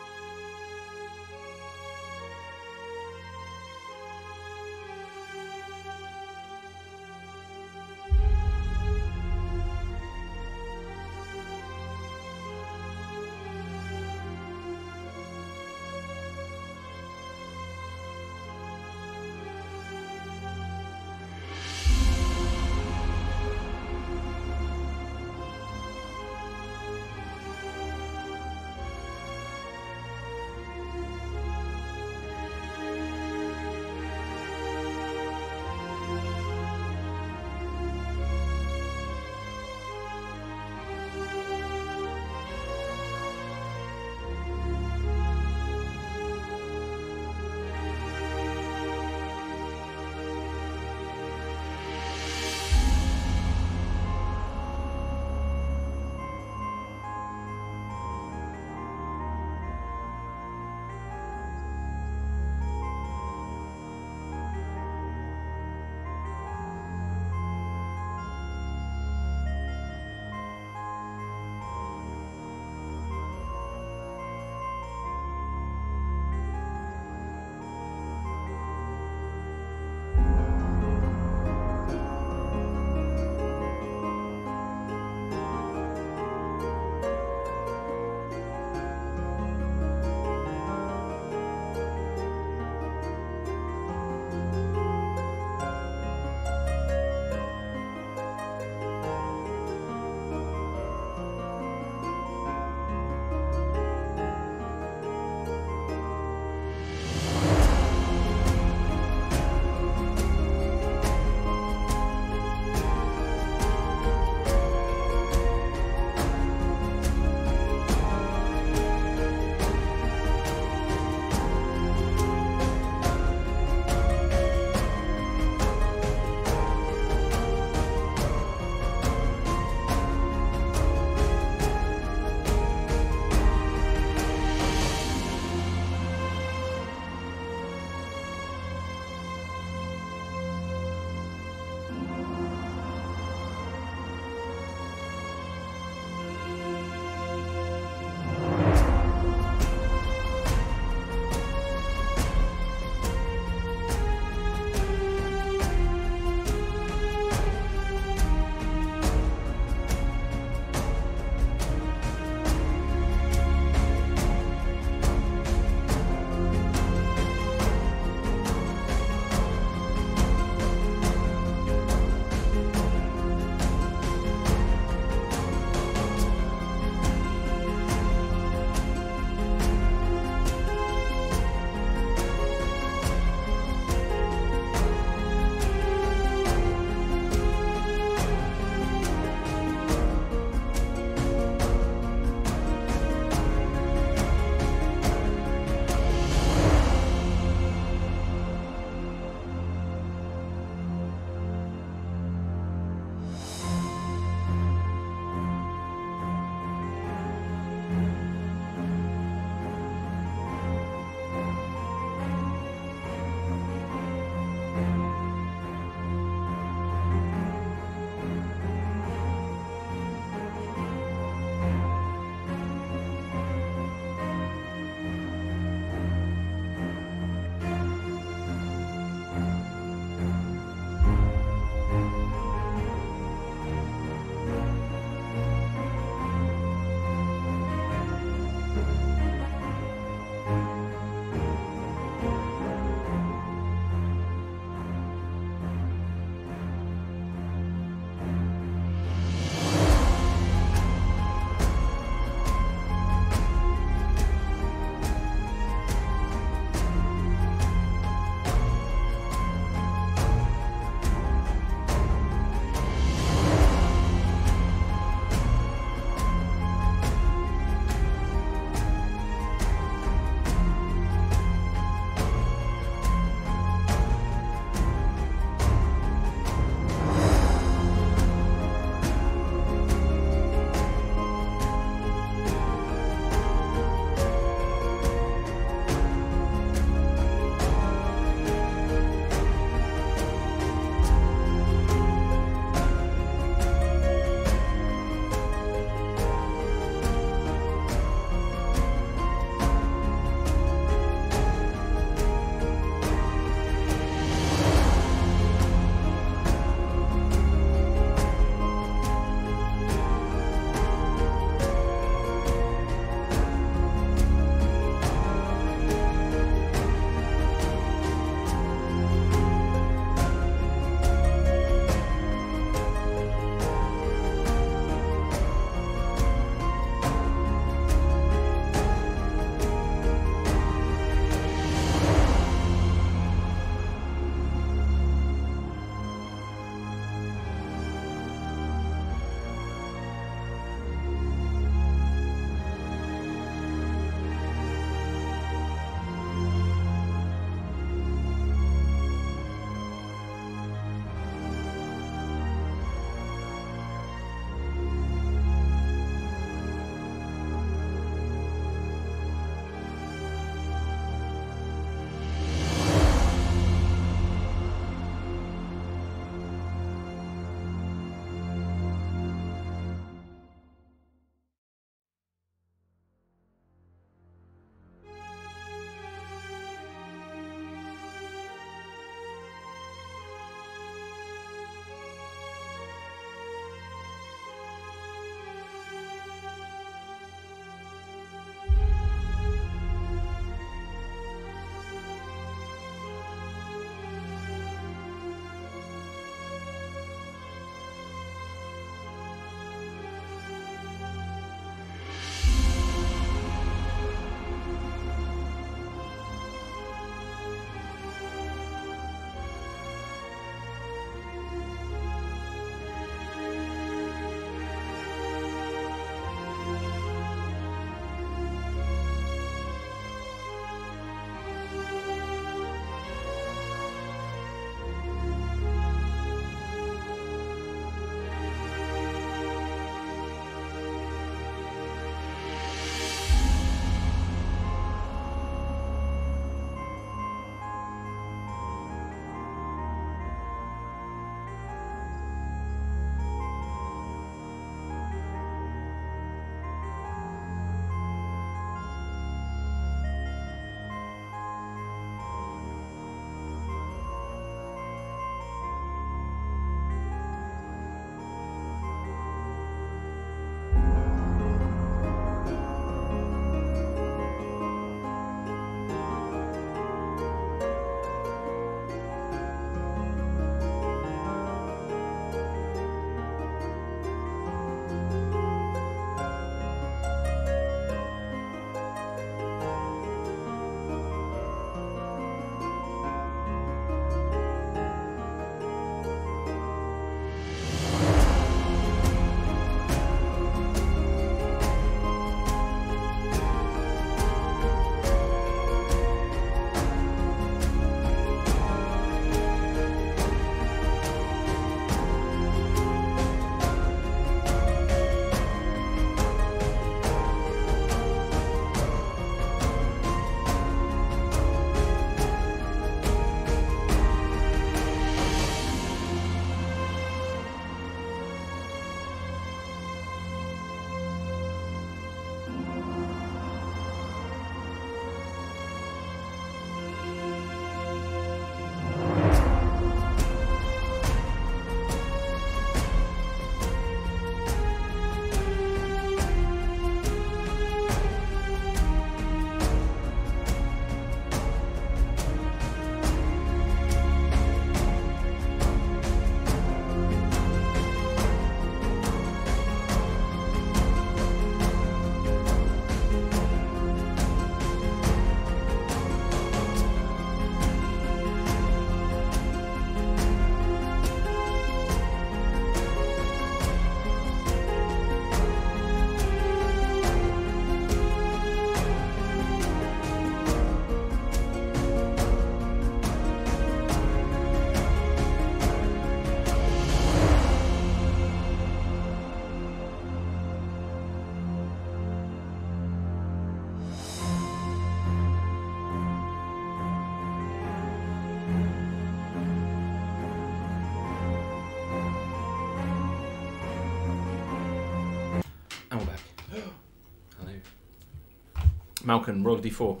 Malcolm, roll a d4.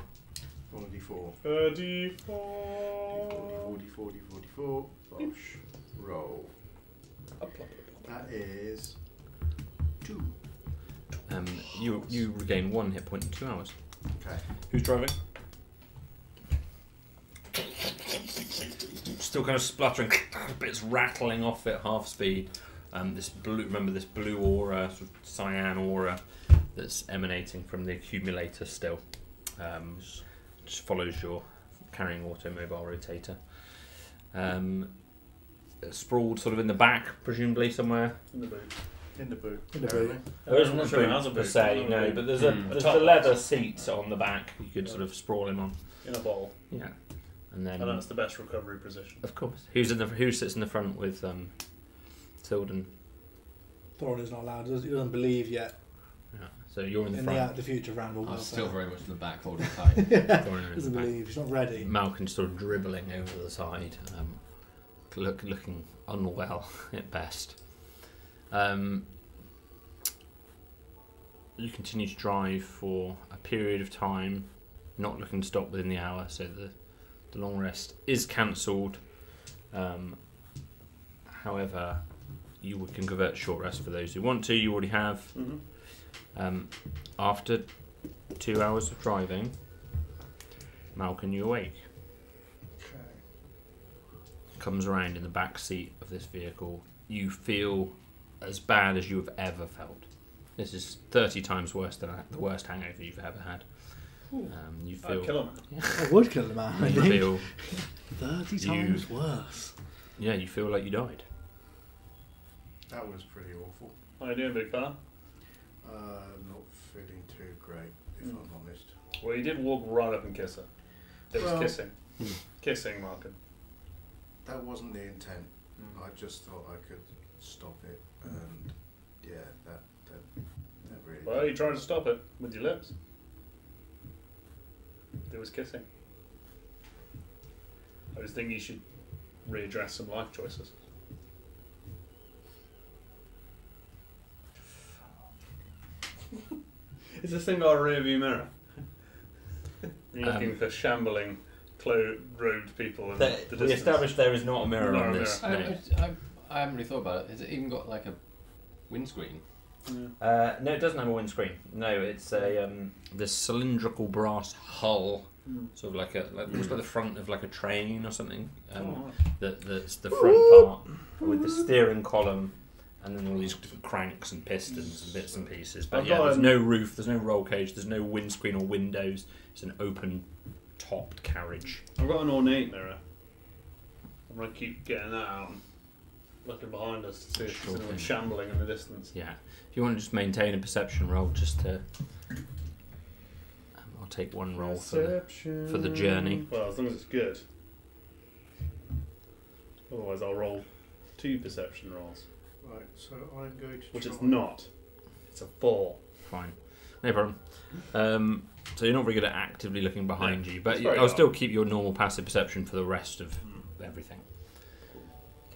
Roll a d4. D4. 44. Bosh. Roll. That is 2. You regain 1 hit point in 2 hours. Okay. Who's driving? Still kind of spluttering, bits rattling off at half speed. This blue aura, sort of cyan aura, that's emanating from the accumulator still. Just follows your carrying automobile rotator. Sprawled sort of in the back, presumably somewhere. In the boot. In the boot. In the boot. There isn't a I'm not sure it boot has a per boot. se, no, but there's top the leather seat on the back you could sort of sprawl him on. In a bottle. Yeah, and then And that's the best recovery position. of course, who sits in the front with Tilden? Thorin is not allowed. He doesn't believe yet Yeah. So you're in the in front. the future of Randall. I'm welfare. still very much in the back holding tight. Thorin in Doesn't the back. believe. He's not ready. Malcolm's sort of dribbling over the side, looking unwell at best. You continue to drive for a period of time, not looking to stop within the hour, so the long rest is cancelled. However, you can convert short rest for those who want to. You already have. Mm-hmm. After 2 hours of driving, Malcolm, you awake. Okay. Comes around in the back seat of this vehicle. You feel as bad as you have ever felt. This is 30 times worse than the worst hangover you've ever had. You I'd feel. kill him. I would kill the man. I You think. feel. 30 times worse. Yeah, you feel like you died. That was pretty awful. How you doing, big fella? Not feeling too great, if I'm honest. Well, you did walk right up and kiss her. There was Well- kissing. Kissing, Malcolm. That wasn't the intent. I just thought I could stop it, and yeah, that really. Well, you tried to stop it with your lips. There was kissing. I just think you should readdress some life choices. Is this thing got a rear view mirror? You're looking for shambling, robed people in the distance. We established there is not a mirror Not on a this. mirror. No. I haven't really thought about it. Has it even got like a windscreen? Yeah. No, it doesn't have a windscreen. No, it's a this cylindrical brass hull, sort of like almost like the front of like a train or something. That's the front part with the steering column, and then all these different cranks and pistons and bits and pieces. But I've yeah, got there's an- no roof, there's no roll cage, there's no windscreen or windows. It's an open topped carriage. I've got an ornate mirror. I'm going to keep getting that out and looking behind us to see if Sure there's anyone thing. shambling in the distance. Yeah. If you want to just maintain a perception roll, just to. I'll take one roll for the journey. Well, as long as it's good. Otherwise, I'll roll 2 perception rolls, Right, so I'm going to. which try. it's not. It's a 4. Fine, no problem. So you're not very good at actively looking behind you, but it's very I'll dark. still keep your normal passive perception for the rest of everything.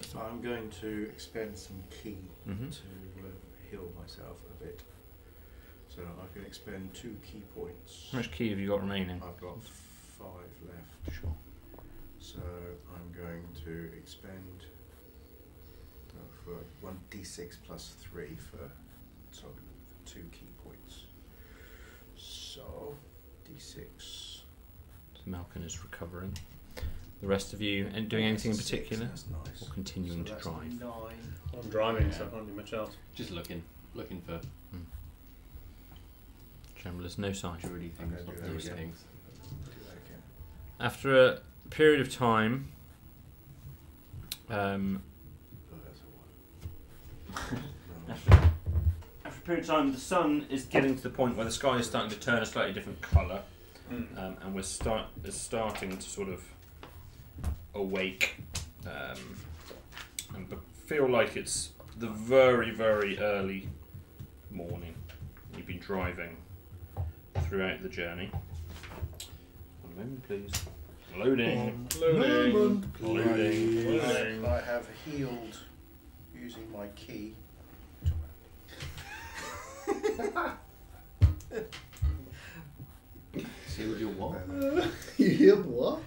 So I'm going to expend some key Mhm. to heal myself a bit. So I can expend 2 key points. How much key have you got remaining? I've got 5 left. Sure. So I'm going to expend for 1d6 plus 3 for 2 key points. So d6. So Malcolm is recovering. The rest of you, and doing anything in That's a 6, particular, That's nice. or continuing So to that's drive? 9. I'm driving, Yeah. so I can't do much else. Just looking for General, there's no sign. druidy things, Okay, not do that those again. things. Do that again. After a period of time, Oh, that's a 1. after a period of time, the sun is getting to the point where the sky is starting to turn a slightly different colour, and we're starting to sort of awake, and feel like it's the very, very early morning. You've been driving throughout the journey. 1 moment, please. Loading. Loading. Loading. I have healed using my key. Healed your what? You healed what?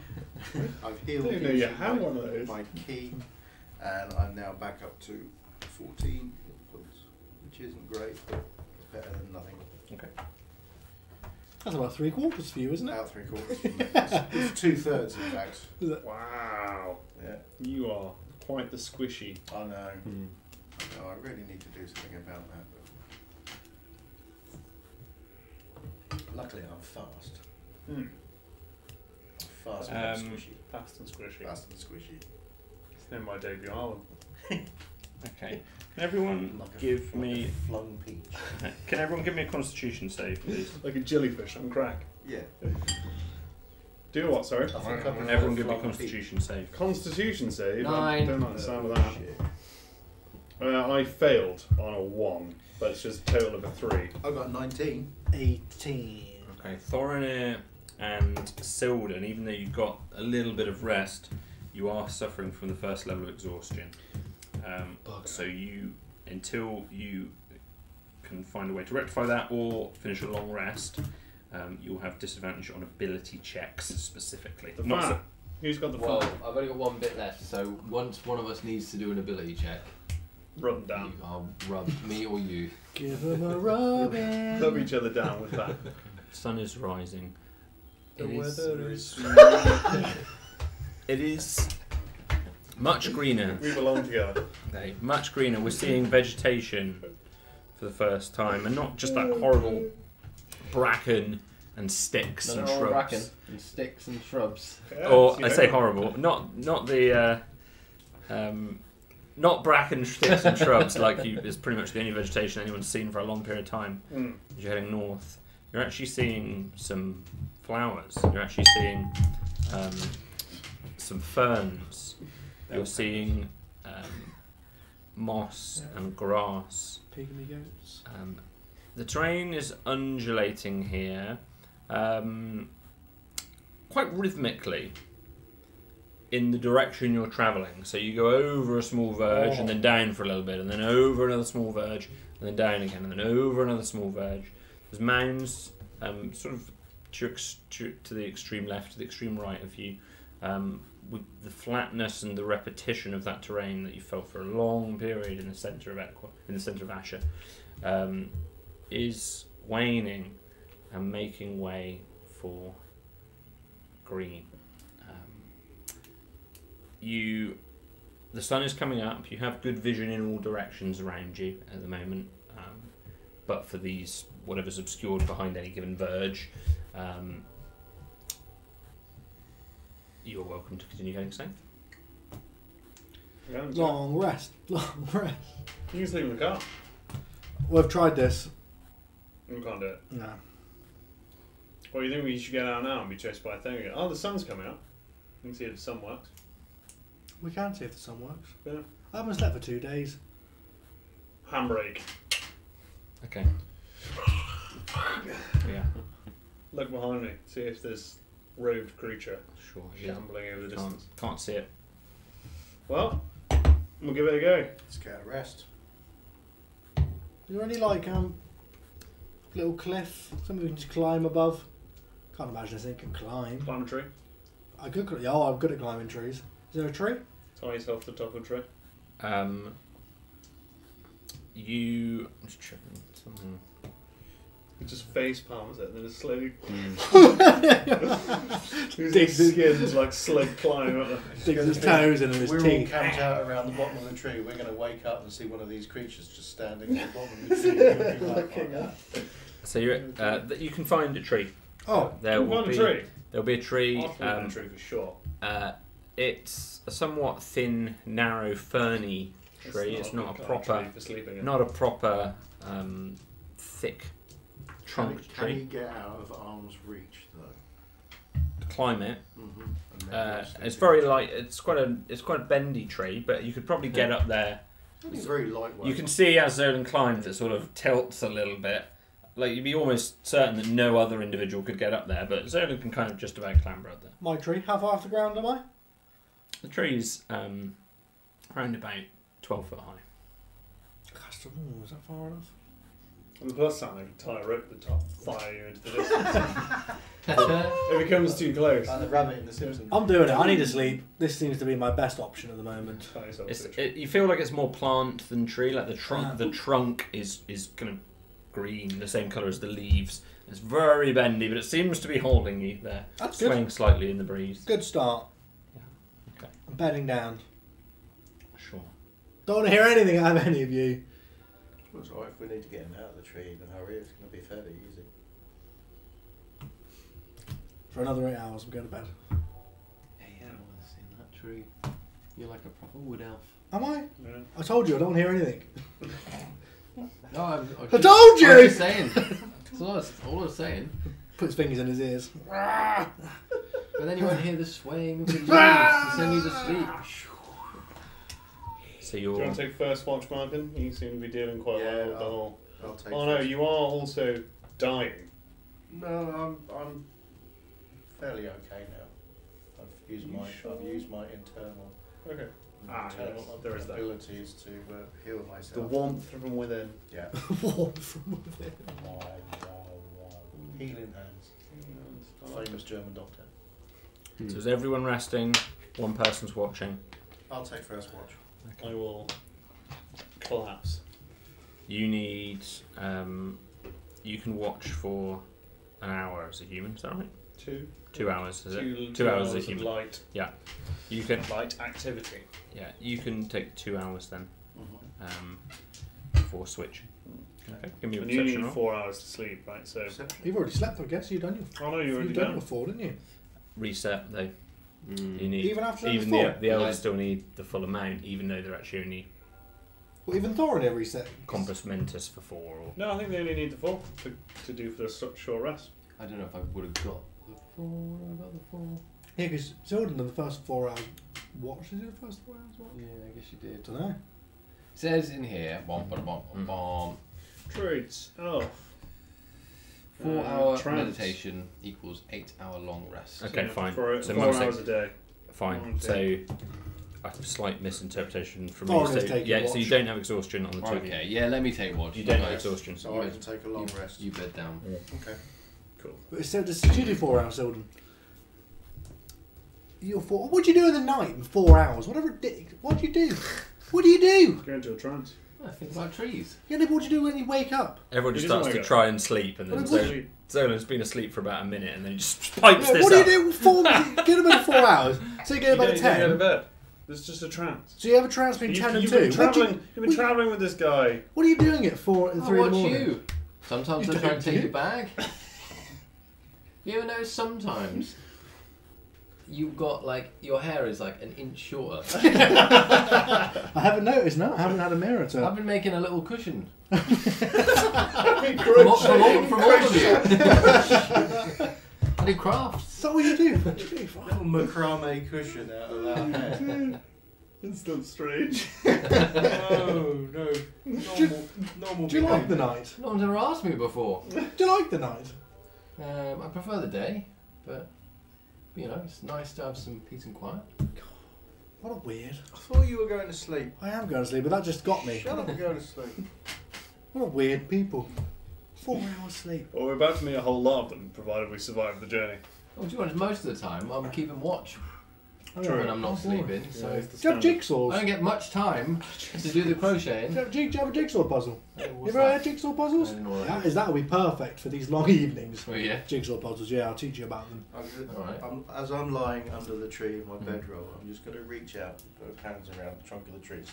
I've healed I didn't know you using had one of those. my key, and I'm now back up to 14 hit points, which isn't great, but it's better than nothing. That's about 3/4 for you, isn't it? About 3/4. It's 2/3 in fact. Wow. Yeah, You are quite the squishy. I know. I really need to do something about that. But luckily, I'm fast. I'm fast and squishy. Fast and squishy. Fast and squishy. It's in my debut album. Okay. Can everyone Like a- give like me? a flung peach. Can everyone give me a Constitution save, please? Like a jellyfish on crack. Yeah. Do what, sorry? I think I prefer Everyone give me a flung peach. Constitution save. Constitution save? 9. I don't like the sound of that. Shit. I failed on a 1, but it's just a total of a 3. I got 19. 18. Okay, Thorinir and Silden, even though you got a little bit of rest, you are suffering from the first level of exhaustion. So until you can find a way to rectify that or finish a long rest, you'll have disadvantage on ability checks specifically. The Not fan. Who's got the Well, fan? I've only got one bit left, so once one of us needs to do an ability check, Rub them down. I'll rub me or you. Give him a rubbing. Rub each other down with that. sun is rising. The It is- weather is... It is much greener. We belong together. Okay, much greener. We're seeing vegetation for the first time, and not just that horrible bracken and sticks and shrubs. bracken and sticks and shrubs. Yeah, Or you I know. say horrible, not the not bracken, sticks and shrubs like is pretty much the only vegetation anyone's seen for a long period of time. As you're heading north, you're actually seeing some flowers. You're actually seeing some ferns. You're seeing moss and grass. Pygmy goats. The terrain is undulating here, quite rhythmically, in the direction you're travelling. So you go over a small verge and then down for a little bit, and then over another small verge, and then down again, and then over another small verge. There's mounds, sort of to the extreme left, to the extreme right of you, with the flatness and the repetition of that terrain that you felt for a long period in the centre of Asher, is waning and making way for green. The sun is coming up. You have good vision in all directions around you at the moment, but for these whatever's obscured behind any given verge, you're welcome to continue heading south. Yeah, Long rest. Long rest. you can sleep in the car. We've tried this. We can't do it. No. Or you think we should get out now and be chased by a thing again? Oh, the sun's coming up. You can see if the sun works. We can see if the sun works. Yeah. I haven't slept for 2 days. Handbrake. Okay. Yeah. Look behind me. See if there's robed creature Sure. shambling over the distance. Can't see it. Well, we'll give it a go. Let's get a rest. Is there any like little cliff, something we can just climb above? Can't imagine this thing can climb. Climb a tree. I'm good at climbing trees. Is there a tree? Tie yourself to the top of a tree. You just checking something. You just face palms it and then just slowly Digs his- skins like slug climb up. Digs his toes in his We're all teeth. camped out around the bottom of the tree. We're going to wake up and see one of these creatures just standing at the bottom of the tree. Looking like, So you can find a tree. Oh, There will Find a be tree. there'll be a tree. I'll find a tree for sure. It's a somewhat thin, narrow, ferny tree. It's not a good proper, tree for sleeping in. not a proper thick Can trunk you tree. get out of arm's reach though? To climb it, Mm-hmm. it's very light. It's quite a bendy tree, but you could probably get up there. It's very lightweight. You can see as Zolan climbs, it sort of tilts a little bit. Like you'd be almost certain that no other individual could get up there, but Zolan can kind of just about clamber up there. my tree. How far off the ground am I? The tree's around about 12 foot high. Gosh, is that far enough? On the plus side, I can tie a rope at the top, fire you into the distance. If it comes too close, Like the rabbit in the Simpsons. I'm doing it. I need to sleep. This seems to be my best option at the moment. tie yourself to a tree. You feel like it's more plant than tree. Like the trunk is kind of green, the same colour as the leaves. It's very bendy, but it seems to be holding you there, That's swaying good. slightly in the breeze. Good start. Yeah. Okay. I'm bedding down. Sure. Don't want to hear anything out of any of you. It's alright if we need to get him out of the tree in a hurry. It's going to be fairly easy. For another 8 hours, I'm going to bed. Hey, I don't want to see that tree. You're like a proper wood elf. Am I? Yeah. I told you I don't want to hear anything. No, I I told you! I'm just saying. That's all I was saying. Put his fingers in his ears. But then you won't hear the swaying of the leaves to send you to sleep. So Do you you're. want to take first watch, Martin? You seem to be dealing quite well with the whole. I'll take Oh no, first. you are also dying. No, I'm fairly okay now. I've used my internal Okay. Ah, internal yes, there is that. abilities to heal The myself. warmth from within. Yeah. Warm from within. Healing hands. Famous German doctor. So is everyone resting? One person's watching. I'll take first watch. I will collapse. You need. You can watch for an hour as a human. Is that right? 2 hours. Is it? 2 hours as a of human. light. You can. Light activity. Yeah. You can take 2 hours then. Mm-hmm. For switching. Okay. Give me a And you perception need roll. 4 hours to sleep, right? So. You've already slept, I guess. You've done your. Oh no, you're already You've done down. your 4, didn't you? Reset though. Mm. You need. Even after Even the 4. the elves still need the full amount, even though they're actually only Well, even Thorin every set. Compass Mentis for 4. Or No, I think they only need the 4 to do for the short rest. I don't know if I would have got the 4. Would I have got the 4? Yeah, because Zildon did the first 4 hours. What did you do the first 4 hours? What? Yeah, I guess you did. I don't know. It says in here, bomb. Trades. Oh. 4 hour trance. meditation equals 8 hour long rest. Okay, Yeah, fine. For So 4 must hours a day. fine. Okay. So a slight misinterpretation from Thorin you. is So, taking yeah, so you watch. don't have exhaustion on the two of you. Okay, yeah, let me take watch. You don't have guys. exhaustion. So I can take a long rest. You bed down. Okay. Cool. But it said, did you do 4 hours, Zildon? You're 4. What do you do in the night in 4 hours? What a ridiculous. What do you do? What do you do? Go into a trance. I think about trees. Yeah, what do you do when you wake up? Everyone He just doesn't starts to wake up. try and sleep, and then What do Zolan's been asleep for about a minute, and then he just pipes Yeah, this what do you up. do? 4, get to bed in 4 hours. So you get to bed at You don't go to 10. bed. It's just a trance. So you have a trance between 10 and You've 2. been What do travelling. You've been travelling with this guy. What are you doing at 4 and 3 in the watch morning? you. Sometimes You I try don't and take do? a bag. You ever know sometimes you've got like your hair is like an inch shorter. I haven't noticed, no. I haven't had a mirror to. I've been making a little cushion From from all of you. I do crafts. Is that what you do? What do you do? Little macrame cushion out of that hair. It's still strange. No. Normal. Do you like the night? No one's ever asked me before. Do you like the night? I prefer the day, but you know, it's nice to have some peace and quiet. What a weird. I thought you were going to sleep. I am going to sleep, but that just got me. Shut up and go to sleep. What a weird people. 4 hours sleep. Well, we're about to meet a whole lot of them, provided we survive the journey. Well, to be honest, most of the time I'm keeping watch True. when I'm not sleeping, so it's the Do you have standard. jigsaws? I don't get much time to do the crocheting. Do you have a jigsaw puzzle? Hey, You what's ever that? had jigsaw puzzles? I don't know what that is. That would be perfect for these long evenings. Oh yeah. Jigsaw puzzles, yeah, I'll teach you about them. Alright. As I'm lying under the tree in my bedroll, I'm just going to reach out and put hands around the trunk of the tree.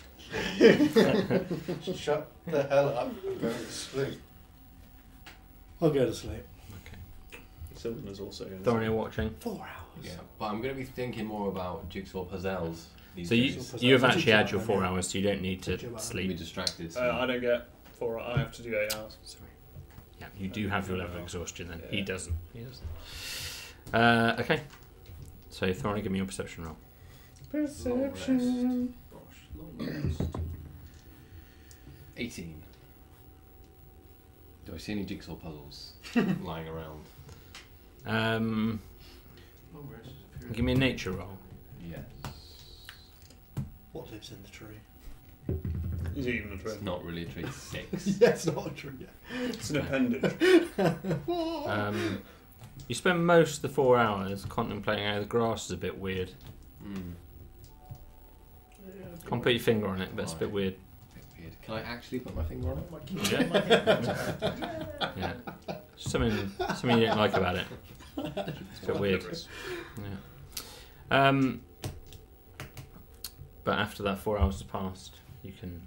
Shut the hell up and go to sleep. I'll go to sleep. Sylvan is also in. Thorin, you're watching. 4 hours. Yeah, but I'm going to be thinking more about jigsaw puzzles. These So days. you have I'll actually teach you had your about 4 them, yeah. hours, so you don't need Teach you to about Be sleep. distracted. I don't get 4. I have to do 8 hours. Sorry. Yeah, you do have your level of exhaustion then. He Yeah. doesn't. Okay. So Thorin, give me your perception roll. Perception. Gosh, long rest. 18. Do I see any jigsaw puzzles lying around? Long rest is a period. Give me a nature roll. Yes. What lives in the tree? Is it even a It's tree? not really a tree. 6. Yeah, it's not a tree. It's an appendage. You spend most of the 4 hours contemplating how the grass is a bit weird. Can't put your finger on it, but it's a bit weird. Weird. Can I actually put my finger on it? Yeah. Something you don't like about it. It's a bit weird. Yeah. But after that 4 hours has passed, you can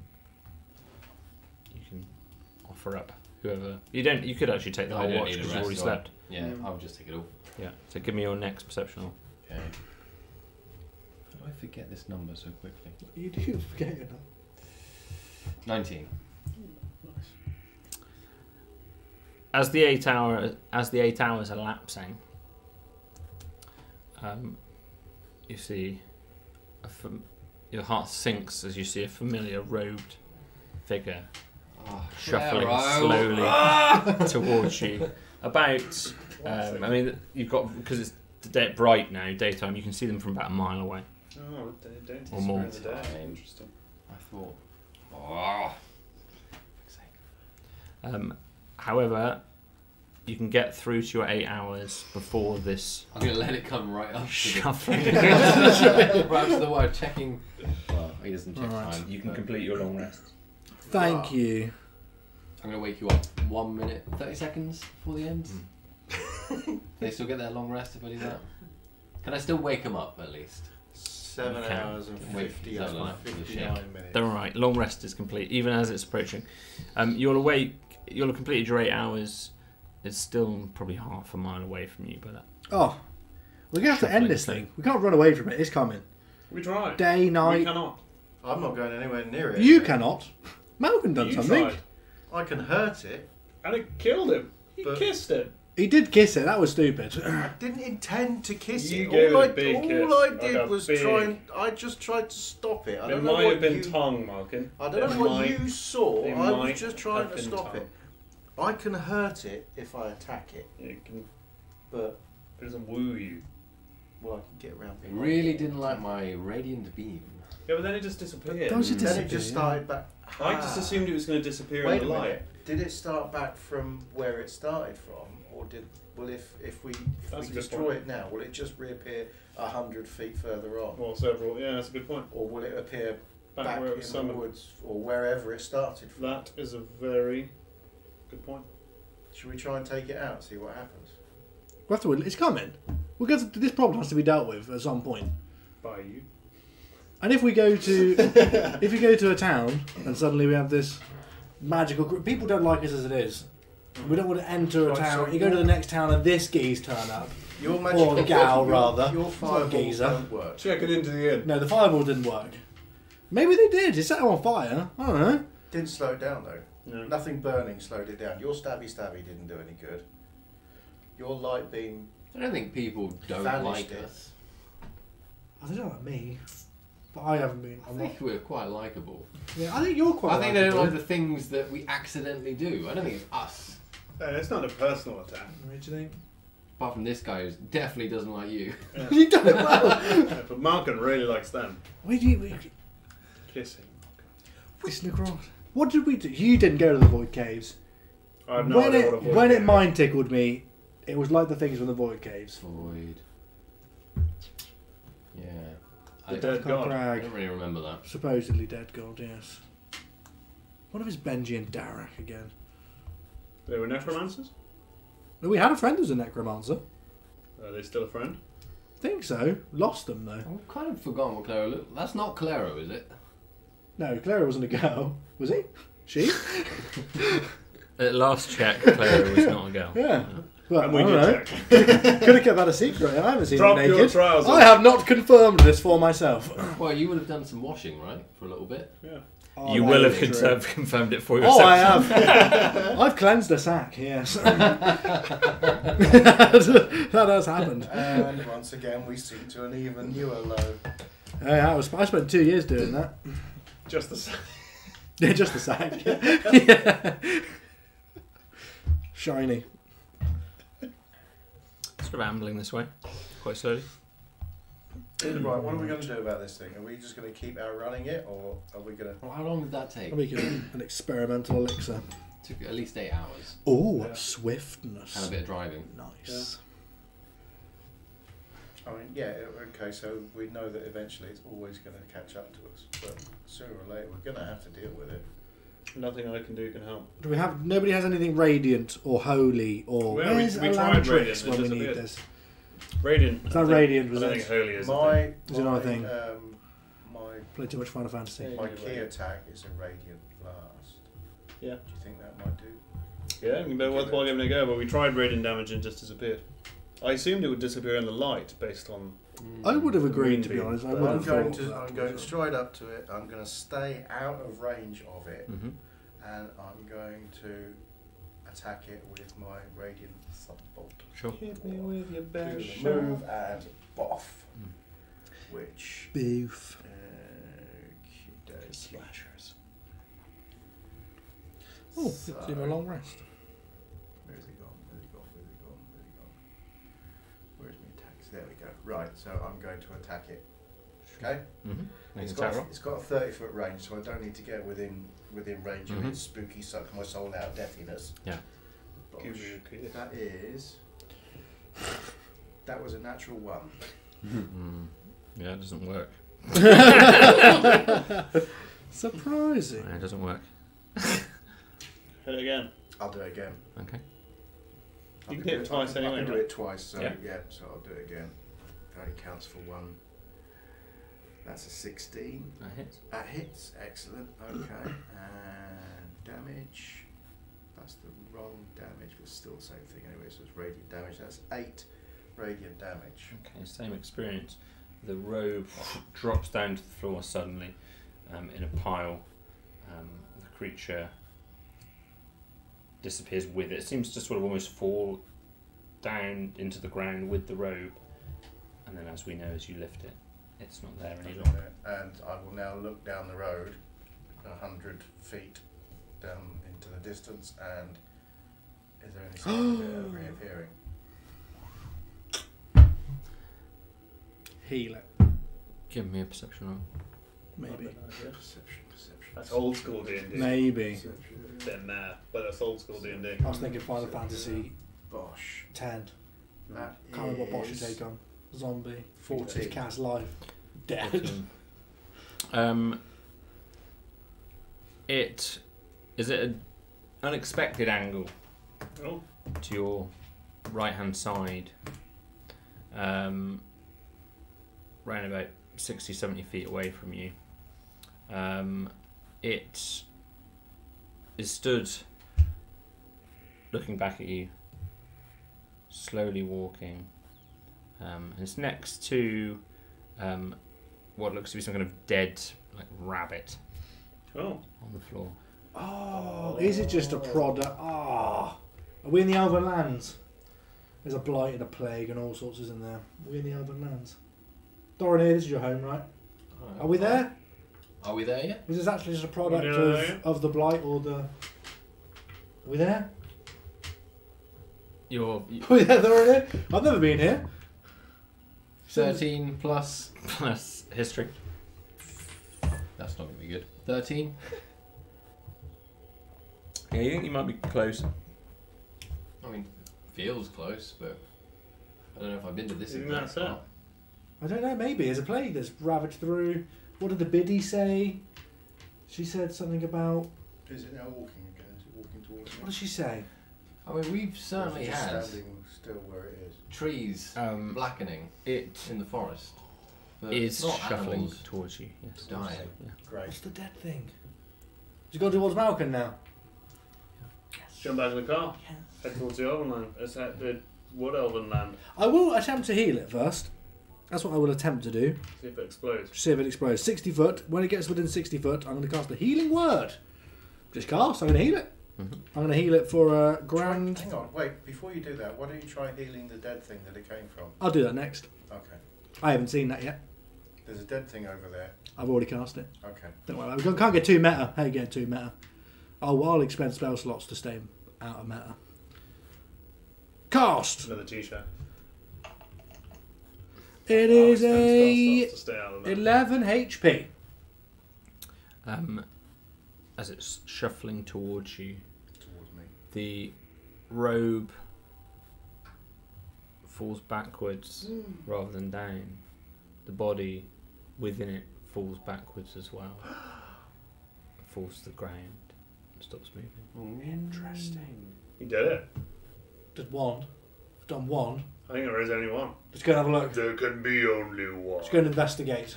offer up whoever you don't. You could actually take the I whole don't watch need a because you've already rest, do I? slept. Yeah, I'll just take it all. Yeah. So give me your next perception roll. Okay. How do I forget this number so quickly? You do forget your number. 19. As the 8 hours are lapsing, you see your heart sinks as you see a familiar robed figure shuffling slowly towards you. About, I mean, you've got, because it's bright now, daytime. You can see them from about a mile away. Oh, they don't Or more. the day. Interesting. I thought. Oh. However, you can get through to your 8 hours before this I'm going to let it come right up to shuffling. the, right up to the wire, checking. Well, he doesn't check Alright. time. You can complete your long rest. Thank you. I'm going to wake you up 1 minute, 30 seconds before the end. They still get their long rest if I do that? Can I still wake them up at least? 7 Okay. hours and Wait, 50, is that enough for the 59 minutes. They're alright. Long rest is complete, even as it's approaching. You'll awake. You'll have completed your 8 hours. It's still probably half a mile away from you, but Oh, we're gonna have to end this thing. We can't run away from it. It's coming. We tried. Day, We night. cannot. I'm not going anywhere near it. You cannot. Malcolm done You something. tried. I can hurt it. And it killed him. He But- kissed him. He did kiss it. That was stupid. I didn't intend to kiss You it. gave All it a big kiss. all I Like did a was big- try and I just tried to stop it. I It don't know might what have been you, tongue, Malkin. I don't know what you saw. it I might was just trying have to been stop tongue. it. I can hurt it if I attack it, It can. but It doesn't woo you. well, I can get around. I really didn't like my radiant beam. Yeah, but then it just disappeared. Don't you Then disappear? it just started back. I just assumed it was going to disappear Wait in a the light. minute. Did it start back from where it started from, or did? Well, if we That's a good destroy point. it now, will it just reappear 100 feet further on, Well, several. Yeah, that's a good point. or will it appear back Where it in was the summoned. woods or wherever it started from? That is a very good point. Should we try and take it out, see what happens? We have to. It's coming. Because this problem has to be dealt with at some point. By you. And if we go to if we go to a town and suddenly we have this magical people don't like us as it is. We don't want to enter a Right, town. so You go to the next town and this geese turn up. Your magical gal, your, rather. Your It's not a fireballs geezer. don't work. Check it into the inn. No, the fireball didn't work. Maybe they did. It set them on fire. I don't know. Didn't slow it down though. No. Nothing burning slowed it down. Your stabby didn't do any good. Your light beam. I don't think people don't Vanished like it. us. I don't know about me, but I haven't been. I I'm not, think we're quite likable. yeah, I think you're quite. I think they don't likeable. like the things that we accidentally do. I don't think it's us. It's not a personal attack. What do you think? Apart from this guy who definitely doesn't like you. You done it well. Yeah, but Malkin really likes them. Where do you? Kissing. Listen across. What did we do? You didn't go to the void caves. I have no when idea it what a void when cave it is. mind tickled me, it was like the things from the void caves. Void. Yeah. The I dead god. I Crag, don't really remember that. supposedly dead god. Yes. What if it's Benji and Darak again? They were necromancers? No, we had a friend who's a necromancer. Are they still a friend? Think so. Lost them though. I've kind of forgotten what Claro looked. That's not Claro, is it? No, Clara wasn't a girl. Was he? She? At last check, Clara was not a girl. Yeah. But And I we don't know. did check. Could have kept that a secret. I haven't seen Drop him your naked. trousers. I have not confirmed this for myself. Well, you would have done some washing, right? For a little bit. Yeah. Oh, You that will is have true. confirmed it for Oh, yourself. I have. I've cleansed a sack, yes. that has happened. And once again, we sink to an even newer low. I spent 2 years doing that. Just the same. Yeah, just the sack. Yeah. Shiny. Sort of ambling this way, quite slowly. Right, what are we going to do about this thing? Are we just going to keep outrunning it, or are we going to... Well, how long did that take? We can an experimental elixir. Took at least 8 hours. Oh, Yeah. swiftness. And a bit of driving. Nice. I mean, yeah, okay, so we know that eventually it's always going to catch up to us, but sooner or later we're going to have to deal with it. Nothing I can do can help. Do we have? Nobody has anything radiant or holy or Well, where's we tried Elandrix radiant, it when we need disappeared. this? Radiant. It's not radiant, was I don't it? think holy is. My, Is it not a thing? My Play too much Final Fantasy. Yeah. my key attack is a radiant blast. Yeah. Do you think that might do? Yeah, but worthwhile giving it a go. But we tried radiant damage and it just disappeared. I assumed it would disappear in the light based on. I would have agreed, to be Moonbeam. honest. I But would I'm have going thought to that I'm was going it. straight up to it. I'm going to stay out of range of it, Mm-hmm. and I'm going to attack it with my radiant thunderbolt. Sure. Hit me with your Do best the shot. move and boff, which Beef. slashers. Oh, it's been a long rest. Where's he gone? Where's he gone? Where's he gone? Where's he gone? Where's my attacks? There we go. Right, so I'm going to attack it. Okay. Mm-hmm. It's got a 30-foot range, so I don't need to get within range of Mhm. its spooky suck my soul out deathiness. Yeah. Give me Bosh. a kiss. That was a natural 1. Yeah, it doesn't work. Surprising. Yeah, it doesn't work. Hit it again. I'll do it again. Okay. I You can do hit it twice I can anyway, do right? it twice, so Yeah. yeah, so I'll do it again. It only counts for 1. That's a 16. That hits. That hits, excellent, okay. And damage. That's the wrong damage, but still the same thing anyway, so it's radiant damage. That's 8 radiant damage. Okay, same experience. The robe drops down to the floor suddenly in a pile. The creature disappears with it. It seems to sort of almost fall down into the ground with the robe. And then, as we know, as you lift it, it's not there any longer. And I will now look down the road 100 feet down into the distance, and is there any sign of it reappearing? Heal it. Give me a perception roll. Maybe. Perception. That's old school D&D. Maybe. Bit mad, but that's old school D&D. I was thinking Final Fantasy Bosh. 10. That Can't remember what boss you is take on. Zombie. 14. Just cast life. Dead. 14. It is it an unexpected angle Oh, to your right hand side, round about 60-70 feet away from you. It is stood looking back at you, slowly walking, and it's next to what looks to be some kind of dead rabbit oh. on the floor. Oh, is it just a product? Ah. Are we in the Elven Lands? There's a blight and a plague and all sorts is in there. Are we in the Elven Lands? Doran, this is your home, right? Are we there? Are we there yet? Is this actually just a product We don't know. of the blight or the... Are we there? You're Are we there, Doran? I've never been here. 13 plus. plus history. That's not going to be good. 13. Yeah, you think you might be close? I mean, feels close, but I don't know if I've been to this You think exact that's it? spot. I don't know, maybe. There's a plague that's ravaged through. What did the biddy say? She said something about... Is it now walking again? Is it walking towards me? What did she say? I mean, we've certainly Or is it just had standing still where it is. trees blackening It in the forest. But is not shuffling animals towards you. Yes. dying. Yeah. Great. What's the dead thing? She's gone towards Malkin now. Jump back in the car. Head towards the Elven Land. It's at the Wood Elven Land. I will attempt to heal it first. That's what I will attempt to do. See if it explodes. See if it explodes. 60 foot. When it gets within 60 foot, I'm going to cast the healing word. Just cast. I'm going to heal it. Mhm. I'm going to heal it for a grand... Hang on, wait, before you do that, why don't you try healing the dead thing that it came from? I'll do that next. Okay. I haven't seen that yet. There's a dead thing over there. I've already cast it. Okay. Don't worry. We can't get too meta. How you get too meta? I'll expend spell slots to stay out of meta. Cast! Another t-shirt. It is Alex a starts to stay out of that. 11 HP. As it's shuffling towards you, Towards me. the robe falls backwards rather than down. The body within it falls backwards as well. Falls to the ground and stops moving. Interesting. You did it. Did one. I've done one. I think there is only one. Let's go and have a look. There can be only one. Let's go and investigate.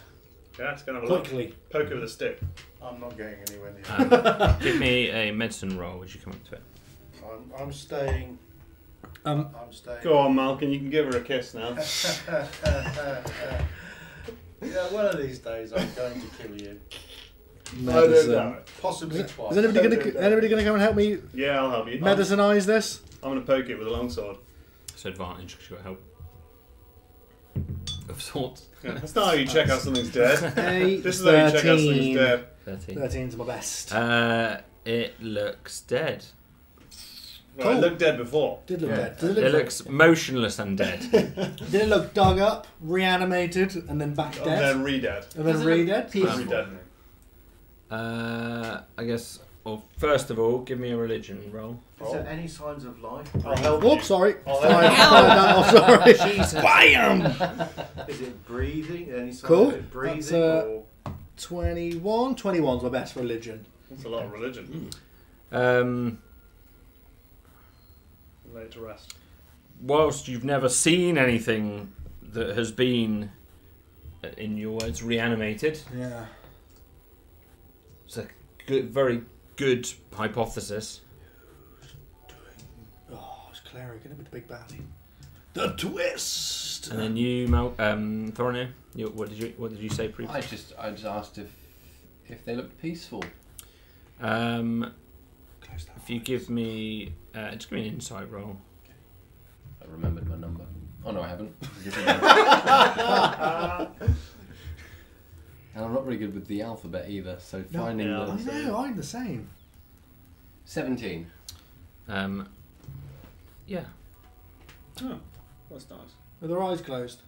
Yeah, let's go and have a look. Quickly. Poke it with a stick. I'm not getting anywhere near. Give me a medicine roll. Would you come up to it? I'm staying. I'm staying. Go on, Malcolm. You can give her a kiss now. Yeah, one of these days I'm going to kill you. I don't know. Possibly twice. Is anybody going to come and help me Yeah, I'll help you. medicinise this? I'm going to poke it with a longsword. It's advantage because you've got help. Of sorts. Yeah, that's not how you check out something's dead. 8, This is how you check out something's dead. 13. 13's my best. It looks dead. Well, Cool. it looked dead before. Did look Yeah. dead. Did It it look, looks motionless and dead. did it look dug up, reanimated, and then back And dead? then re-dead. And then re-dead? Re-dead. I guess. Well, first of all, give me a religion roll. Is there any signs of life? I'll help Oh, you. sorry. I'll Sorry. help Oh, sorry. Bam! Is it breathing? Any signs Cool. of it breathing? That's, or 21. 21's my best religion. That's a lot of religion. Lay it to rest. Whilst you've never seen anything that has been, in your words, reanimated, Yeah. it's a good, very good hypothesis. Oh, it's Clary going to be the big baddie. The twist! And then you, Thornir, what did you say previously? I just asked if they looked peaceful. If you give me, just give me an insight roll. I remembered my number. Oh no, I haven't. And I'm not very good with the alphabet either, so No, finding yeah, the I know, I'm the same. 17. Yeah, Oh, that's nice. Are their eyes closed?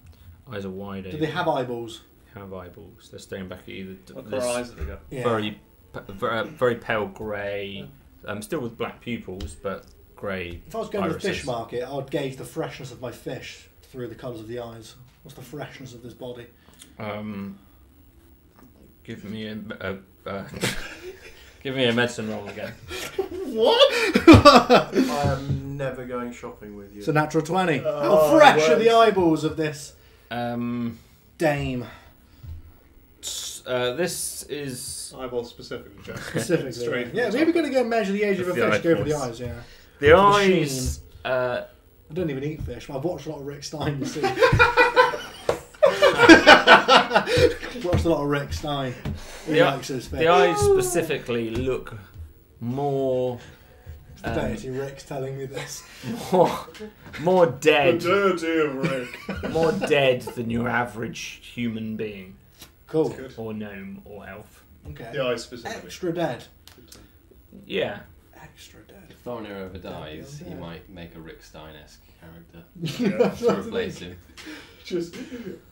eyes are wide. Do they have eyeballs? have eyeballs? They're staring back at you. What There's colour eyes have they got? Yeah. very pale grey. Still with black pupils, but grey. If I was going to the irises. fish market, I would gauge the freshness of my fish through the colours of the eyes. What's the freshness of this body? Give me a give me a medicine roll again. I am never going shopping with you. It's a natural 20. How Oh, fresh are works. the eyeballs of this Dame. This is Eyeball specifically, Jack. specifically? Straight from Yeah, the maybe we're top. going to go measure the age of a The fish. Go for the eyeballs. eyes, yeah. the the eyes. I don't even eat fish, but I've watched a lot of Rick Stein, you see. Watched a lot of Rick Stein. He likes his fish. The eyes specifically look more Dirty Rick's telling me this. more The dead, dirty of Rick. more dead than your average human being, Cool. Good. or gnome, or elf. Okay. The eyes specifically. Extra dead. Yeah. Extra dead. If Thornir ever dies, Yeah. he might make a Rick Stein-esque character Yeah. to replace him. Just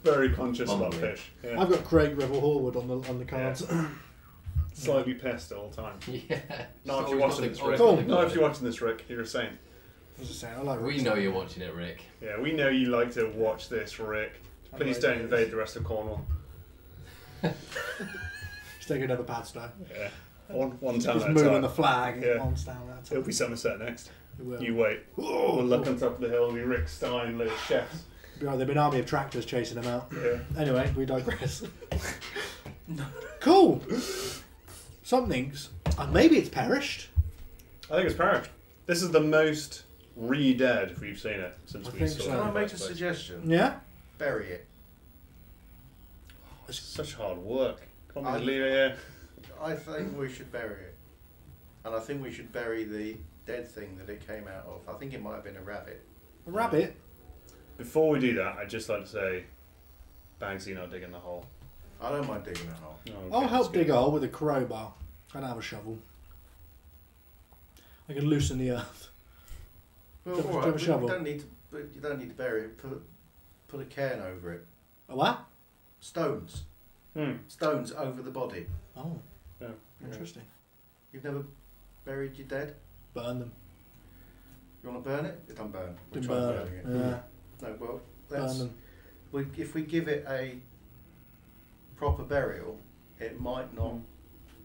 very conscious about Hungry. fish. Yeah. I've got Craig Revel Horwood on the cards. Slightly pissed all the time. Yeah. Not if Always you're got watching the- this, always Rick. got the Not if good. you're watching this, Rick. You're a saint. I was just saying, I like Rick We Stein. know you're watching it, Rick. Yeah, we know you like to watch this, Rick. Please don't invade the rest of Cornwall. Just take another pad stone. Yeah. One time Just at a moving time. the flag. Yeah. One down at a time. It'll be Somerset next. It will. You wait. We'll look on top of the hill. It'll be Rick Stein, little chefs. There'll be an army of tractors chasing him out. Yeah. Anyway, we digress. Cool. Something's. Maybe it's perished. I think it's perished. This is the most re-dead we've seen it since I we think saw so. it. Can in I the make a first place. suggestion? Yeah? Bury it. It's such hard work. Can't we I- just leave it here? I think we should bury it. And I think we should bury the dead thing that it came out of. I think it might have been a rabbit. A rabbit? Before we do that, I'd just like to say, Bagsy not digging the hole. I don't mind digging a hole. Oh, okay, I'll that's help good. dig a hole with a crowbar. I don't have a shovel. I can loosen the earth. Well, Do you all have a right, shovel? you don't need to bury it. Put a cairn over it. A what? Stones. Stones over the body. Oh, Yeah. interesting. You've never buried your dead? Burn them. You want to burn it? It don't burn. We'll Didn't try burn. burning it. Yeah. No, well, Burn let's, them. if we give it a proper burial, it might not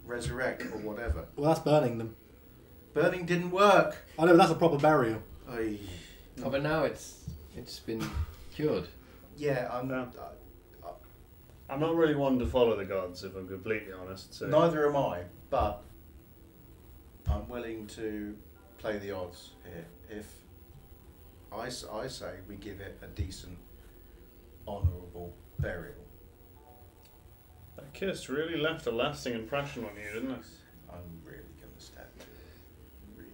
resurrect or whatever. Well, that's burning them. Burning didn't work. I know, but that's a proper burial. Oy. Oh, but now it's been cured. Yeah, I'm not really one to follow the gods, if I'm completely honest. So. neither am I, but I'm willing to play the odds here. If I say we give it a decent, honourable burial, That kiss really left a lasting impression on you, didn't it? I'm really going to stab you.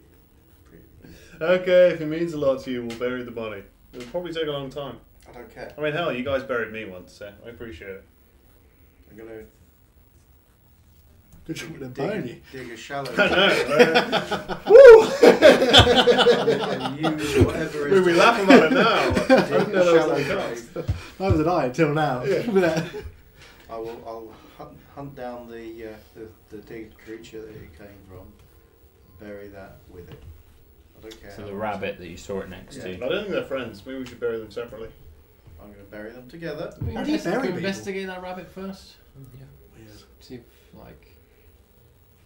Really. Okay, if it means a lot to you, we'll bury the body. It'll probably take a long time. I don't care. I mean, hell, you guys buried me once, so I appreciate it. I'm going to Good job with the burn you. dig a shallow I and use whatever is We laugh about it now. I dig didn't a know that shallow was the gods. grave. Neither did I until now. Yeah. Look at that. I'll hunt down the dead creature that it came from, bury that with it. I don't care. So how the much- rabbit that you saw it next Yeah. to. I don't think they're friends. Maybe we should bury them separately. I'm going to bury them together. How do you bury people? Investigate that rabbit first. Yeah. Weird. See if, like,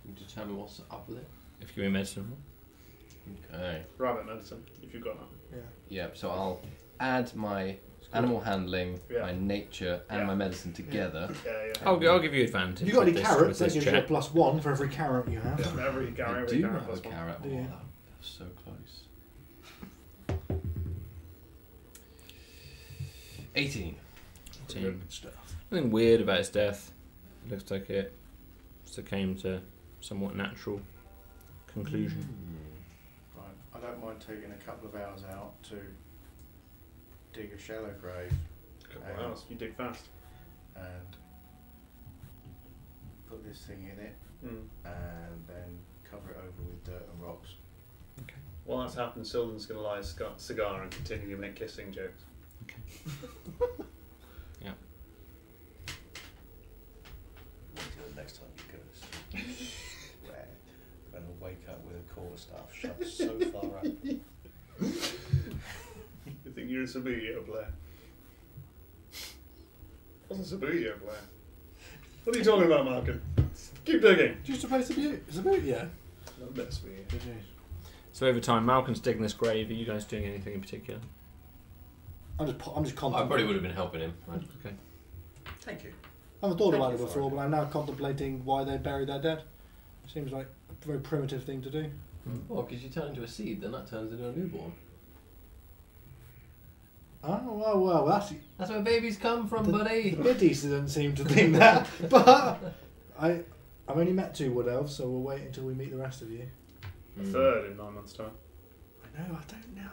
you determine what's up with it. If you give me medicine. Okay. Rabbit medicine, if you've got that. Yeah. Yeah, so I'll add my animal handling, Yeah. my nature, and Yeah. my medicine together. Yeah, I'll give you advantage. Have you got with any this- carrots? with That this gives you a check. +1 for every carrot you have. Yeah. Every I carrot do plus have a one. carrot. Do you? Oh, that was so close. 18. Team. Good stuff. Nothing weird about his death. It looks like it succumbed to somewhat natural conclusion. Right. I don't mind taking a couple of hours out to dig a shallow grave Couple of hours. You dig fast. and put this thing in it Mm. and then cover it over with dirt and rocks. While that's happened, Sylvan's going to light a cigar and continue to make kissing jokes. Yeah. Wait till the next time you go. Swear. I'm going to wake up with a quarterstaff shoved so far up. You think you're a Sabutio, Blair? What's a Sabutio, Blair? What are you talking about, Malcolm? Keep digging. Do you used to play Sabute? Yeah. Not best for you. Did you? So over time, Malcolm's digging this grave. Are you guys doing anything in particular? I'm just I probably contemplating. would have been helping him. Right? Okay. Thank you. I haven't thought Thank about you it for before, it. but I'm now contemplating why they bury their dead. Seems like a very primitive thing to do. Well, because you turn into a seed, then that turns into a newborn. Oh, well, That's where babies come from, buddy. the biddies didn't seem to think that. But I've only met 2 wood elves, so we'll wait until we meet the rest of you. A third in 9 months' time. I know, I don't know.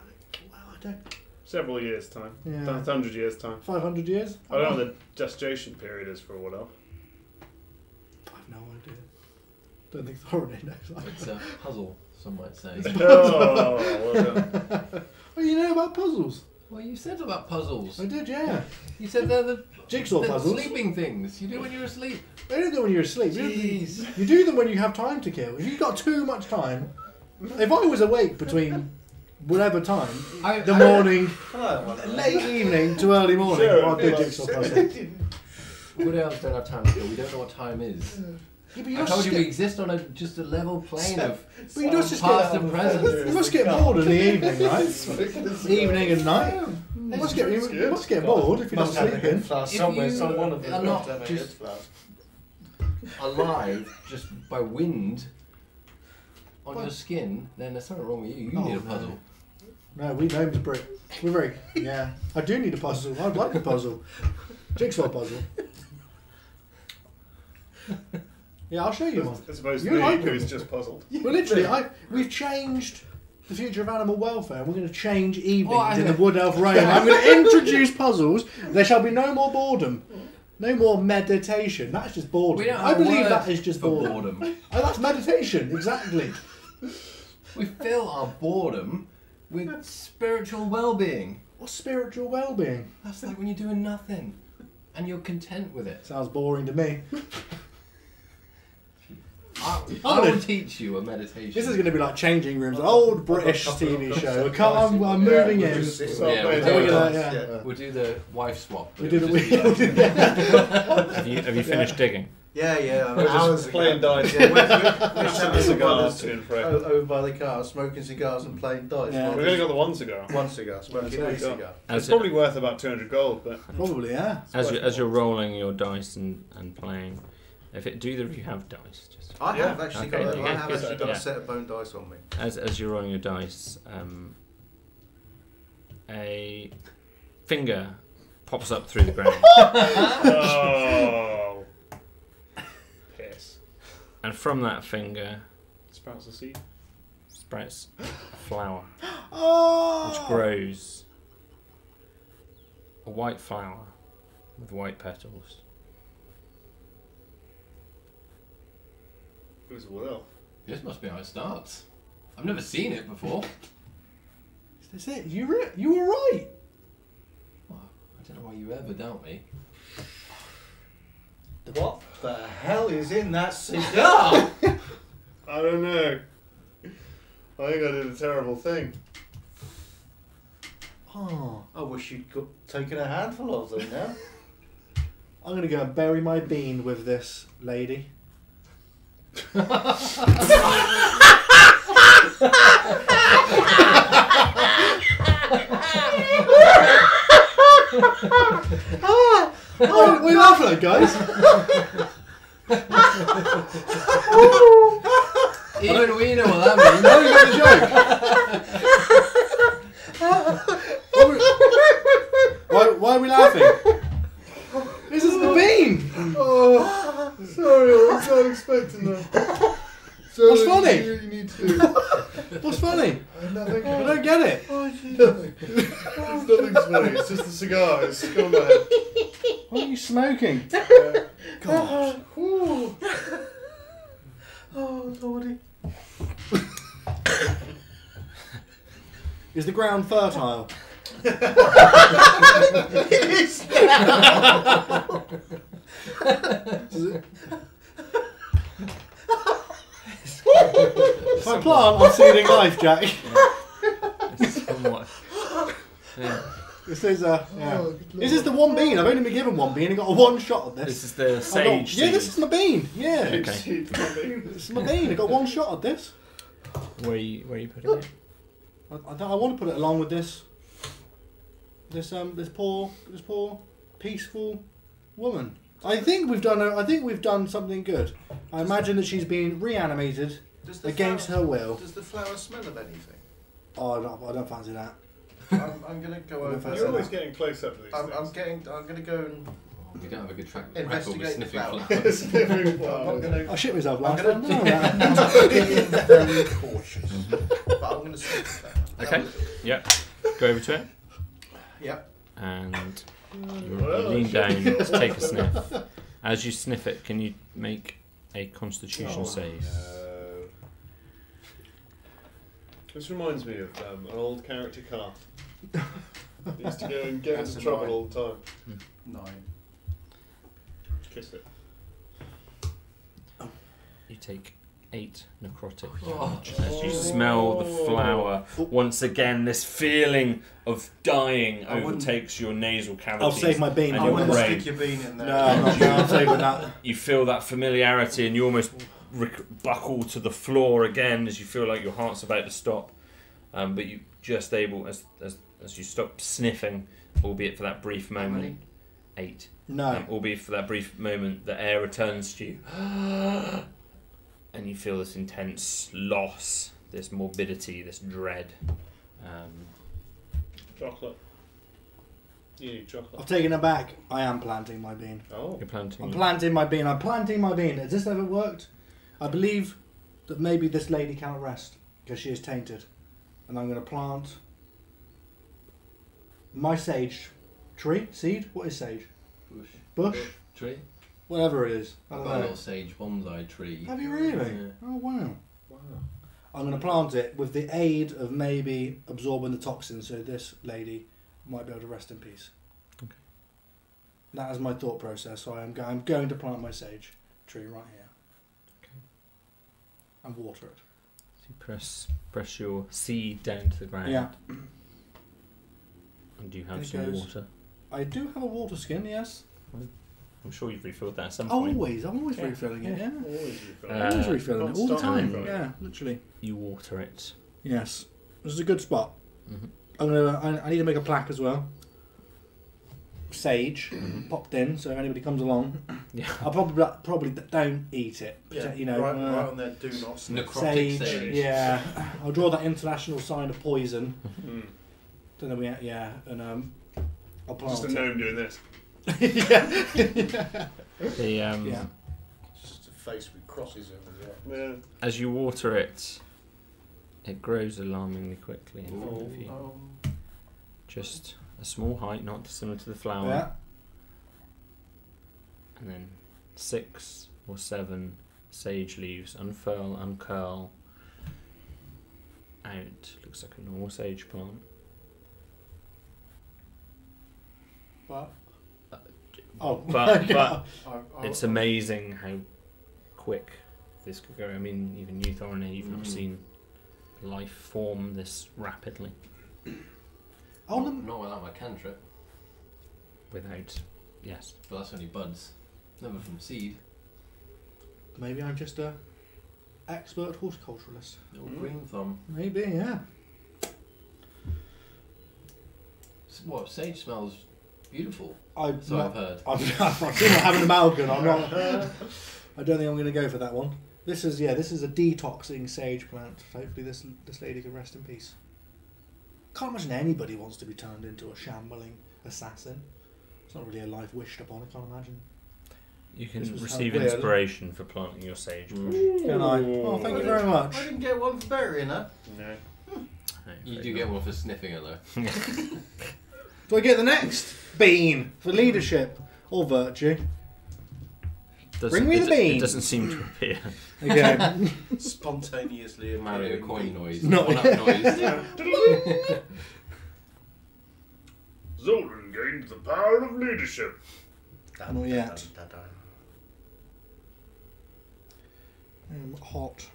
Well, I don't. Several years' time. Yeah. 100 years' time. 500 years? I don't know what the gestation period is for a wood elf. I have no idea. Don't think Thorin knows. It's a puzzle, some might say. Oh, well done. Well, you know about puzzles. Well, you said about puzzles. I did, yeah. You said they're the Jigsaw puzzles. sleeping things. You do when you're asleep. You don't do them when you're asleep. Jeez. You do them when you have time to kill. If you've got too much time, if I was awake between whatever time, the morning, late evening to early morning, Sure, I'll do yeah. jigsaw puzzles. What else don't have time to kill? We don't know what time is. Yeah, but you I must told you we get, exist on just a level plane of but you must just past get, and present. you must get bored in the evening, right? Evening and night. You must get bored if you're not sleeping. If you are not just alive just by wind on your skin, then there's something wrong with you. You need a puzzle. No, we know Miss Britt. We're very, yeah. I do need a puzzle. I'd like a puzzle. Jigsaw puzzle. Yeah, I'll show you one. As opposed to You me, like who's them. just puzzled. Well, literally, we've changed the future of animal welfare. And we're going to change evenings Oh, I in the know. Wood Elf realm. I'm going to introduce puzzles. There shall be no more boredom. No more meditation. That's just boredom. We don't I have a believe word that is just for boredom. boredom. Oh, that's meditation, exactly. We fill our boredom with spiritual well-being. What's spiritual well-being? That's like when you're doing nothing. And you're content with it. Sounds boring to me. I will teach you a meditation. This is going to be like Changing Rooms, an old British TV show. I'm moving in. We'll do the wife swap. We do the Have you finished digging? Yeah. We're Hours just ago. playing dice. Yeah, we're Having cigars to and fro. over by the car, smoking cigars and playing dice. Yeah. We've only got the one cigar. One cigar, smoking a cigar. It's probably worth about 200 gold, but Probably, yeah. As you're rolling your dice and playing, do either of you have dice? Just I have actually Okay, got, yeah, I have good. actually got Yeah. a set of bone dice on me. as you're rolling your dice, a finger pops up through the ground, oh, piss! and from that finger Sprouts a seed. sprouts a flower, Oh! which grows a white flower with white petals. It was Will. This must be how it starts. I've never seen it before. Is this it? You were right. Well, I don't know why you ever doubt me. What the hell is in that cigar? I don't know. I think I did a terrible thing. Oh, I wish you'd taken a handful of them now. I'm going to go and bury my bean with this lady. What are you laughing at, guys? Even we know what that means. No, you got the joke. Why are we laughing? This is the bean. Oh, sorry, I was not expecting that. So What's funny? You need to do. What's funny? Nothing. I don't get it. Nothing. Nothing's funny. It's just a cigar. It's still in my head. What are you smoking? God. Oh, lordy. Is the ground fertile? It is. If I plant, I'm seeding life, Jack. Somewhat. Yeah. This is This is the one bean. I've only been given one bean and got a one shot at this. This is the I sage. got, yeah, this seed. is my bean. Yeah, Okay. this is my bean. I got one shot at this. Where are you putting it? I want to put it along with this poor peaceful woman. I think we've done something good. I imagine that she's been reanimated against her will. Does the flower smell of anything? Oh, I don't fancy that. I'm going to go over. You're always getting close up to these I'm things. going to go and. We don't have a good track record with Investigate the sniffing flower. flowers. Sniffing I'm not flowers. going to. I shit myself last I'm time. going didn't I? to be very cautious, but I'm going to sniff that. Okay. Yep. Go over to it Yep. and you Well, lean shit. down to take a sniff. As you sniff it, can you make a Constitution save? This reminds me of an old character car. He used to go and get That's into a trouble 9. all the time. 9. Kiss it. You take 8 necrotic Oh. damage as you smell the flower. Once again, this feeling of dying I wouldn't- overtakes your nasal cavities. I'll save my bean. And I your wouldn't brain. stick your bean in there. No, I'm saving that. You feel that familiarity, and you almost buckle to the floor again as you feel like your heart's about to stop. But you just able as you stop sniffing, albeit for that brief How many? moment. 8. No. Albeit for that brief moment, the air returns to you, and you feel this intense loss, this morbidity, this dread. Chocolate. You need chocolate. I've taken it back. I am planting my bean. Oh. You're planting. I'm planting my bean. I'm planting my bean. Has this ever worked? I believe that maybe this lady cannot rest because she is tainted. And I'm going to plant my sage tree. Seed? What is sage? Bush? Tree. Whatever it is. I I've don't got a know. little sage bonsai tree. Have you really? Yeah. Oh, wow. Wow. I'm going to plant it with the aid of maybe absorbing the toxins so this lady might be able to rest in peace. That is my thought process. So I'm going to plant my sage tree right here. Okay. And water it. So you press your seed down to the ground. Yeah. And do you There have it some goes. water? I do have a water skin, yes. I'm sure you've refilled that at some point. I'm always Yeah. refilling it, yeah. Always refilling. Always refilling it, all the Can't stop time. refilling. Yeah, literally. You water it. Yes. This is a good spot. Mm-hmm. I need to make a plaque as well. Sage popped in, so if anybody comes along, Yeah. I'll probably don't eat it. You know, right on there, do not sniff. Necrotic sage. sage. Yeah, I'll draw that international sign of poison. Mm. Then we and I'll plant Just a it. gnome doing this. yeah. The Yeah. Just a face with crosses over as well. Yeah. As you water it, it grows alarmingly quickly in front of you. Just a small height, not dissimilar to the flower, Yeah. and then 6 or 7 sage leaves unfurl, uncurl out. Looks like a normal sage plant. But But I- it's amazing how quick this could go. I mean, even you, Thorny, you've not seen life form this rapidly Not without my cantrip, without. Yes. but that's only buds. Never from seed. maybe I'm just a expert horticulturalist. Little green thumb. Maybe, yeah. What, sage smells beautiful, I've so I've not, heard. I've seen it having a amalgam. I'm not. I don't think I'm going to go for that one. This is a detoxing sage plant. Hopefully, this lady can rest in peace. Can't imagine anybody wants to be turned into a shambling assassin. It's not really a life wished upon. I can't imagine. You can This was receive weird. inspiration for planting your sage bush. Can I? Oh, thank you very much. I didn't get one for burying her. No. You do get one for sniffing it though. Do I get the next bean for leadership or virtue? Bring me the bean. It doesn't seem to appear. Okay. Spontaneously Mario appearing coin beans. noise. No. One-up noise. Zolan gained the power of leadership. Dun, Not dun, yet. dun, dun, dun. Hot.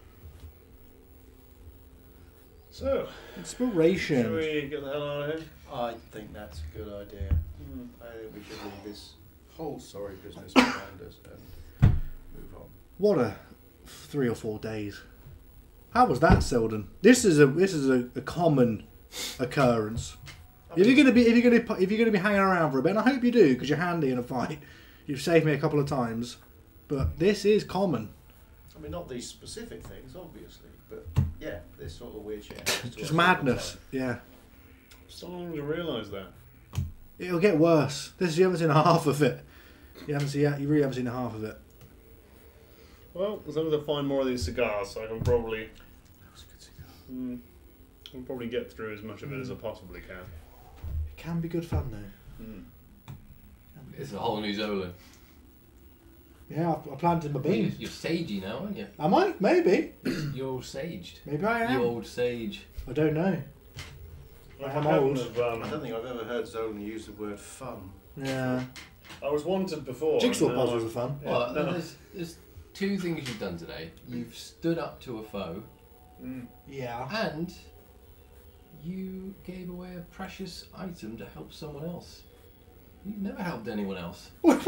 So, Inspiration. shall we get the hell out of here? I think that's a good idea. Hmm. I think we should leave this whole sorry business behind us and move on. What a 3 or 4 days. How was that, Selden? This is a common occurrence. If you're gonna be hanging around for a bit, and I hope you do because you're handy in a fight. You've saved me a couple of times, but this is common. I mean, not these specific things, obviously, but yeah, this sort of weird shit. happens to Just us madness. all the Yeah, Starting to realise that. it'll get worse. You haven't seen half of it. You really haven't seen half of it. Well, as long as I find more of these cigars, I can probably time. That was a good cigar. I can probably get through as much of it as I possibly can. It can be good fun though. Mm. It's a whole new Zolan. Yeah, I planted my bean. You're sagey now, aren't you? Am I? Maybe. You're all saged. Maybe I You am. old sage. I don't know. I I'm haven't old. have, I don't think I've ever heard Zolan use the word fun. Yeah. I was wanted before. Jigsaw and now puzzles are I'm- fun. Yeah, Well, no. there's 2 things you've done today. You've stood up to a foe, Mm. Yeah. and you gave away a precious item to help someone else. You've never helped anyone else. What?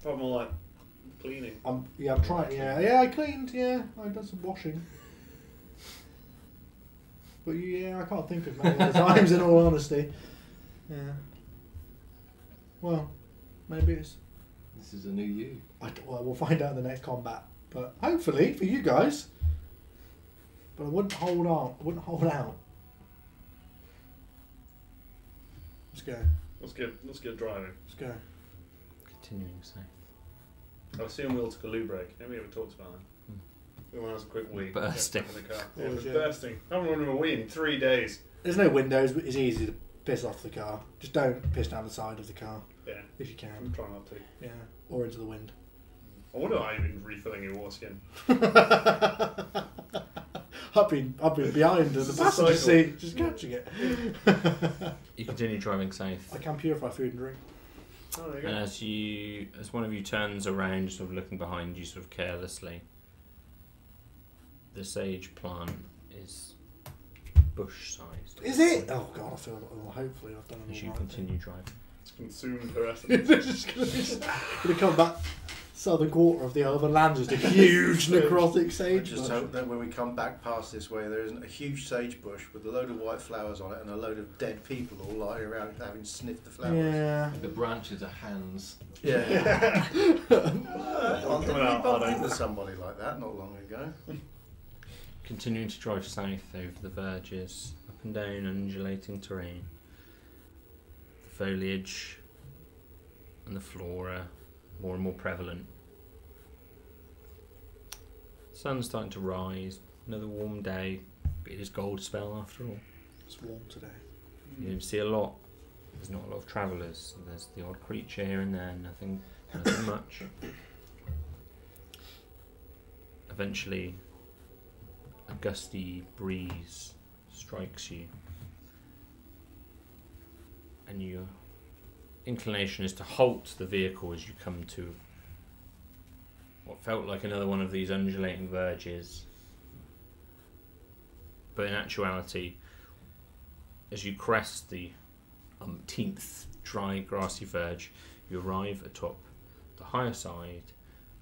Probably more like cleaning. I'm trying. Yeah, I cleaned. Yeah, I done some washing. But yeah, I can't think of many other times. In all honesty. Yeah. Well, maybe it's. This is a new you. Well, we'll find out in the next combat. But hopefully for you guys. But I wouldn't hold on. I wouldn't hold out. Let's go. Let's get driving. Let's go. Continuing south. I assume we'll take a loo break. Nobody ever talks about that. We want to have a quick wee. Bursting. Get back in the car. Oh, Yeah, it was yeah. bursting. I haven't run a wee in 3 days. There's no windows, but it's easy to piss off the car. Just don't piss down the side of the car Yeah, if you I'm can. trying not to. Yeah, or into the wind. I wonder why you've been refilling your war skin. I've been behind in the This is a passenger cycle. seat, just catching it. You continue driving south. I can purify food and drink. Oh, there you And go. as one of you turns around, sort of looking behind you, sort of carelessly, the sage plant is bush-sized. Is it? Oh god, I feel. Well, hopefully I've done it. As you all right. continue driving. It's consumed the rest of It's just gonna come back southern quarter of the other land, just a huge necrotic I sage just bush. hope that when we come back past this way, there isn't a huge sage bush with a load of white flowers on it and a load of dead people all lying around having sniffed the flowers. Yeah. The branches are hands. Yeah. Coming We out, bumped aren't into they? somebody like that not long ago. Continuing to drive south over the verges, up and down undulating terrain. The foliage and the flora more and more prevalent. Sun's starting to rise. Another warm day. It is gold spell after all. It's warm today. You don't see a lot. There's not a lot of travellers. There's the odd creature here and there. Nothing much. Eventually, a gusty breeze strikes you, and your inclination is to halt the vehicle as you come to what felt like another one of these undulating verges. But in actuality, as you crest the umpteenth dry grassy verge, you arrive atop the higher side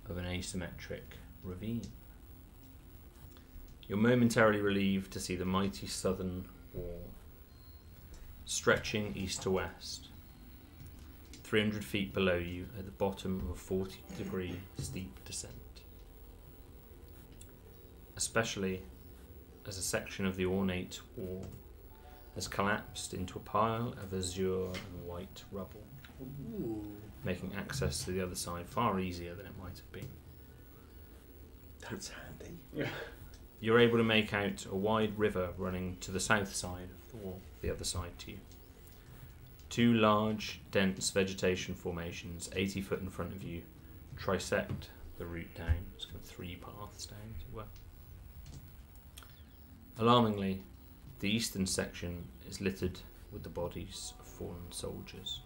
of an asymmetric ravine. You're momentarily relieved to see the mighty southern wall, stretching east to west, 300 feet below you at the bottom of a 40-degree steep descent. Especially as a section of the ornate wall has collapsed into a pile of azure and white rubble, Ooh. making access to the other side far easier than it might have been. That's handy. You're able to make out a wide river running to the south side of the wall, the other side to you. Two large, dense vegetation formations, 80 foot in front of you, trisect the route down. It's got 3 paths down, as it were. Alarmingly, the eastern section is littered with the bodies of fallen soldiers.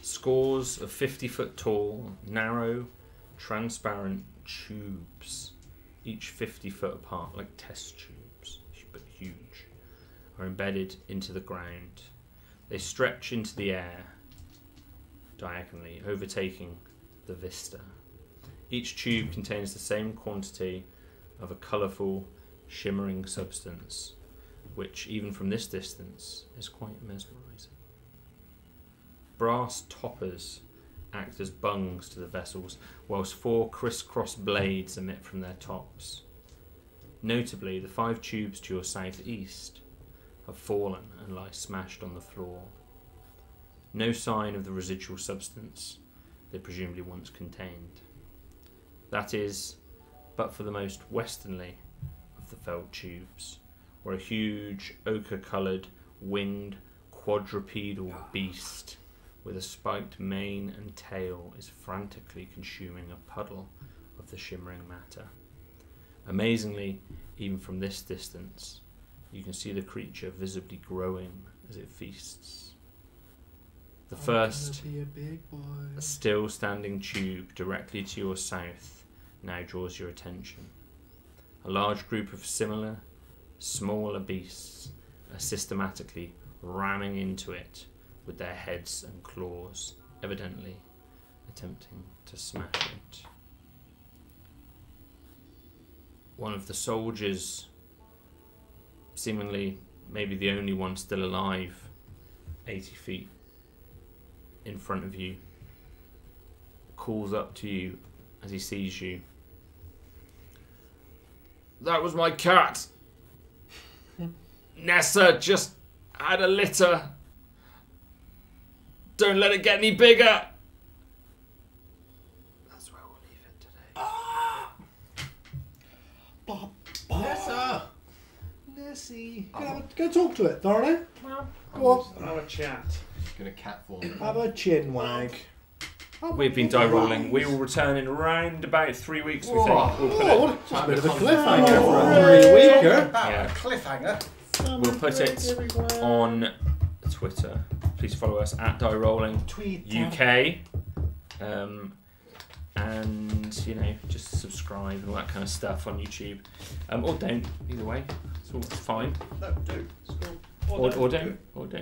Scores of 50-foot tall, narrow, transparent tubes, each 50 foot apart, like test tubes, but huge, are embedded into the ground. They stretch into the air diagonally, overtaking the vista. Each tube contains the same quantity of a colourful, shimmering substance, which, even from this distance, is quite mesmerising. Brass toppers act as bungs to the vessels, whilst 4 criss-cross blades emit from their tops. Notably, the 5 tubes to your southeast have fallen and lie smashed on the floor. No sign of the residual substance they presumably once contained. That is, but for the most westernly of the felt tubes, where a huge ochre-coloured, winged, quadrupedal beast with a spiked mane and tail is frantically consuming a puddle of the shimmering matter. Amazingly, even from this distance, you can see the creature visibly growing as it feasts. The first, Be a big boy. still standing tube directly to your south now draws your attention. A large group of similar, smaller beasts are systematically ramming into it with their heads and claws, evidently attempting to smash it. One of the soldiers, seemingly maybe the only one still alive, 80 feet in front of you, calls up to you as he sees you. That was my cat. Nessa just had a litter. Don't let it get any bigger. That's where we'll leave it today. Nessa! Nessie. Go talk to it, Thorny. Go on. Have a chat. Gonna cat form. Have a chin wag. We've been die rolling. We will return in around about 3 weeks, we think. Whoa. We'll put Oh, it, what a, just a bit of a Oh, cliffhanger for Oh, a 3-weeker. about Yeah. a cliffhanger. we'll put it on Twitter. Please follow us at Die Rolling UK. And just subscribe and all that kind of stuff on YouTube. Or don't, either way. It's all fine. No, do. It's cool. Or don't.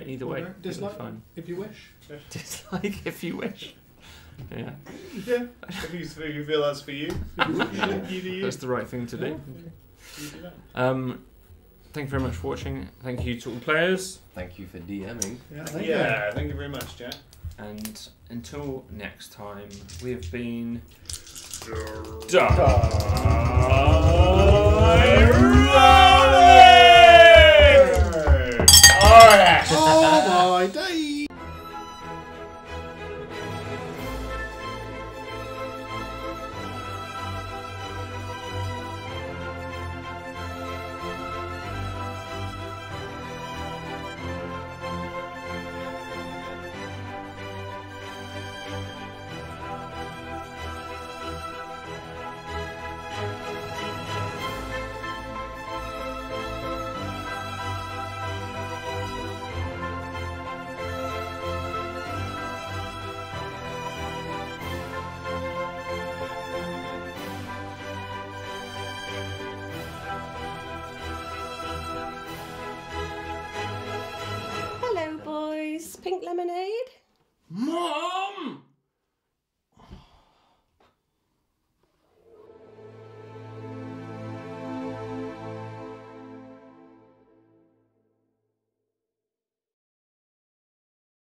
Either way. don't. Dislike. It's fine. If you wish. Dislike if you wish. Yeah. Yeah. If you feel that's for you, you do you. That's the right thing to do. You do that. Thank you very much for watching. Thank you to all the players. Thank you for DMing. Yeah, thank Yeah, thank you very much, Jack. And until next time, we have been Oh my day! Hello, boys. Pink lemonade? More!